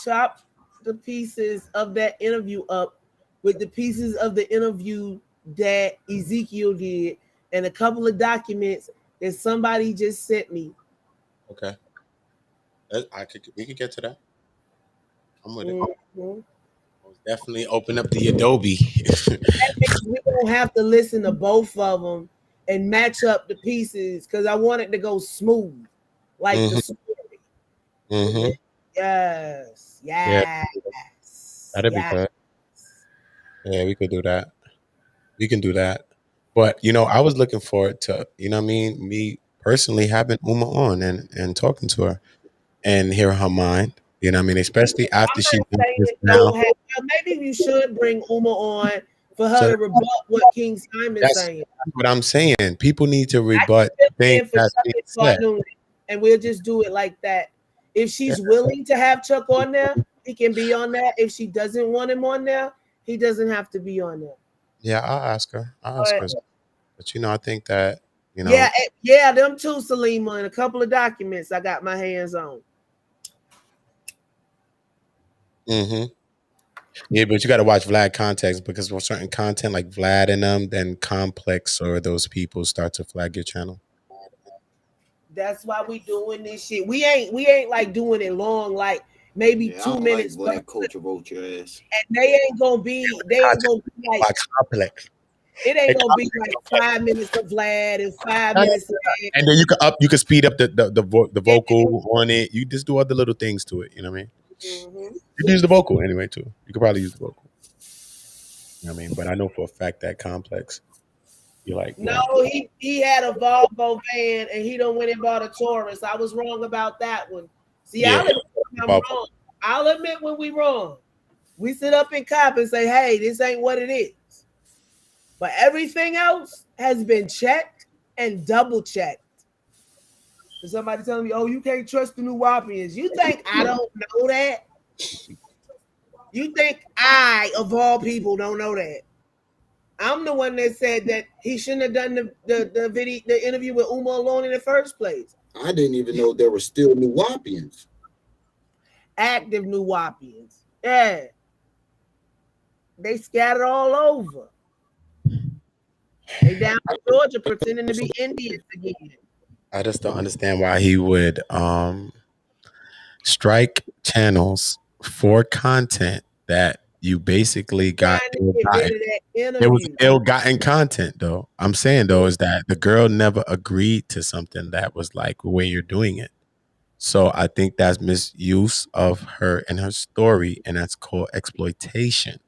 chop the pieces of that interview up with the pieces of the interview that Ezekiel did and a couple of documents that somebody just sent me. Okay. We could get to that. I'm with it. Mm-hmm. Definitely open up the Adobe. We don't have to listen to both of them and match up the pieces, because I want it to go smooth, like the story. Mm-hmm. Yes. Yeah. That'd be good. Yeah, we could do that. We can do that. But, I was looking forward to, me personally having Uma on and talking to her and hear her mind. Especially after she now. Maybe you should bring Uma on for her to rebut what King Simon's saying. That's what I'm saying. People need to rebut things that's being said. And we'll just do it like that. If she's willing to have Chuck on there, he can be on there. If she doesn't want him on there, he doesn't have to be on there. Yeah, I'll ask her. But I think that, Yeah, them too, Salima, and a couple of documents I got my hands on. Mm-hmm. Yeah, but you got to watch Vlad context, because for certain content like Vlad and them, then Complex or those people start to flag your channel. That's why we doing this shit. We ain't like doing it long, like maybe 2 minutes. Like culture vote your ass. And they ain't gonna be like Complex. It ain't gonna be like 5 minutes of Vlad and 5 minutes of Vlad. And then you can speed up the vocal on it. You just do other little things to it. You know what I mean? Mm-hmm. You can use the vocal anyway too. You could probably use the vocal. You know what I mean? But I know for a fact that Complex You're like, No, what? he had a Volvo van and he done went and bought a Taurus. I was wrong about that one. See, Yeah. I'll admit when I'm wrong. I'll admit when we wrong. We sit up in cop and say, hey, this ain't what it is. But everything else has been checked and double checked. So somebody telling me, oh, you can't trust the New Wapians. You think I don't know that? You think I, of all people, don't know that? I'm the one that said that he shouldn't have done the interview with Uma alone in the first place. I didn't even know there were still New Wapians. Active New Wapians. Yeah. They scattered all over. They down in Georgia pretending to be Indians again. I just don't understand why he would strike channels for content that you basically got it was ill-gotten content. Though I'm saying though is that the girl never agreed to something that was like the way you're doing it. So I think that's misuse of her and her story, and that's called exploitation.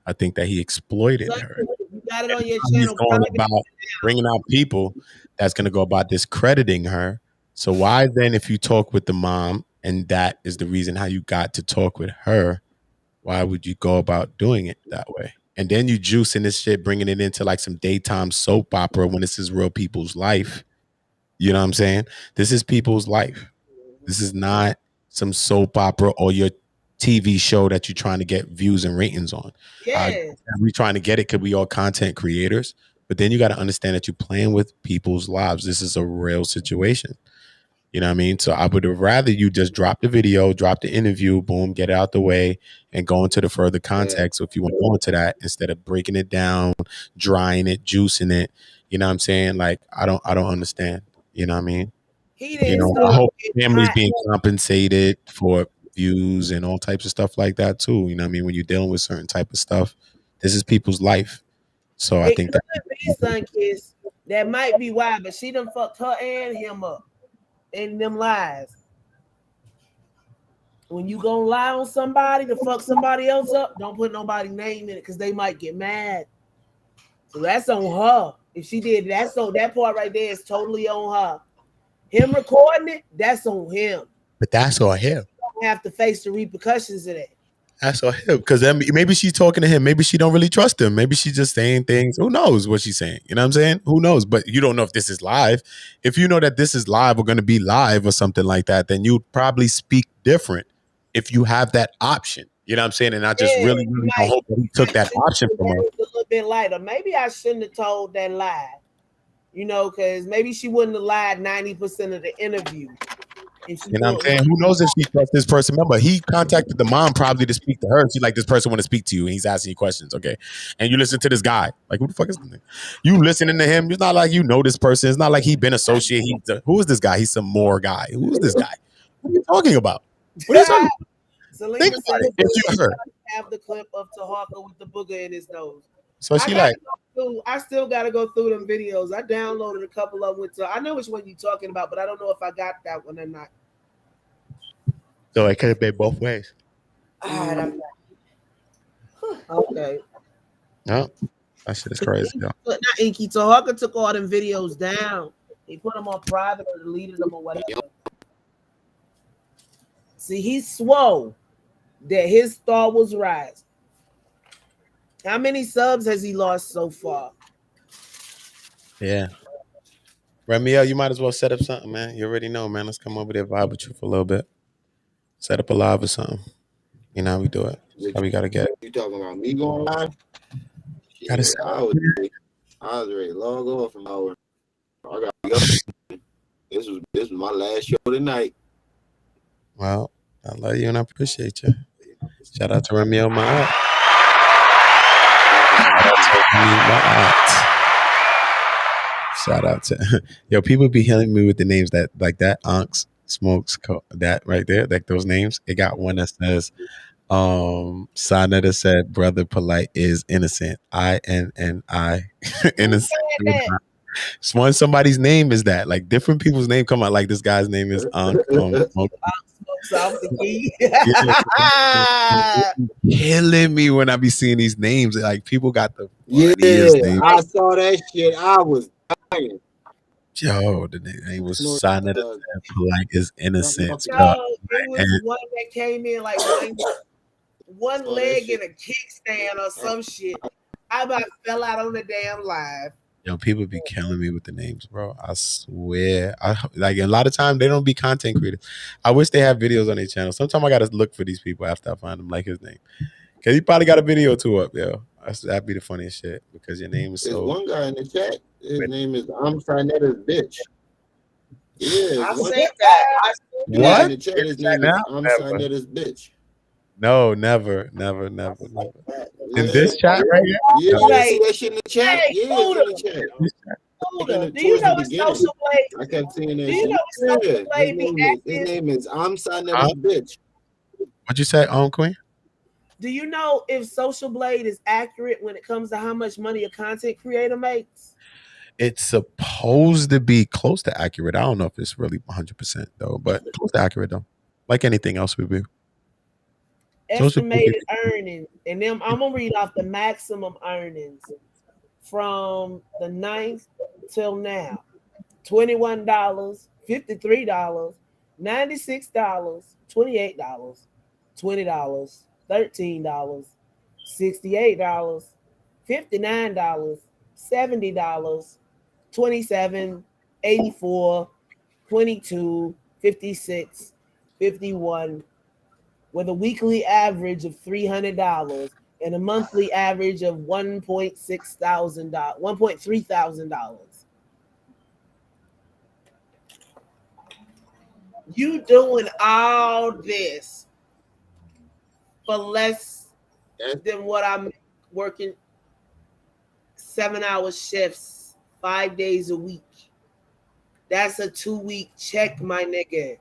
I think that he exploited her. You got it on your He's channel. going about bringing out people that's going to go about discrediting her. So why then, if you talk with the mom and that is the reason how you got to talk with her, why would you go about doing it that way? And then you juicing this shit, bringing it into like some daytime soap opera when this is real people's life. You know what I'm saying? This is people's life. This is not some soap opera or your TV show that you're trying to get views and ratings on. Yeah. We're trying to get it because we all content creators. But then you got to understand that you're playing with people's lives. This is a real situation. You know what I mean? So I would rather you just drop the video, drop the interview, boom, get it out the way, and go into the further context. So if you want to go into that, instead of breaking it down, drying it, juicing it, you know what I'm saying? Like, I don't understand. You know what I mean? You know, I hope families being compensated for views and all types of stuff like that too. You know what I mean? When you're dealing with certain type of stuff, this is people's life. So I think that son kiss, that might be why, but she done fucked her and him up in them lies. When you gonna lie on somebody to fuck somebody else up, don't put nobody's name in it because they might get mad. So that's on her. If she did that, so that part right there is totally on her. Him recording it, that's on him. But that's on him. Don't have to face the repercussions of that. That's on him. Because then maybe she's talking to him. Maybe she don't really trust him. Maybe she's just saying things. Who knows what she's saying? You know what I'm saying? Who knows? But you don't know if this is live. If you know that this is live or going to be live or something like that, then you'd probably speak different if you have that option. You know what I'm saying? And I just really hope that he took that option from her. A little bit lighter. Maybe I shouldn't have told that lie. You know, because maybe she wouldn't have lied 90% of the interview. You know what I'm saying? Who knows if she trusts this person? Remember, he contacted the mom probably to speak to her. She's like, this person want to speak to you, and he's asking you questions. Okay, and you listen to this guy. Like, who the fuck is this? You listening to him? It's not like you know this person. It's not like he been associated. Who is this guy? He's some more guy. Who is this guy? What are you talking about? What are you talking about? Selena Think about it. If you heard. Have the clip of Taharka with the booger in his nose. So she like, I still got to go through them videos. I downloaded a couple of them. I know which one you're talking about, but I don't know if I got that one or not. So it could have been both ways. All right, I'm back. Okay. No, that shit is crazy. Not Inky. Taharka took all them videos down. He put them on private or deleted them or whatever. See, he swore that his star was rising. How many subs has he lost so far? Yeah. Ramiel, you might as well set up something, man. You already know, man. Let's come over there, vibe with you for a little bit. Set up a live or something. You know how we do it. That's how we gotta get it. You talking about me going live? I was ready to log off from our. I got to go. This was my last show tonight. Well, I love you and I appreciate you. Shout out to Ramiel, my aunt. Shout out to people be healing me with the names that like that Unks smokes that right there, like those names. It got one that says Sonetta said brother Polight is innocent. I innocent. When somebody's name is that, like different people's name come out, like this guy's name is Unc. off the key. Killing me when I be seeing these names. Like people got the Yeah, funniest names. I saw that shit. I was dying. Yo, the name was Snort, Sonnet Polite is Innocence. No, it was one that came in like one Saw that leg shit. in a kickstand or some shit. I about fell out on the damn live. Yo, people be killing me with the names, bro. I swear. Like a lot of time they don't be content creators. I wish they have videos on their channel. Sometimes I gotta look for these people after I find them, like his name. Cause he probably got a video too up, yo. That'd be the funniest shit because your name is There's so. one guy in the chat. His name is I'm Sinetta's bitch. Yeah, I've one seen that. What? in the chat. His name is I'm Sinetta's bitch. No, never. Yeah. In this chat right here? Yeah, No. you see that shit in the chat? Hey, Yeah, it's in the chat. Huda, do you know what Social Blade? I kept seeing that Do you shit. know what Social Yeah, Blade his name is I'm Sinetta's bitch. What'd you say, Queen? Do you know if Social Blade is accurate when it comes to how much money a content creator makes? It's supposed to be close to accurate. I don't know if it's really 100% though, but close to accurate though. Like anything else we do. Estimated earnings, and then I'm gonna read off the maximum earnings from the 9th till now: $21, $53, $96, $28, $20, $13, $68, $59, $70, $27, $84, $22, $56, $51, with a weekly average of $300 and a monthly average of $1.3 thousand. You doing all this for less than what I'm working 7-hour shifts 5 days a week. That's a 2-week check, my nigga.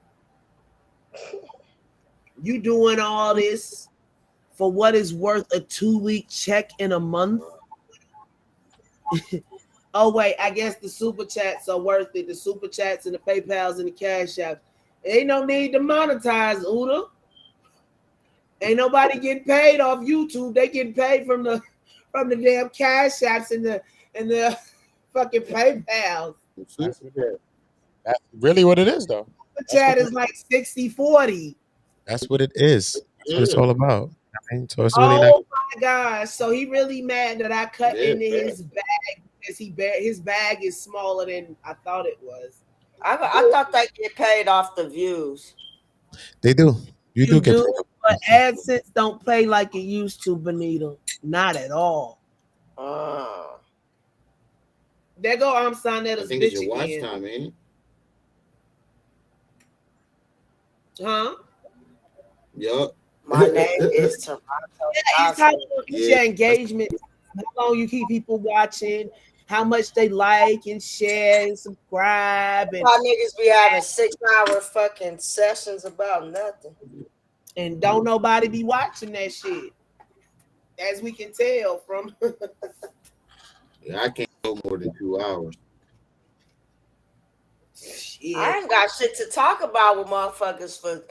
You doing all this for what is worth a 2-week check in a month? Oh, wait, I guess the super chats are worth it. The super chats and the PayPals and the Cash Apps. Ain't no need to monetize, Uda. Ain't nobody getting paid off YouTube. They getting paid from the damn Cash Apps and the fucking PayPals. That's really what it is, though. The chat is like 60-40. That's what it is. That's what it's all about. I mean, so it's really my gosh! So he really mad that I cut into his bag because his bag is smaller than I thought it was. I thought they get paid off the views. They do. You do get paid. But AdSense don't play like it used to, Benita. Not at all. There go I'm Sinetta's bitch it's your watch again. time, ain't it? Huh? Yup. My name is Taharka. Yeah, he's talking about your engagement, how long you keep people watching, how much they like and share and subscribe. And my niggas be having 6-hour fucking sessions about nothing. And don't nobody be watching that shit. As we can tell from I can't go more than 2 hours. I ain't got shit to talk about with motherfuckers for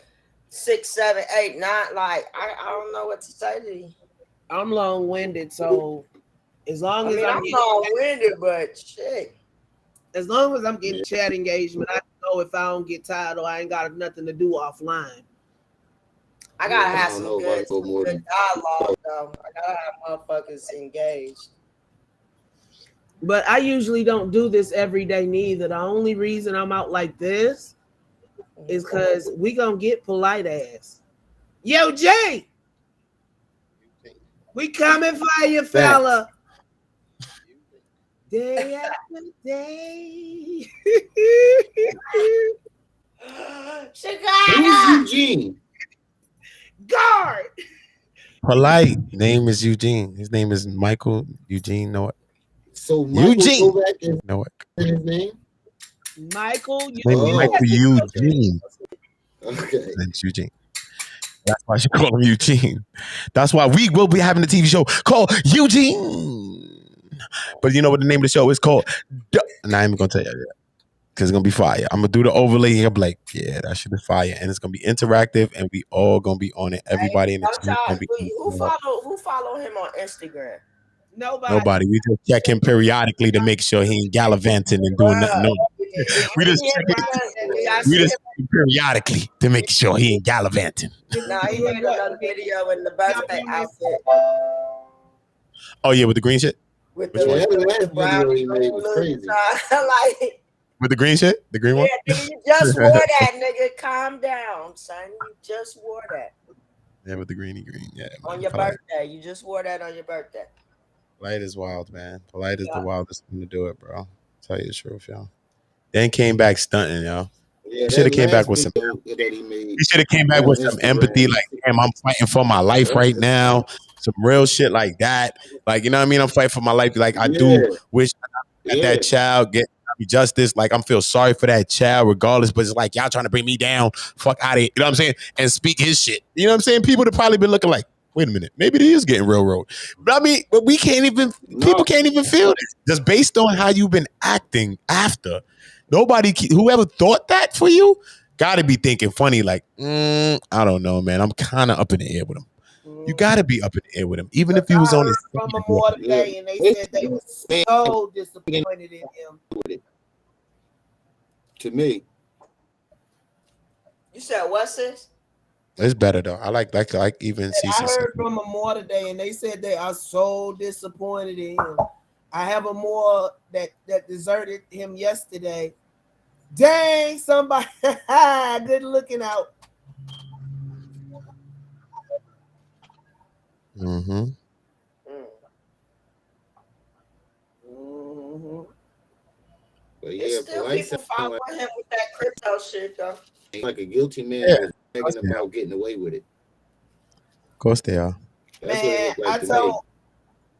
6, 7, 8, 9. Like I don't know what to say to you. I'm long-winded, so as long as I'm long-winded, but shit. As long as I'm getting chat engagement, I know if I don't get tired or I ain't got nothing to do offline. I gotta have some good dialogue though. I gotta have motherfuckers engaged. But I usually don't do this every day neither. The only reason I'm out like this is because we gonna get Polight ass. Yo, Jay, we coming for you, fella. Day after day. Chicago. Who's Eugene? Guard. Polight. Name is Eugene. His name is Michael Eugene Noah. So Michael Eugene Novak is Noah. his name? Michael Eugene. Okay. That's Eugene. That's why you call him Eugene. That's why we will be having a TV show called Eugene. But you know what the name of the show is called? I'm not even gonna tell you that. because it's gonna be fire. I'm gonna do the overlay and I'm like, yeah, that shit is fire, and it's gonna be interactive, and we all gonna be on it. Everybody in the chat gonna be who follow him on Instagram? Nobody. We just check him periodically to make sure he ain't gallivanting and doing nothing. No. We just check him periodically to make sure he ain't gallivanting. Nah, he made another video in the birthday outfit. Oh yeah, with the green shit. With the brown video he made was crazy. Like, with the green shit, the green one. Yeah, nigga, you just wore that, nigga. Calm down, son. You just wore that. Yeah, with the greeny green. Yeah. On your birthday, you just wore that on your birthday. Polight is wild, man. Polight is the wildest thing to do it, bro. Tell you the truth, y'all. Then came back stunting, y'all. Yeah, he should have came back with some. He should have came back with some empathy, like, damn, I'm fighting for my life right now. Some real shit like that. Like, you know what I mean? I'm fighting for my life. Like, I do wish that child get justice. Like, I'm feel sorry for that child regardless, but it's like, y'all trying to bring me down. Fuck out of here. You know what I'm saying? And speak his shit. You know what I'm saying? People would have probably been looking like, wait a minute, maybe he is getting railroad. But I mean, but we can't even, people can't even feel this. Just based on how you've been acting after. Nobody, whoever thought that for you, gotta be thinking funny, like, I don't know, man. I'm kind of up in the air with him. You gotta be up in the air with him, even if he was on his. From a more today, and they said they were so disappointed in him. To me, you said what, sis? It's better though. I like even CC. I heard from a more today, and they said they are so disappointed in him. I have a more that deserted him yesterday. Dang, somebody good looking out. Mm-hmm. But yeah, still people follow him with that crypto shit though. Like a guilty man was begging about getting away with it. Of course they are. Man, I told,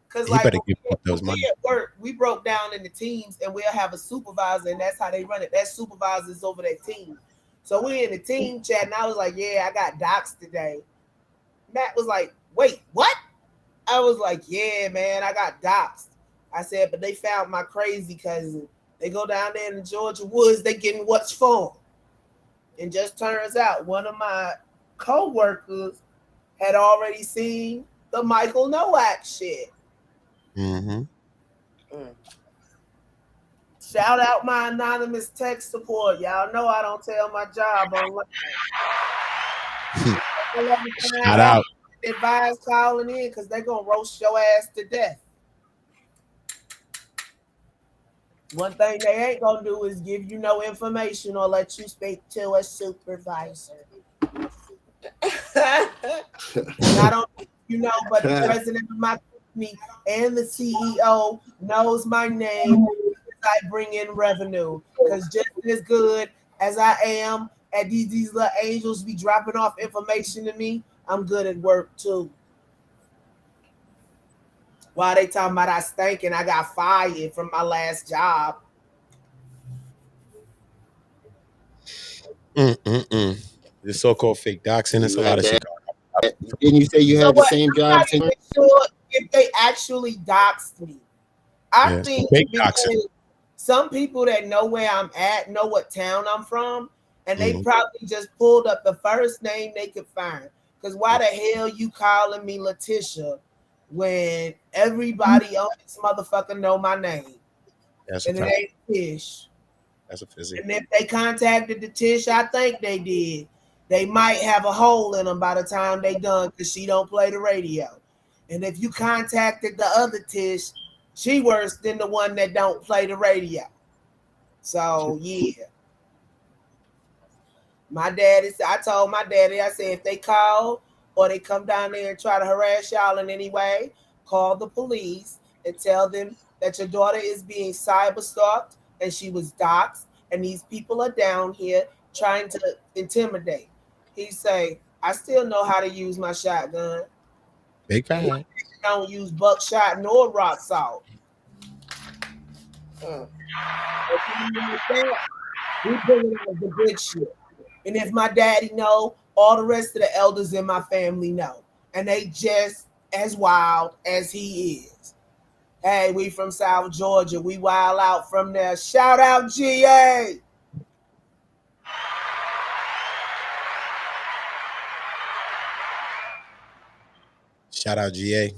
because like better give those money. At work, we broke down in the teams, and we'll have a supervisor, and that's how they run it. That supervisor's over that team. So we in the team chat, and I was like, yeah, I got doxxed today. Matt was like, wait, what? I was like, yeah, man, I got doxxed. I said, but they found my crazy cousin. They go down there in the Georgia woods, they getting what's for. And just turns out one of my co-workers had already seen the Michael Nowak shit. Mm-hmm. Shout out my anonymous tech support. Y'all know I don't tell my job online. Shout out. Advise calling in because they're going to roast your ass to death. One thing they ain't going to do is give you no information or let you speak to a supervisor. Not only you know, but the president of my company and the CEO knows my name because I bring in revenue. Because just as good as I am at these little angels be dropping off information to me, I'm good at work too. While they talking about I stank and I got fired from my last job. The so-called fake doxing. It's a lot of shit. Didn't you say you had the same job? I'm not sure if they actually doxed me. I think some people that know where I'm at know what town I'm from, and they probably just pulled up the first name they could find. Because why the hell you calling me Letitia when everybody on this motherfucker know my name? That's and it ain't Tish. That's a physics. And if they contacted the Tish, I think they did. They might have a hole in them by the time they done because she don't play the radio. And if you contacted the other Tish, she worse than the one that don't play the radio. So yeah. I told my daddy, I said, if they call or they come down there and try to harass y'all in any way, call the police and tell them that your daughter is being cyber stalked and she was doxxed and these people are down here trying to intimidate. He say, I still know how to use my shotgun. Big fan. I don't use buckshot nor rock salt. We bringing out the good shit. And if my daddy know, all the rest of the elders in my family know. And they just as wild as he is. Hey, we from South Georgia. We wild out from there. Shout out GA. Shout out GA.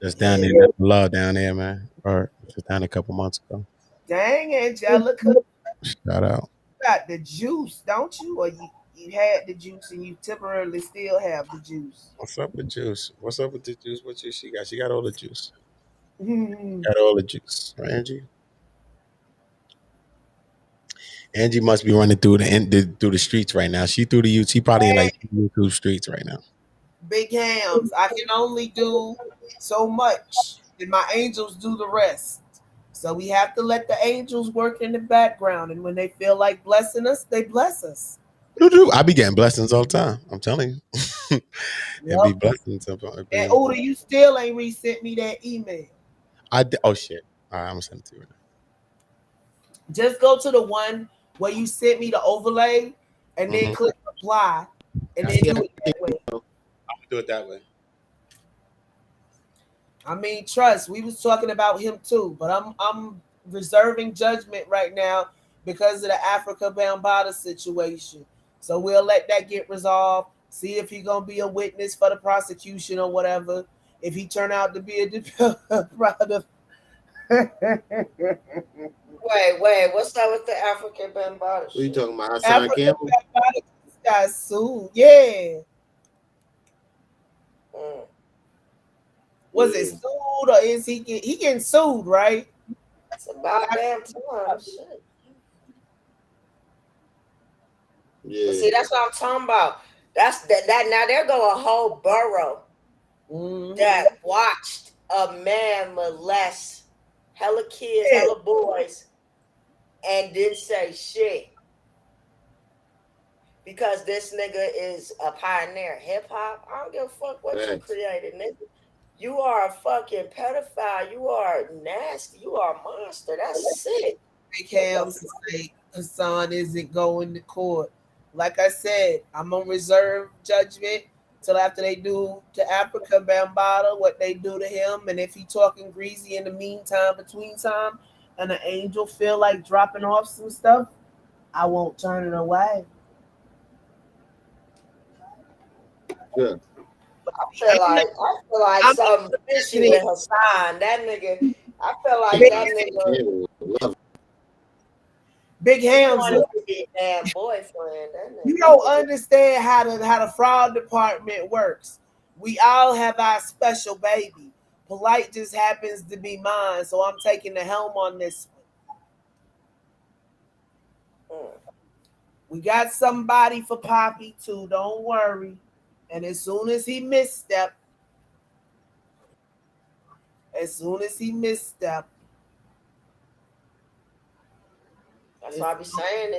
Just down Yeah. there, love down there, man. Or just down a couple months ago. Dang, Angelica. Shout out. Got the juice, don't you? Or you had the juice and you temporarily still have the juice. What's up with juice? What's up with the juice? What juice she got? She got all the juice. Mhm. Got all the juice. Right, Angie? Angie must be running through through the streets right now. She through the youth. She probably in like YouTube streets right now. Big hams. I can only do so much, and my angels do the rest. So we have to let the angels work in the background, and when they feel like blessing us, they bless us. I be getting blessings all the time. I'm telling you. It be Yep. blessings. And Uda, you still ain't resent me that email. Oh shit. All right, I'm gonna send it to you right now. Just go to the one where you sent me the overlay, and then Mhm. click apply, and I then see do it that way. I'm gonna do it that way. I mean, trust. We was talking about him too, but I'm reserving judgment right now because of the Africa Bambaataa situation. So we'll let that get resolved. See if he gonna be a witness for the prosecution or whatever. If he turn out to be a brother. Wait, what's up with the African Bambaataa? What are you talking about? Hassan Africa Campbell? Bambaataa got sued. Yeah. Was it sued or is he getting sued, right? It's about damn time. Shit. Yeah. See, that's what I'm talking about. That's that now there go a whole borough that watched a man molest hella kids, hella boys, and didn't say shit. Because this nigga is a pioneer hip hop. I don't give a fuck what you created, nigga. You are a fucking pedophile. You are nasty. You are a monster. That's sick. Big Hams say Hassan isn't going to court. Like I said, I'm on reserve judgment till after they do to Africa Bambaataa what they do to him, and if he talking greasy in the meantime, between time, and the angel feel like dropping off some stuff, I won't turn it away. Yeah. I feel like something fishy with Hassan. That nigga, I feel like that nigga. Big Hams, damn boyfriend. You don't understand how the fraud department works. We all have our special baby. Polight just happens to be mine, so I'm taking the helm on this one. We got somebody for Poppy too. Don't worry. And as soon as he misstep, that's why I be saying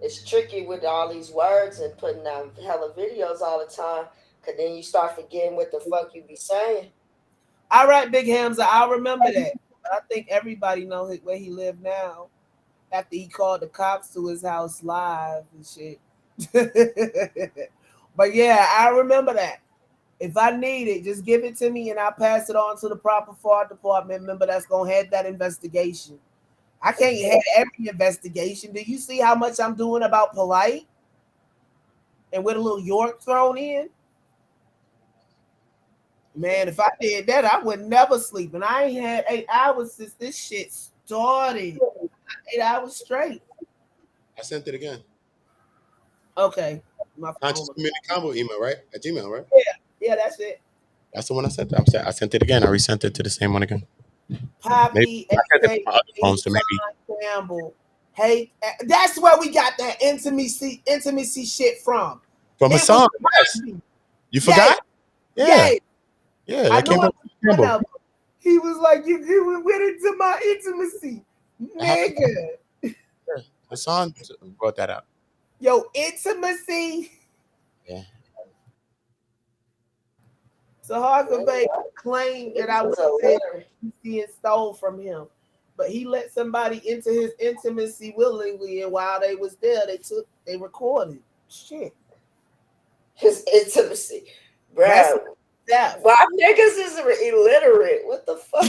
it's tricky with all these words and putting out hella videos all the time. Cause then you start forgetting what the fuck you be saying. All right, Big Hamza, I'll remember that. But I think everybody knows where he live now. After he called the cops to his house live and shit. But yeah, I remember that. If I need it, just give it to me and I'll pass it on to the proper fraud department member that's gonna head that investigation. I can't head every investigation. Do you see how much I'm doing about Polight? And with a little York thrown in? Man, if I did that, I would never sleep. And I ain't had 8 hours since this shit started. 8 hours straight. I sent it again. Okay. My Conscious Community Combo email, right? At Gmail, right? Yeah, that's it. That's the one I sent. I sent it again. I resent it to the same one again. Poppy, phones to maybe. Campbell. Hey, that's where we got that intimacy shit from. From Hassan. Yes. You forgot? Yeah. Yeah, that came from Campbell. He was like, you went into my intimacy. Nigga. Yeah. Hassan brought that up. Yo, intimacy. Yeah. Taharka Bay claimed that I was being stole from him. But he let somebody into his intimacy willingly, and while they was there, they recorded. Shit. His intimacy. Bro. deaf. Why niggas is illiterate? What the fuck?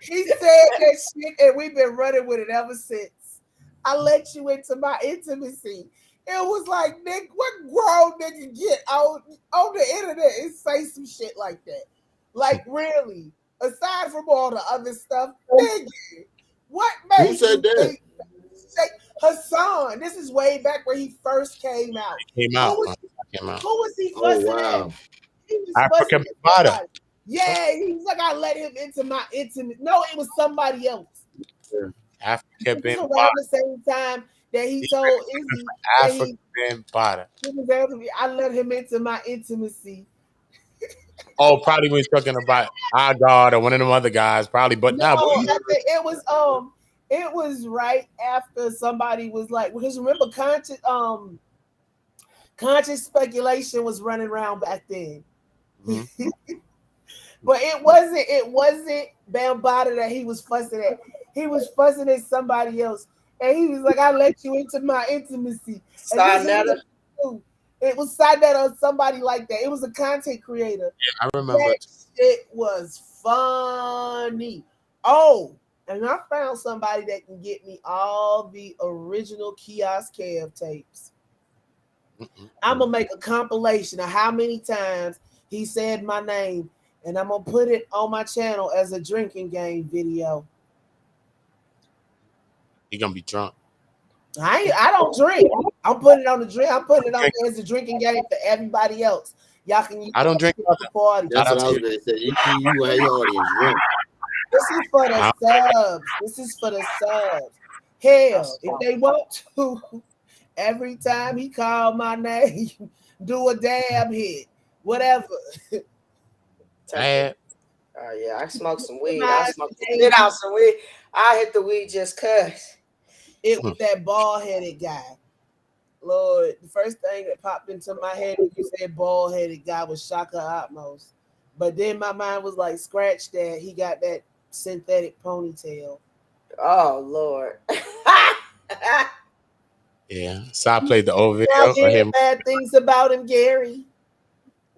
He said that shit, and we've been running with it ever since. I let you into my intimacy. It was like, Nick, what grown nigga get on the internet and say some shit like that? Like, really? Aside from all the other stuff, nigga, what made Who said you that? think Hassan? This is way back when he first came out. Came out. Who was he fussing wow. at? He was Africa fussing at Bada. somebody. Yeah, he was like, I let him into my intimate. No, it was somebody else. Africa It Ben was Bada. around the same time that he told Izzy that Africa Ben Bada. I let him into my intimacy. Oh, probably when he's talking about our God or one of them other guys, probably. But No, nah, it was right after somebody was like, because remember conscious speculation was running around back then. Mhm. But it wasn't Bambada that he was fussing at. He was fussing at somebody else. And he was like, I let you into my intimacy. Sarnetta. It was Sarnetta or somebody like that. It was a content creator. I remember. That shit was funny. Oh, and I found somebody that can get me all the original Kiosk Kev tapes. I'm gonna make a compilation of how many times he said my name, and I'm gonna put it on my channel as a drinking game video. You're gonna be drunk. I don't drink. I'm putting it on the drink. I'm putting it on there as a drinking game for everybody else. Y'all can use I don't drink the party. That's what I was going to say. You and your audience drunk. This is for the subs. This is for the subs. Hell, if they want to, every time he called my name, do a damn hit. Whatever. Bad. Oh yeah, I smoked some weed. I smoked the shit out some weed. I hit the weed just cause. It was that bald-headed guy. Lord, the first thing that popped into my head when you said bald-headed guy was Shaka Atmos. But then my mind was like, scratch that. He got that synthetic ponytail. Oh Lord. Yeah. So I played the old video Y'all for him. hear bad things about him, Gary.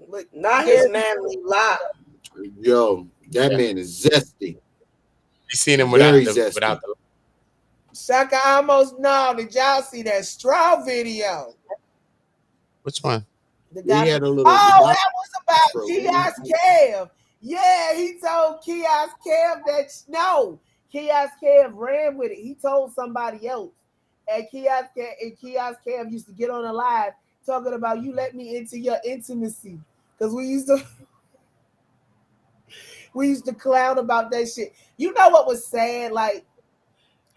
But not his manly lock. Yo, that man is zesty. You seen him Very without zesty. the Shaka almost no. Did y'all see that straw video? which one? The guy He had a little. that was about Bro. Kiosk Kev. Yeah, he told Kiosk Kev that Kiosk Kev ran with it. He told somebody else. And Kiosk Kev used to get on a live talking about you let me into your intimacy. Because we used to clown about that shit. You know what was sad? Like,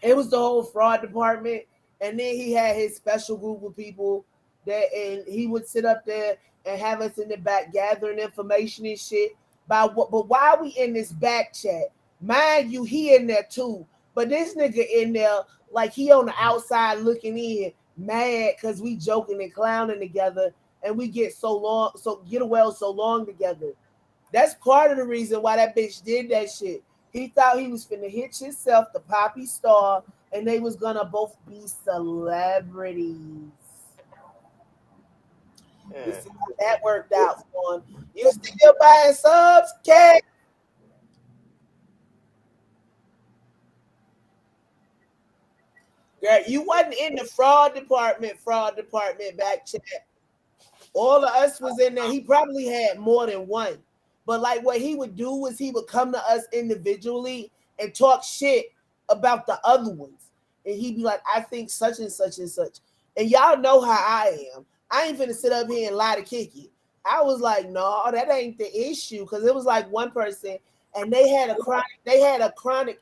it was the whole fraud department, and then he had his special group of people and he would sit up there and have us in the back gathering information and shit. But while we in this back chat, mind you, he in there too. But this nigga in there, like he on the outside looking in, mad because we joking and clowning together, and we get away so long together. That's part of the reason why that bitch did that shit. He thought he was finna hitch himself the Poppy Star, and they was gonna both be celebrities. You see how that worked out for him. You still buying subs, Cat? Girl, you wasn't in the fraud department back chat. All of us was in there. He probably had more than one. But like what he would do was he would come to us individually and talk shit about the other ones. And he'd be like, I think such and such and such. And y'all know how I am. I ain't finna sit up here and lie to Kiki. I was like, no, that ain't the issue. Because it was like one person and they had an autoimmune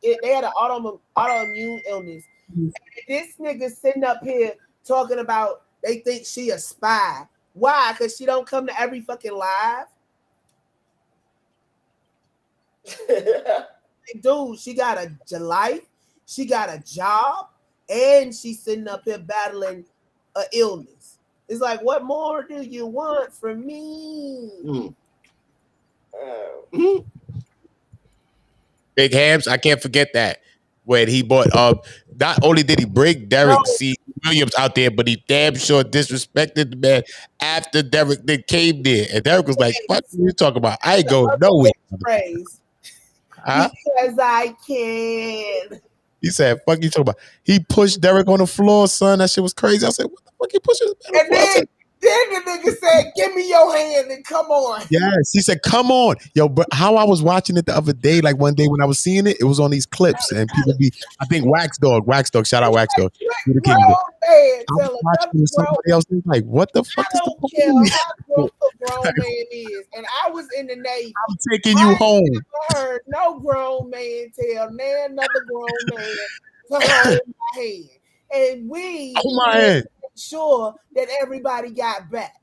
illness. And this nigga sitting up here talking about they think she a spy. Why? Because she don't come to every fucking live. Dude, she got a life, she got a job, and she's sitting up here battling an illness. It's like, what more do you want from me? Big Hams, I can't forget that. when he bought not only did he break Derek C. Williams out there, but he damn sure disrespected the man after Derek then came there. And Derek was like, fuck you talking about? I ain't going nowhere. Phrase. Huh? Because I can. He said, fuck you talking about? He pushed Derek on the floor, son. That shit was crazy. I said, what the fuck you pushing this man on the floor? Then the nigga said, give me your hand and come on. Yes, he said, come on. Yo, but how I was watching it the other day, like one day when I was seeing it, it was on these clips and people I think Wax Dog, shout out Wax Dog. Grown man, I was watching with somebody else and like, what the fuck is the I don't care how grown a grown man is. And I was in the Navy. I'm taking you home. I heard no grown man tell another grown man to hold my hand. And we make sure that everybody got back.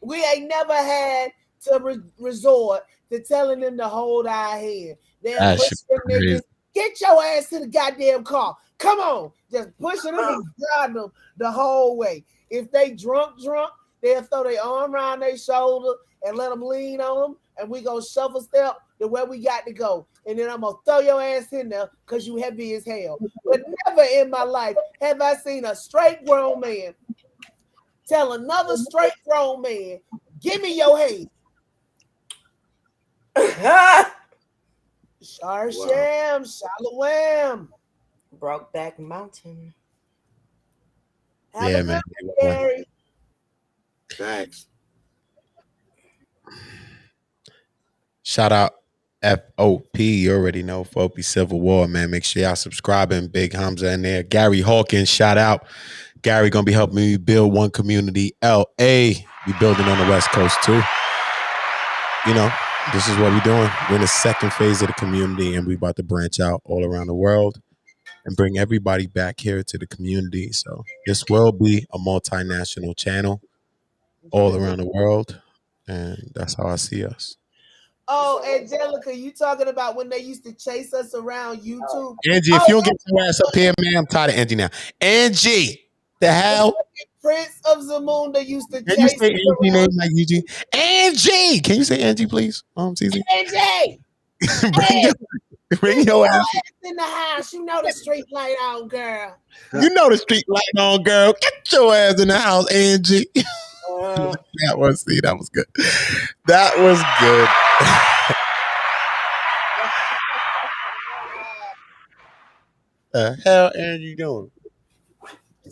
We ain't never had to resort to telling them to hold our hand. They're pushing niggas. Get your ass to the goddamn car. Come on. Just pushing them and driving them the whole way. If they drunk, they'll throw their arm around their shoulder and let them lean on them. And we go shuffle step to where we got to go. And then I'm going to throw your ass in there because you heavy as hell. But never in my life have I seen a straight grown man tell another straight grown man, give me your hand. Sharsham, Shalom. Brokeback Mountain. Yeah, man. Gary. Thanks. Shout out FOP. You already know FOP Civil War, man. Make sure y'all subscribing. Big Hamza in there. Gary Hawkins, shout out. Gary gonna be helping me build one community. LA. We building on the West Coast too. You know, this is what we're doing. We're in the second phase of the community and we about to branch out all around the world and bring everybody back here to the community. So this will be a multinational channel all around the world. And that's how I see us. Oh, Angelica, you talking about when they used to chase us around YouTube? Angie, if you don't get your ass up here, man, I'm tired of Angie now. Angie, the hell? Prince of Zamunda used to Can you chase say Angie name like Eugene? Angie! Can you say Angie, please? CZ? Angie! Bring your ass in the house. You know the street light on, girl. You know the street light on, girl. Get your ass in the house, Angie. That was good. That was good. The hell Angie doing?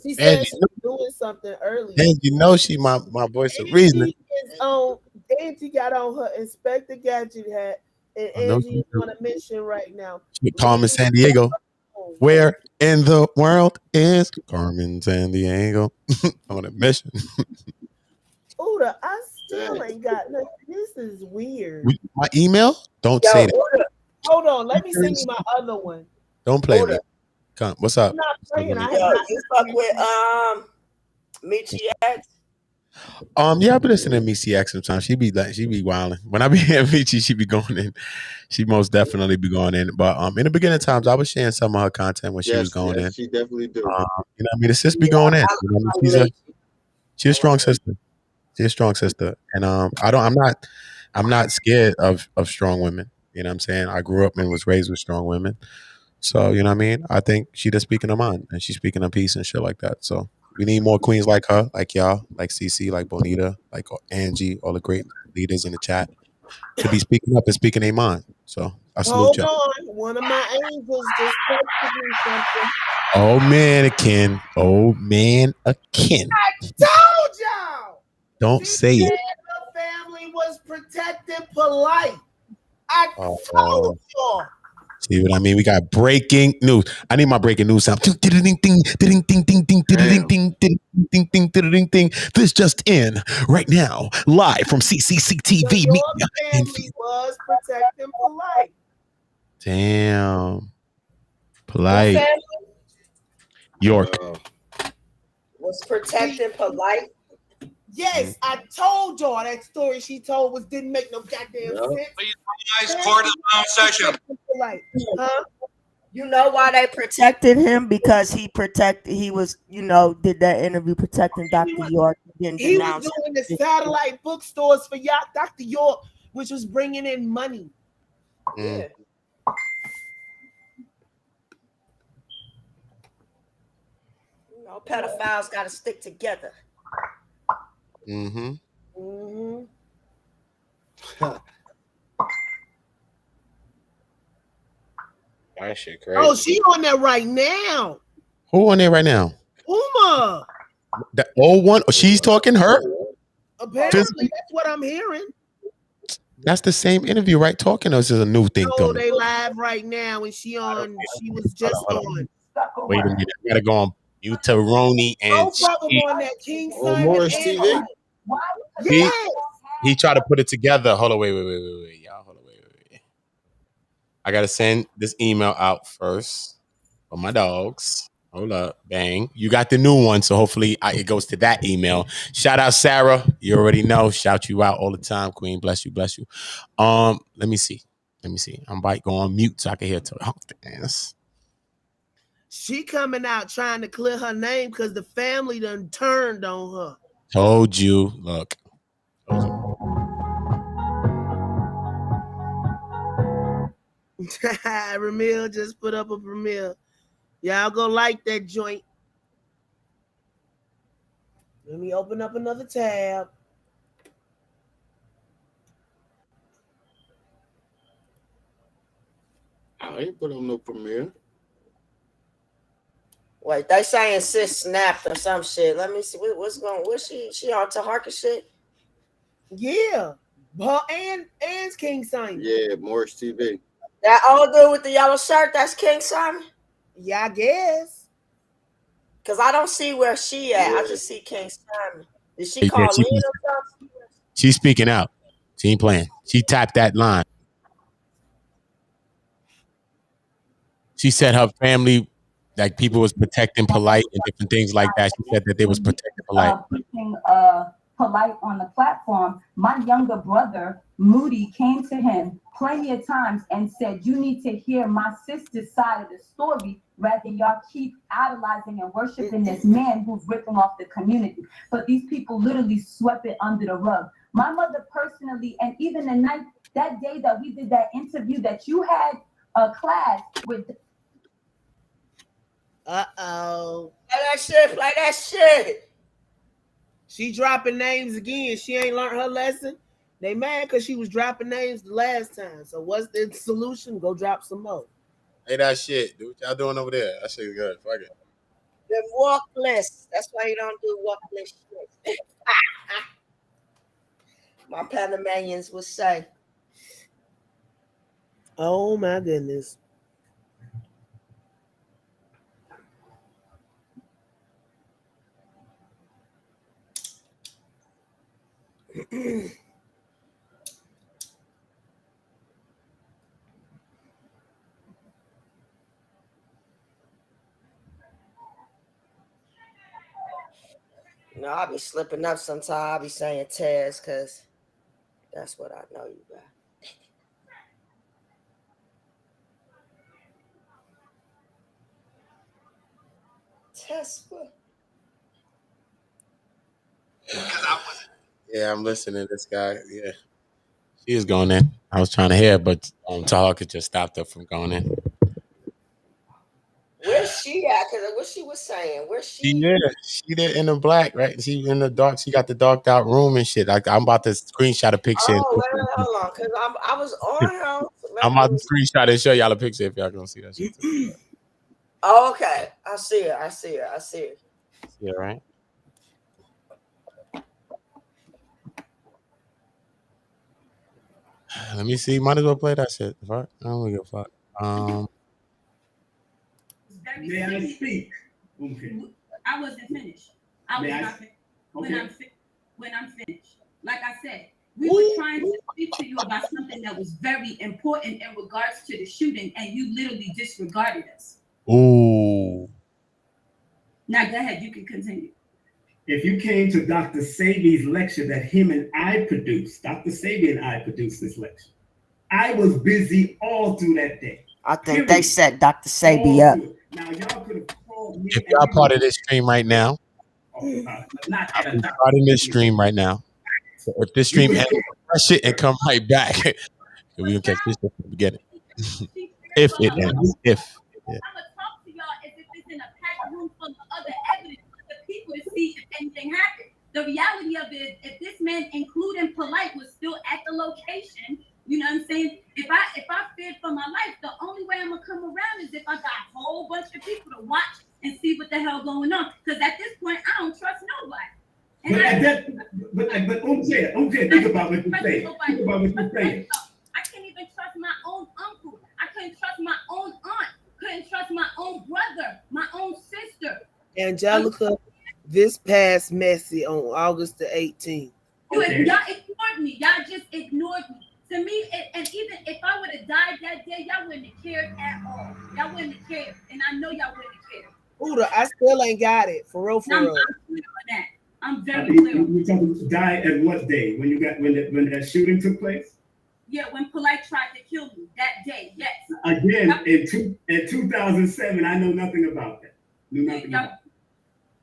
She said Angie, she was doing something earlier. Angie knows she my voice of reason. Angie got on her Inspector Gadget hat, and Angie is on a mission right now. Carmen San Diego. Where in the world is Carmen San Diego? On a mission. Uda, I still ain't got nothing. This is weird. My email? Don't say that. Uda, hold on, let me send you my other one. Don't play me. Come, what's up? I'm not playing. You fuck with Michi X? Yeah, I've been listening to Michi X sometimes. She be wilding. When I be at Michi, she be going in. She most definitely be going in. But in the beginning times, I was sharing some of her content when she was going in. She definitely do. You know what I mean? The sis be going in. You know what I mean? She's a strong sister. She's a strong sister. And I'm not scared of strong women. You know what I'm saying? I grew up and was raised with strong women. So, you know what I mean? I think she just speaking her mind and she's speaking her piece and shit like that. So we need more queens like her, like y'all, like Cece, like Bonita, like Angie, all the great leaders in the chat to be speaking up and speaking their mind. So I salute y'all. Hold on. One of my angels just texted me something. Oh man, Akin. Oh man, Akin. I told y'all. Don't say it. The family was protecting Polight. I told y'all. See what I mean? We got breaking news. I need my breaking news sound. This just in right now, live from Ccctv. Your family was protecting Polight. Damn. Polight. York. Was protecting Polight. Yes, I told y'all that story she told didn't make no goddamn sense. Please rise for the session. Huh? You know why they protected him? Because he was, did that interview protecting Dr. York. He was doing the satellite bookstores for Dr. York, which was bringing in money. Mm. know, pedophiles got to stick together. Mm-hmm. Mm-hmm. That shit crazy. Oh, she on there right now. Who on there right now? Uma. The old one. She's talking her. Apparently, that's what I'm hearing. That's the same interview, right? Talking or is this a new thing? Oh, they live right now, and she was just on. Wait a minute. I gotta go on Uteroni and Both of them on that King On Simon Morris and TV? yes. he tried to put it together. Hold on, wait, y'all. Hold on, wait. I gotta send this email out first for my dogs. Hold up, bang. You got the new one, so hopefully it goes to that email. Shout out Sarah. You already know. Shout you out all the time, Queen. Bless you. Let me see. I'm about to go on mute so I can hear dance. She coming out trying to clear her name because the family done turned on her. Told you. Look. Ramil just put up a Ramil. Y'all go like that joint. Let me open up another tab. I ain't put on no premiere. Wait, they saying sis snapped or some shit. Let me see what's going. What's she on Taharka shit? Yeah, her and King Simon. Yeah, Morris TV. That old dude with the yellow shirt, that's King Simon? Yeah, I guess. Because I don't see where she at. I just see King Simon. Did she Yeah, call in or something? She's speaking out. She ain't playing. She tapped that line. She said her family, like people was protecting Polight and different things like that. She said that they was protecting Polight. Putting Polight on the platform, my younger brother, Moody, came to him plenty of times and said, you need to hear my sister's side of the story rather than y'all keep idolizing and worshiping this man who's ripping off the community. But these people literally swept it under the rug. My mother personally, and even the night, that day that we did that interview that you had a class with. Uh-oh. Play that shit. She dropping names again. She ain't learned her lesson. They mad because she was dropping names the last time. So what's the solution? Go drop some more. Hey, that shit. Do what y'all doing over there. That shit is good. Fuck it. The walkless. That's why you don't do walkless shit. My Panamanians would say. Oh my goodness. No, I'll be slipping up sometimes. I'll be saying Tez because that's what I know you got. Tesla. Yeah, I'm listening to this guy. Yeah. She is going in. I was trying to hear, but Taharka just stopped her from going in. Where's she at? Because what she was saying. Where's she? She there in the black, right? She in the dark. She got the darked out room and shit. I'm about to screenshot a picture. Oh, wait, hold on. Because I was on her. I'm about to screenshot and show y'all a picture if y'all gonna see that shit too. Oh, okay. I see her. Yeah, right. Let me see. Might as well play that shit. Fuck. I don't give a fuck. May I speak? Okay. I wasn't finished. When I'm finished. Like I said, we were trying to speak to you about something that was very important in regards to the shooting, and you literally disregarded us. Ooh. Now go ahead, you can continue. If you came to Dr. Sabi's lecture that him and I produced, Dr. Sabi and I produced this lecture. I was busy all through that day. I think they set Dr. Sabi up. Now y'all could have called me. If y'all part of this stream right now, not part of this stream right now. So if this stream ends, press it and come right back. We can catch this from the beginning. If it ends. Yeah. I'm gonna talk to y'all as if it's in a packed room full of other evidence. see if anything happened. The reality of it, if this man, including Polight, was still at the location, you know what I'm saying? If I feared for my life, the only way I'm gonna come around is if I got a whole bunch of people to watch and see what the hell going on. Because at this point, I don't trust nobody. But think about what you're saying. Think about what you're saying. I can't even trust my own uncle. I couldn't trust my own aunt. Couldn't trust my own brother, my own sister. Angelica, this passed Messi on August the 18th. Y'all ignored me. Y'all just ignored me. To me, and even if I would have died that day, y'all wouldn't have cared at all. Y'all wouldn't have cared, and I know y'all wouldn't have cared. Uda, I still ain't got it. For real, for real. I'm clear on that. I'm very clear. You talking die at what day? When that shooting took place? Yeah, when Polight tried to kill me that day. Yes. Again, in 2007, I know nothing about that. Knew nothing about it.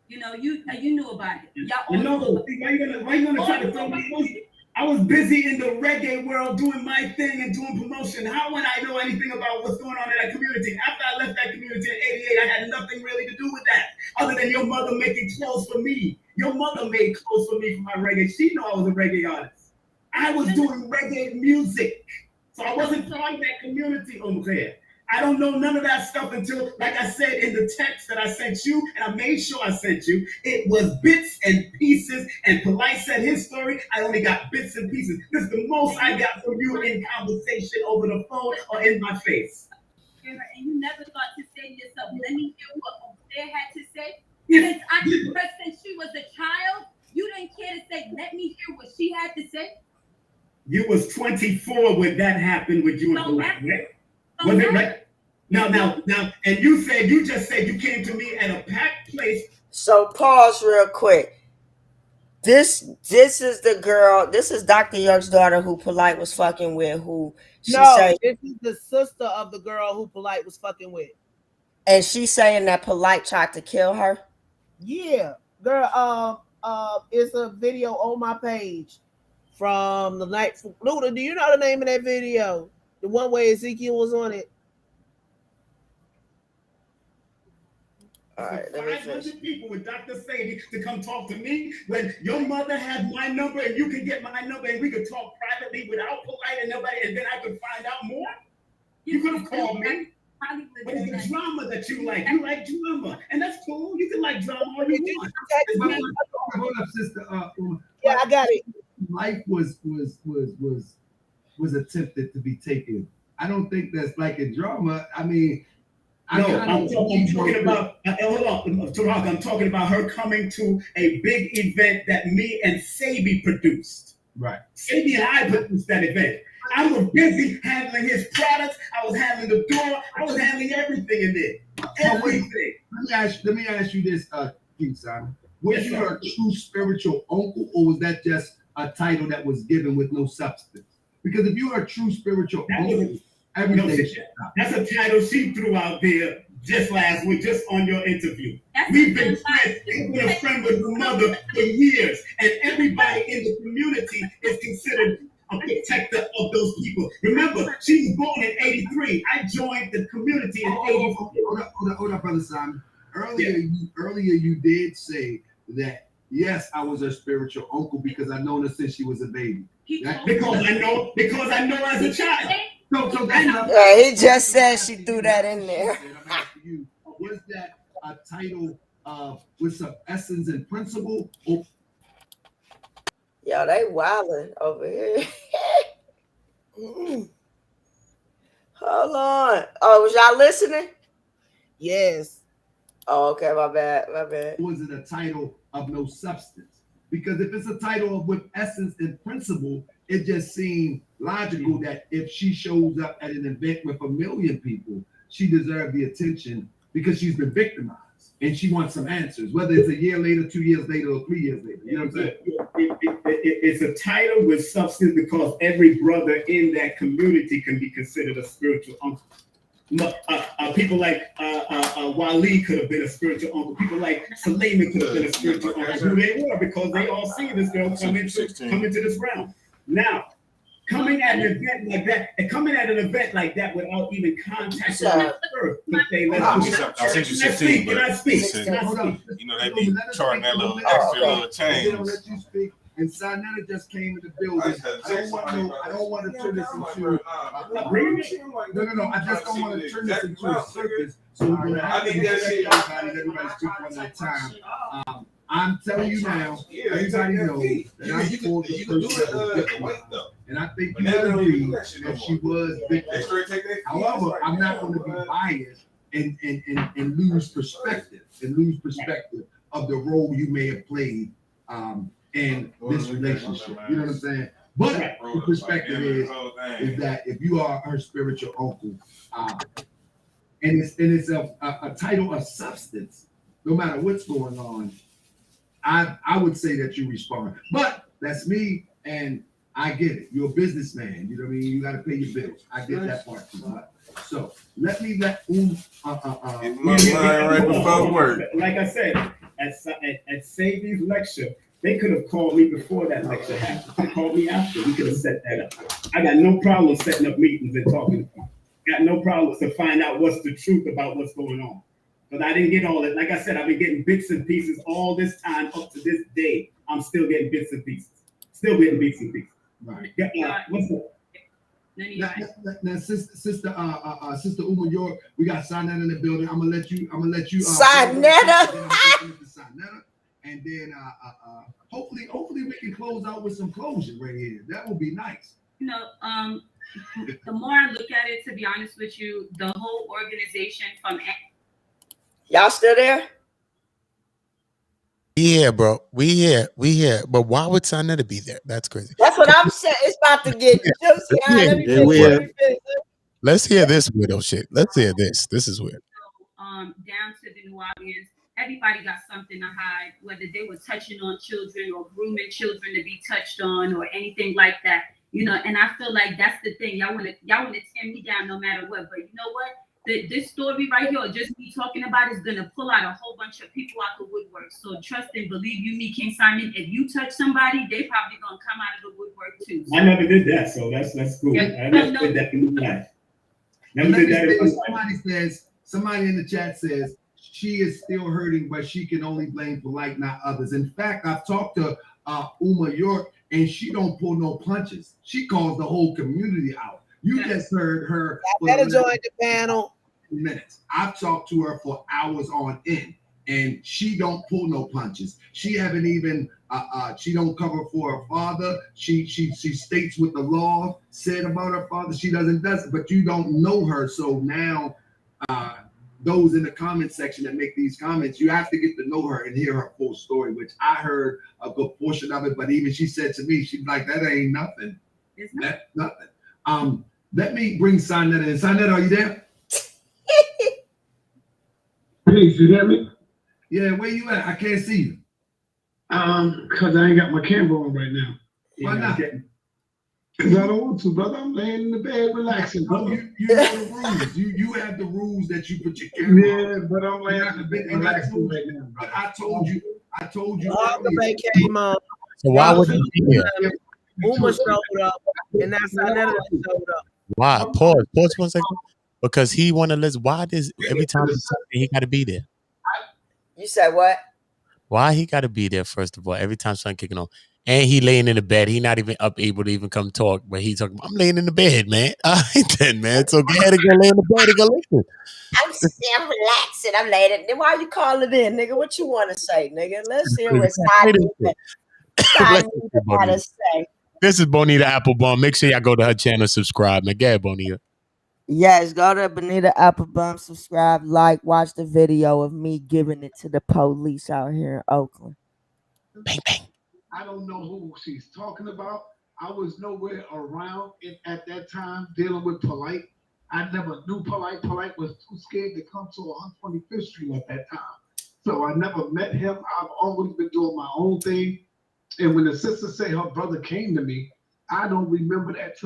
You know, you knew about it. Y'all No, why you gonna try to throw me? I was busy in the reggae world doing my thing and doing promotion. How would I know anything about what's going on in that community? After I left that community in '88, I had nothing really to do with that, other than your mother making clothes for me. Your mother made clothes for me for my reggae. She knew I was a reggae artist. I was doing reggae music, so I wasn't part of that community over there. I don't know none of that stuff until, like I said in the text that I sent you, and I made sure I sent you, it was bits and pieces, and Polight said his story, I only got bits and pieces. This is the most I got from you in conversation over the phone or in my face. And you never thought to say to yourself, let me hear what Ophir had to say? Since she was a child, you didn't care to say, let me hear what she had to say? You was 24 when that happened with you and Polight, right? Was it right? Now, and you just said you came to me at a packed place. So pause real quick. This is the girl. This is Dr. York's daughter who Polight was fucking with. This is the sister of the girl who Polight was fucking with. And she's saying that Polight tried to kill her. Yeah, girl. It's a video on my page from the night. Luda, do you know the name of that video? The one where Ezekiel was on it. All right, let me finish. 500 people with Dr. Sadie to come talk to me when your mother had my number and you can get my number and we could talk privately without Polight and nobody, and then I could find out more. You could have called me. But it's the drama that you like. You like drama, and that's cool. You can like drama all you want. Hold up, sister. Yeah, I got it. Life was attempted to be taken. I don't think that's like a drama. I mean, I'm talking about. Hold on, Taharka. I'm talking about her coming to a big event that me and Sabi produced. Right. Sabi and I produced that event. I was busy handling his products. I was handling the door. I was handling everything in there. Everything. Let me ask you this, King Simon. Was you a true spiritual uncle, or was that just a title that was given with no substance? Because if you are a true spiritual uncle, everything. That's a title she threw out there just last week, just on your interview. We've been friends. We've been a friend with your mother for years, and everybody in the community is considered a protector of those people. Remember, she was born in '83. I joined the community in '84. Hold up, Brother Simon. Earlier you did say that, yes, I was her spiritual uncle because I've known her since she was a baby. Because I know as a child. So he just said she threw that in there. I'm asking you, was that a title with some essence and principle? Or Yo, they wilding over here. Hold on. Oh, was y'all listening? Yes. Oh, okay, my bad. was it a title of no substance? Because if it's a title with essence and principle, it just seemed logical that if she shows up at an event with 1 million people, she deserved the attention because she's been victimized and she wants some answers, whether it's a year later, 2 years later, or 3 years later. You know what I'm saying? It's a title with substance because every brother in that community can be considered a spiritual uncle. People like Wali could have been a spiritual uncle. People like Suleiman could have been a spiritual uncle. Who they were, because they all see this girl come into this realm. Now, Coming at an event like that, and coming at an event like that without even contacting me first to say, I sent you 16, can I speak? Hold on. You know, they be charging that little extra little change. Let you speak. And Sinetta just came in the building. I don't want to turn this into no. I just don't want to turn this into a circus. So we're gonna have to everybody speak one at a time. I'm telling you now, everybody knows that I pulled the person, and I think you would agree that she was victim. However, I'm not going to be biased and lose perspective of the role you may have played in this relationship. You know what I'm saying? But the perspective is that if you are her spiritual uncle, and it's a title of substance, no matter what's going on, I would say that you respond. But that's me, and I get it. You're a businessman. You know what I mean? You got to pay your bills. I get that part too. So let right before work. Like I said, at Sadie's lecture, they could have called me before that lecture happened. They called me after. We could have set that up. I got no problem setting up meetings and talking to people. Got no problem to find out what's the truth about what's going on. But I didn't get all it. Like I said, I've been getting bits and pieces all this time up to this day. I'm still getting bits and pieces. Still getting bits and pieces. Right. What's up? Now, sister Uma York, we got Sinetta in the building. I'm gonna let you. Sinetta. And then hopefully we can close out with some closure right here. That would be nice. You know, the more I look at it, to be honest with you, the whole organization from y'all still there? Yeah, bro. We here. But why would Sinetta be there? That's crazy. That's what I'm saying. It's about to get juicy. Let's hear this weirdo shit. Let's hear this. This is weird. Down to the New Orleans, everybody got something to hide, whether they were touching on children or grooming children to be touched on or anything like that. You know, and I feel like that's the thing. Y'all wanna tear me down no matter what. But you know what? This story right here, just me talking about, is gonna pull out a whole bunch of people out the woodwork. So trust and believe you me, King Simon. If you touch somebody, they probably gonna come out of the woodwork too. So. I never did that, so that's cool. Yeah, I never did that in my life. Never did that. Somebody in the chat says she is still hurting, but she can only blame Polight, not others. In fact, I've talked to Uma York, and she don't pull no punches. She calls the whole community out. You just heard her. I better join the panel. Minutes. I've talked to her for hours on end, and she don't pull no punches. She haven't even. She don't cover for her father. She states what the law said about her father. She doesn't. But you don't know her, so now. Those in the comment section that make these comments, you have to get to know her and hear her full story, which I heard a good portion of it. But even she said to me, she's like, that ain't nothing. It's not. That's nothing. Let me bring Sinetta in. Sinetta, are you there? Hey, you hear me? Yeah, where you at? I can't see you. Because I ain't got my camera on right now. Why not? Because I don't want to, brother. I'm laying in the bed relaxing, brother. You know the rules. You have the rules that you put your camera on. Yeah, but I'm laying in the bed relaxing right now. But I told you. They came on. So why would you be here? Uma showed up, and that's Sinetta showed up. Why? Pause 1 second. Because he want to listen. Why does every time he got to be there? You said what? Why he got to be there? First of all, every time something kicking on, and he laying in the bed. He not even able to even come talk. But he talking. I'm laying in the bed, man. I ain't dead, man. So go ahead and go lay in the bed and go listen. I'm still relaxing. I'm laying. Then why you calling in, nigga? What you want to say, nigga? Let's hear what Simon got to say. This is Bonita Applebaum. Make sure y'all go to her channel, subscribe, man. Go ahead, Bonita. Yes, go to Bonita Applebaum, subscribe, like, watch the video of me giving it to the police out here in Oakland. Bang, bang. I don't know who she's talking about. I was nowhere around it at that time dealing with Polight. I never knew Polight. Polight was too scared to come to 125th Street at that time. So I never met him. I've always been doing my own thing. And when the sister say her brother came to me, I don't remember that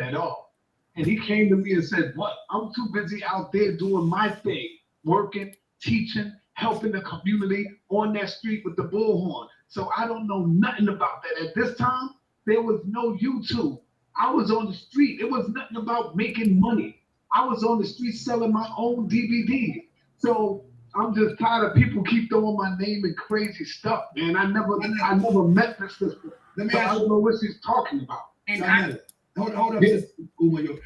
at all. And he came to me and said, what? I'm too busy out there doing my thing, working, teaching, helping the community on that street with the bullhorn. So I don't know nothing about that. At this time, there was no YouTube. I was on the street. It was nothing about making money. I was on the street selling my own DVDs. So I'm just tired of people keep throwing my name in crazy stuff, man. I never met this sister. Let me so ask I you don't know what she's talking about. And hold up, Sister Umayo.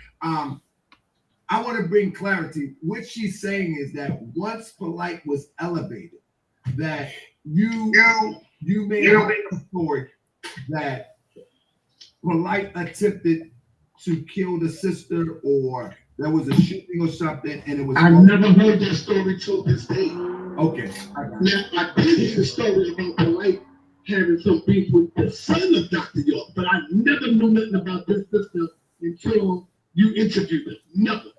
I want to bring clarity. What she's saying is that once Polight was elevated, that you made a story that Polight attempted to kill the sister, or there was a shooting or something, and it was. I never heard that story till this day. Okay. I did hear the story about Polight having some beef with the son of Dr. York, but I never knew nothing about this sister until you interviewed her. Never.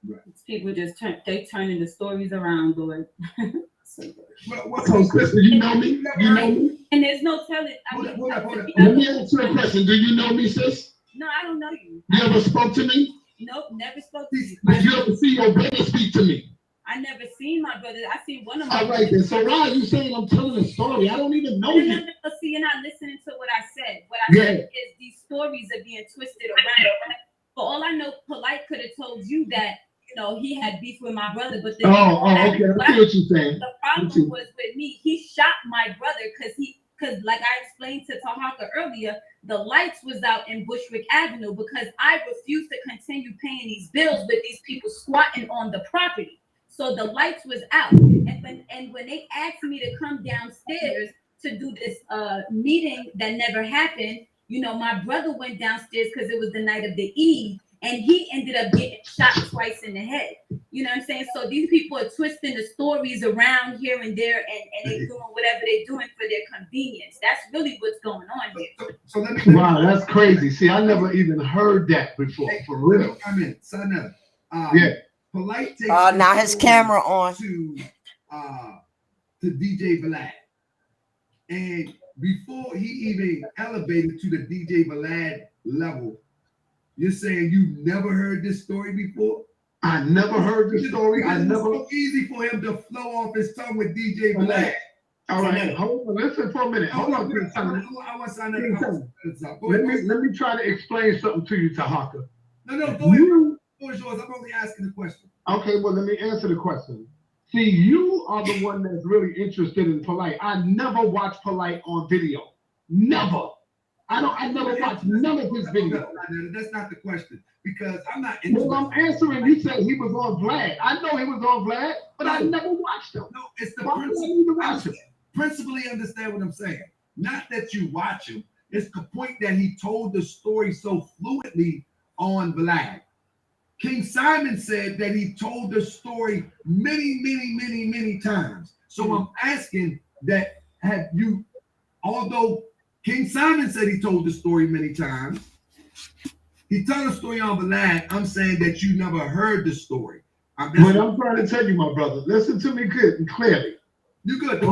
Right. People just turning the stories around, Lord. So, sister, you know me? You know me? And there's no telling. Hold up. Let me ask you a question. Do you know me, sis? No, I don't know you. You ever spoke to me? Nope, never spoke to you. Did you ever see your brother speak to me? I never seen my brother. I seen one of my. All right, then. So why are you saying I'm telling a story? I don't even know you. No. See, you're not listening to what I said. What I said is these stories are being twisted around. For all I know, Polight could have told you that, he had beef with my brother, but then okay, I see what you're saying. The problem was with me. He shot my brother because like I explained to Taharka earlier, the lights was out in Bushwick Avenue because I refused to continue paying these bills with these people squatting on the property. So the lights was out, and when they asked me to come downstairs to do this meeting that never happened, my brother went downstairs because it was the night of the Eid, and he ended up getting shot twice in the head. You know what I'm saying? So these people are twisting the stories around here and there, and they're doing whatever they're doing for their convenience. That's really what's going on here. So let me. Wow, that's crazy. See, I never even heard that before, for real. I'm in. Sana. Yeah. Polight takes now his camera on to DJ Vlad, and before he even elevated to the DJ Vlad level, you're saying you never heard this story before? I never heard this story. It's so easy for him to flow off his tongue with DJ Vlad. All right, hold on. Listen for a minute. Hold on. Let me try to explain something to you, Taharka. No, go ahead. I'm only asking the question. Okay, well, let me answer the question. See, you are the one that's really interested in Polight. I never watched Polight on video. Never. I never watched none of his videos. That's not the question, because I'm not. Well, I'm answering. You said he was on Vlad. I know he was on Vlad, but I never watched him. No, it's the principle. Principally understand what I'm saying. Not that you watch him. It's the point that he told the story so fluently on Vlad. King Simon said that he told the story many times. So I'm asking that, have you, although King Simon said he told the story many times, he told the story on Vlad, I'm saying that you never heard the story. What I'm trying to tell you, my brother, listen to me clearly. You good.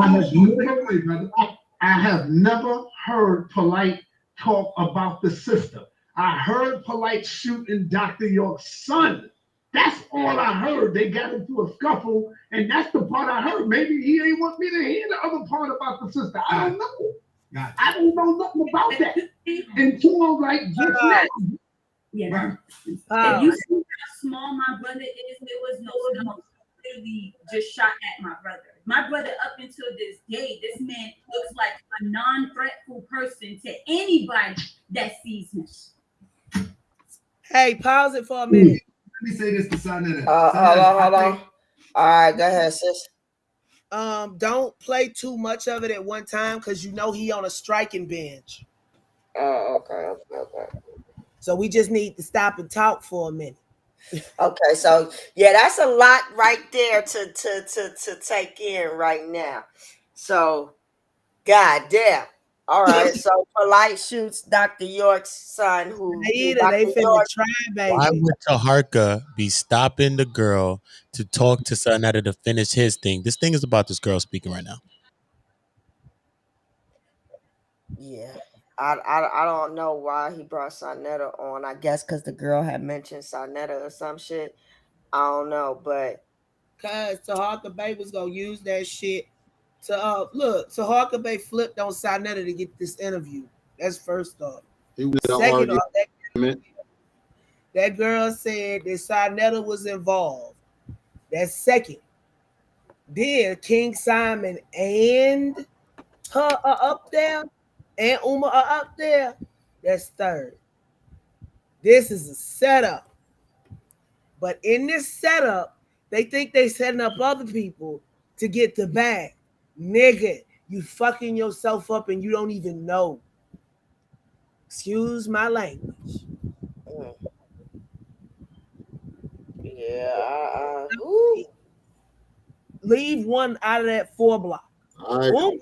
I have never heard Polight talk about the sister. I heard Polight shooting Dr. York's son. That's all I heard. They got into a scuffle, and that's the part I heard. Maybe he ain't want me to hear the other part about the sister. I don't know. I don't know nothing about that until like just now. Yeah. If you see how small my brother is, there was no one literally just shot at my brother. My brother, up until this day, this man looks like a non-threatful person to anybody that sees him. Hey, pause it for a minute. Let me say this to Sanetta. Hold on. All right, go ahead, sis. Don't play too much of it at one time, because he on a striking bench. Okay. So we just need to stop and talk for a minute. Okay, so yeah, that's a lot right there to take in right now. So, goddamn. All right, so Polight shoots Dr. York's son, they finna try, baby. Why would Taharka be stopping the girl to talk to Sanetta to finish his thing? This thing is about this girl speaking right now. Yeah, I don't know why he brought Sanetta on. I guess because the girl had mentioned Sanetta or some shit. I don't know, but because Taharka Bay was gonna use that shit to look. Taharka Bay flipped on Sanetta to get this interview. That's first off. He was Second off, that That girl said that Sarnetta was involved. That's second. Then King Simon and her are up there, and Uma are up there. That's third. This is a setup. But in this setup, they think they setting up other people to get the bag. Nigga, you fucking yourself up and you don't even know. Excuse my language. Yeah, Leave one out of that 4 block. All right.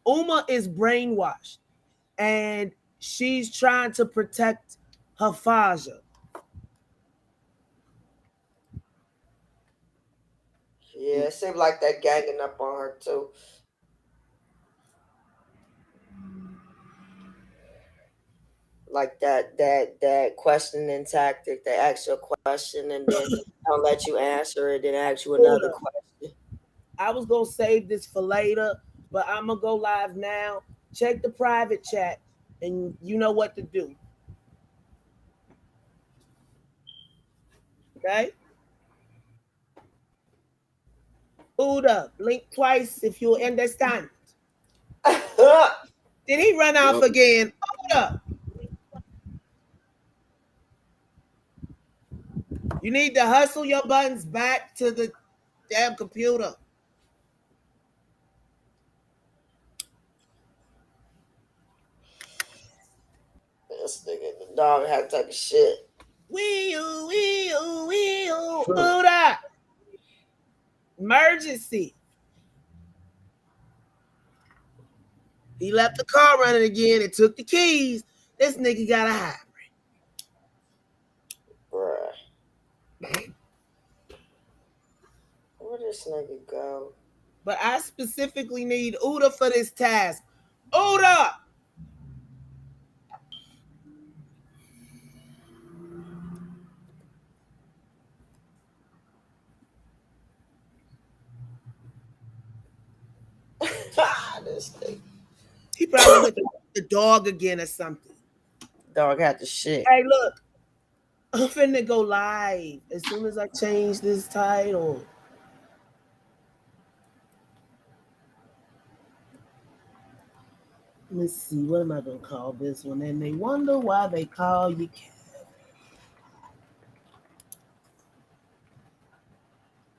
Uma is brainwashed and she's trying to protect her Faja. yeah, it seemed like they're ganging up on her too. Like that questioning tactic. They ask you a question and then don't let you answer it, then ask you another question. I was gonna save this for later, but I'm gonna go live now. Check the private chat, and you know what to do. Okay. Uda, blink twice if you understand. Did he run off again? Uda. You need to hustle your buttons back to the damn computer. This nigga, the dog had to take a shit. Uda. Emergency. He left the car running again and took the keys. This nigga got a hybrid. Bruh. Where this nigga go? But I specifically need Uda for this task. Uda! This thing. He probably went to the dog again or something. Dog had the shit. Hey, look. I'm finna go live as soon as I change this title. Let's see, what am I gonna call this one? And they wonder why they call you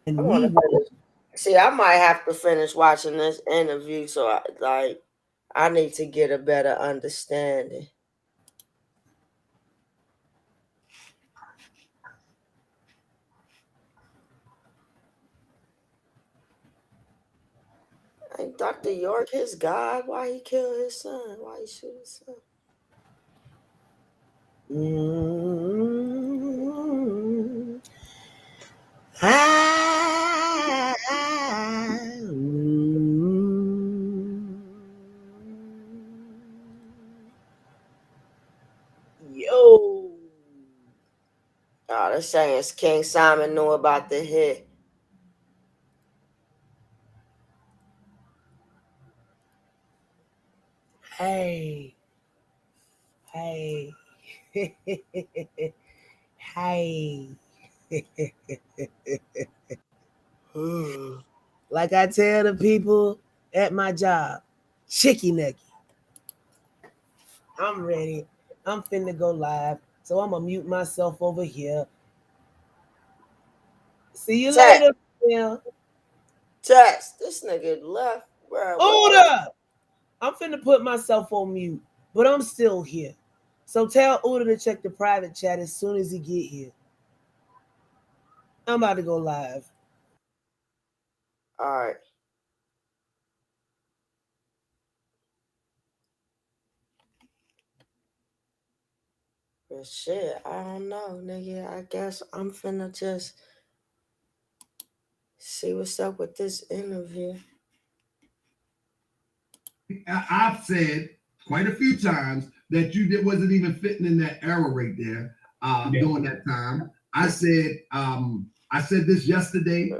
Kevin. And See, I might have to finish watching this interview, so I need to get a better understanding. Ain't Dr. York his God? Why he kill his son? Why he shoot his son? Yo. Oh, they're saying King Simon knew about the hit. Hey. Hey. Like I tell the people at my job, chicky nuggy. I'm ready. I'm finna go live. So I'm gonna mute myself over here. See you later. Text. This nigga left. Uda! I'm finna put myself on mute, but I'm still here. So tell Uda to check the private chat as soon as he get here. I'm about to go live. All right. But shit, I don't know, nigga. I guess I'm finna just see what's up with this interview. I've said quite a few times that you wasn't even fitting in that era right there during that time. I said this yesterday.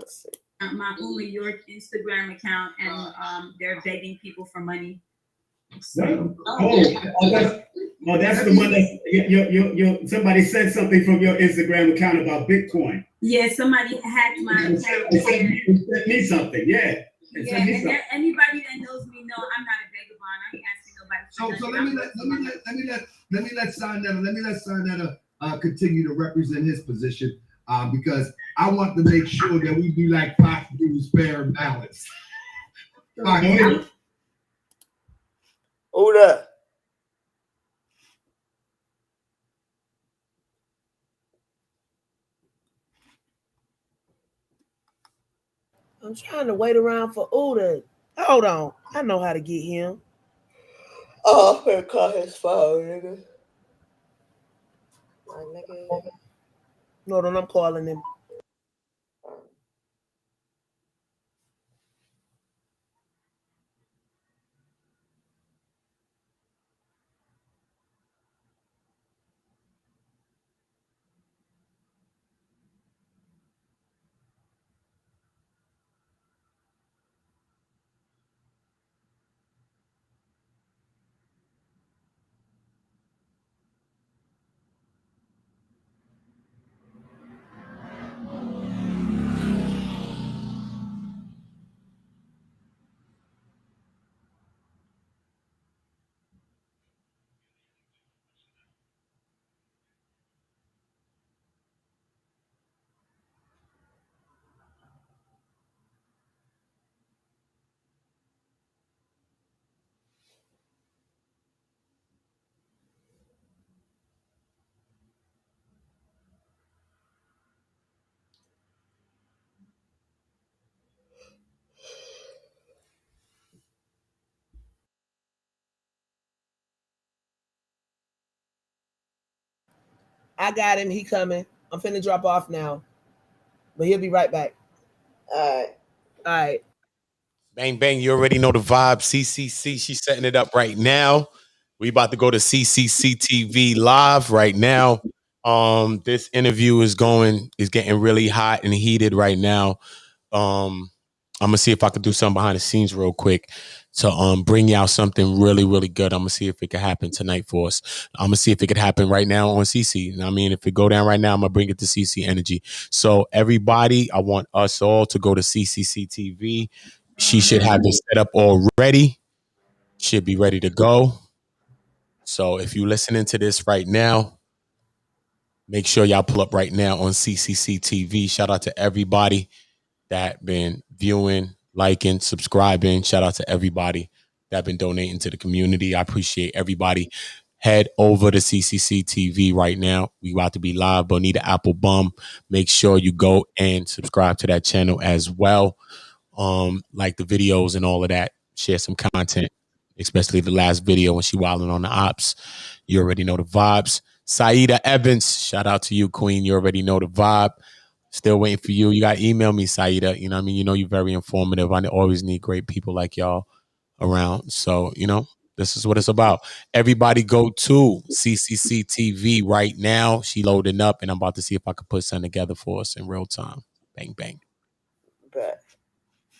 My Uli York Instagram account, and they're begging people for money. That's the one that somebody said something from your Instagram account about Bitcoin. Yeah, somebody hacked my account. Sent me something, yeah. Yeah, and anybody that knows me know I'm not a vagabond. I ain't asking nobody. So let me let Sarnetta continue to represent his position because I want to make sure that we do like Fox News, fair and balanced. All right, Hold up. I'm trying to wait around for Uda. Hold on. I know how to get him. Oh, I'm gonna call his phone, nigga. My nigga. No, I'm calling him. I got him. He coming. I'm finna drop off now. But he'll be right back. All right. Bang, bang. You already know the vibe. CCC, she's setting it up right now. We about to go to Ccctv live right now. This interview is getting really hot and heated right now. I'm gonna see if I could do something behind the scenes real quick to bring y'all something really, really good. I'm gonna see if it could happen tonight for us. I'm gonna see if it could happen right now on CC. I mean, if it go down right now, I'm gonna bring it to CC Energy. So everybody, I want us all to go to Ccctv. She should have this set up already. Should be ready to go. So if you're listening to this right now, make sure y'all pull up right now on Ccctv. Shout out to everybody that been viewing, liking, subscribing. Shout out to everybody that been donating to the community. I appreciate everybody. Head over to Ccctv right now. We about to be live. Bonita Applebum. Make sure you go and subscribe to that channel as well. Like the videos and all of that. Share some content, especially the last video when she wilding on the ops. You already know the vibes. Saida Evans, shout out to you, Queen. You already know the vibe. Still waiting for you. You got to email me, Saida. You know what I mean? You know you're very informative. I always need great people like y'all around. So, this is what it's about. Everybody go to Ccctv right now. She loading up, and I'm about to see if I can put something together for us in real time. Bang, bang. Bet.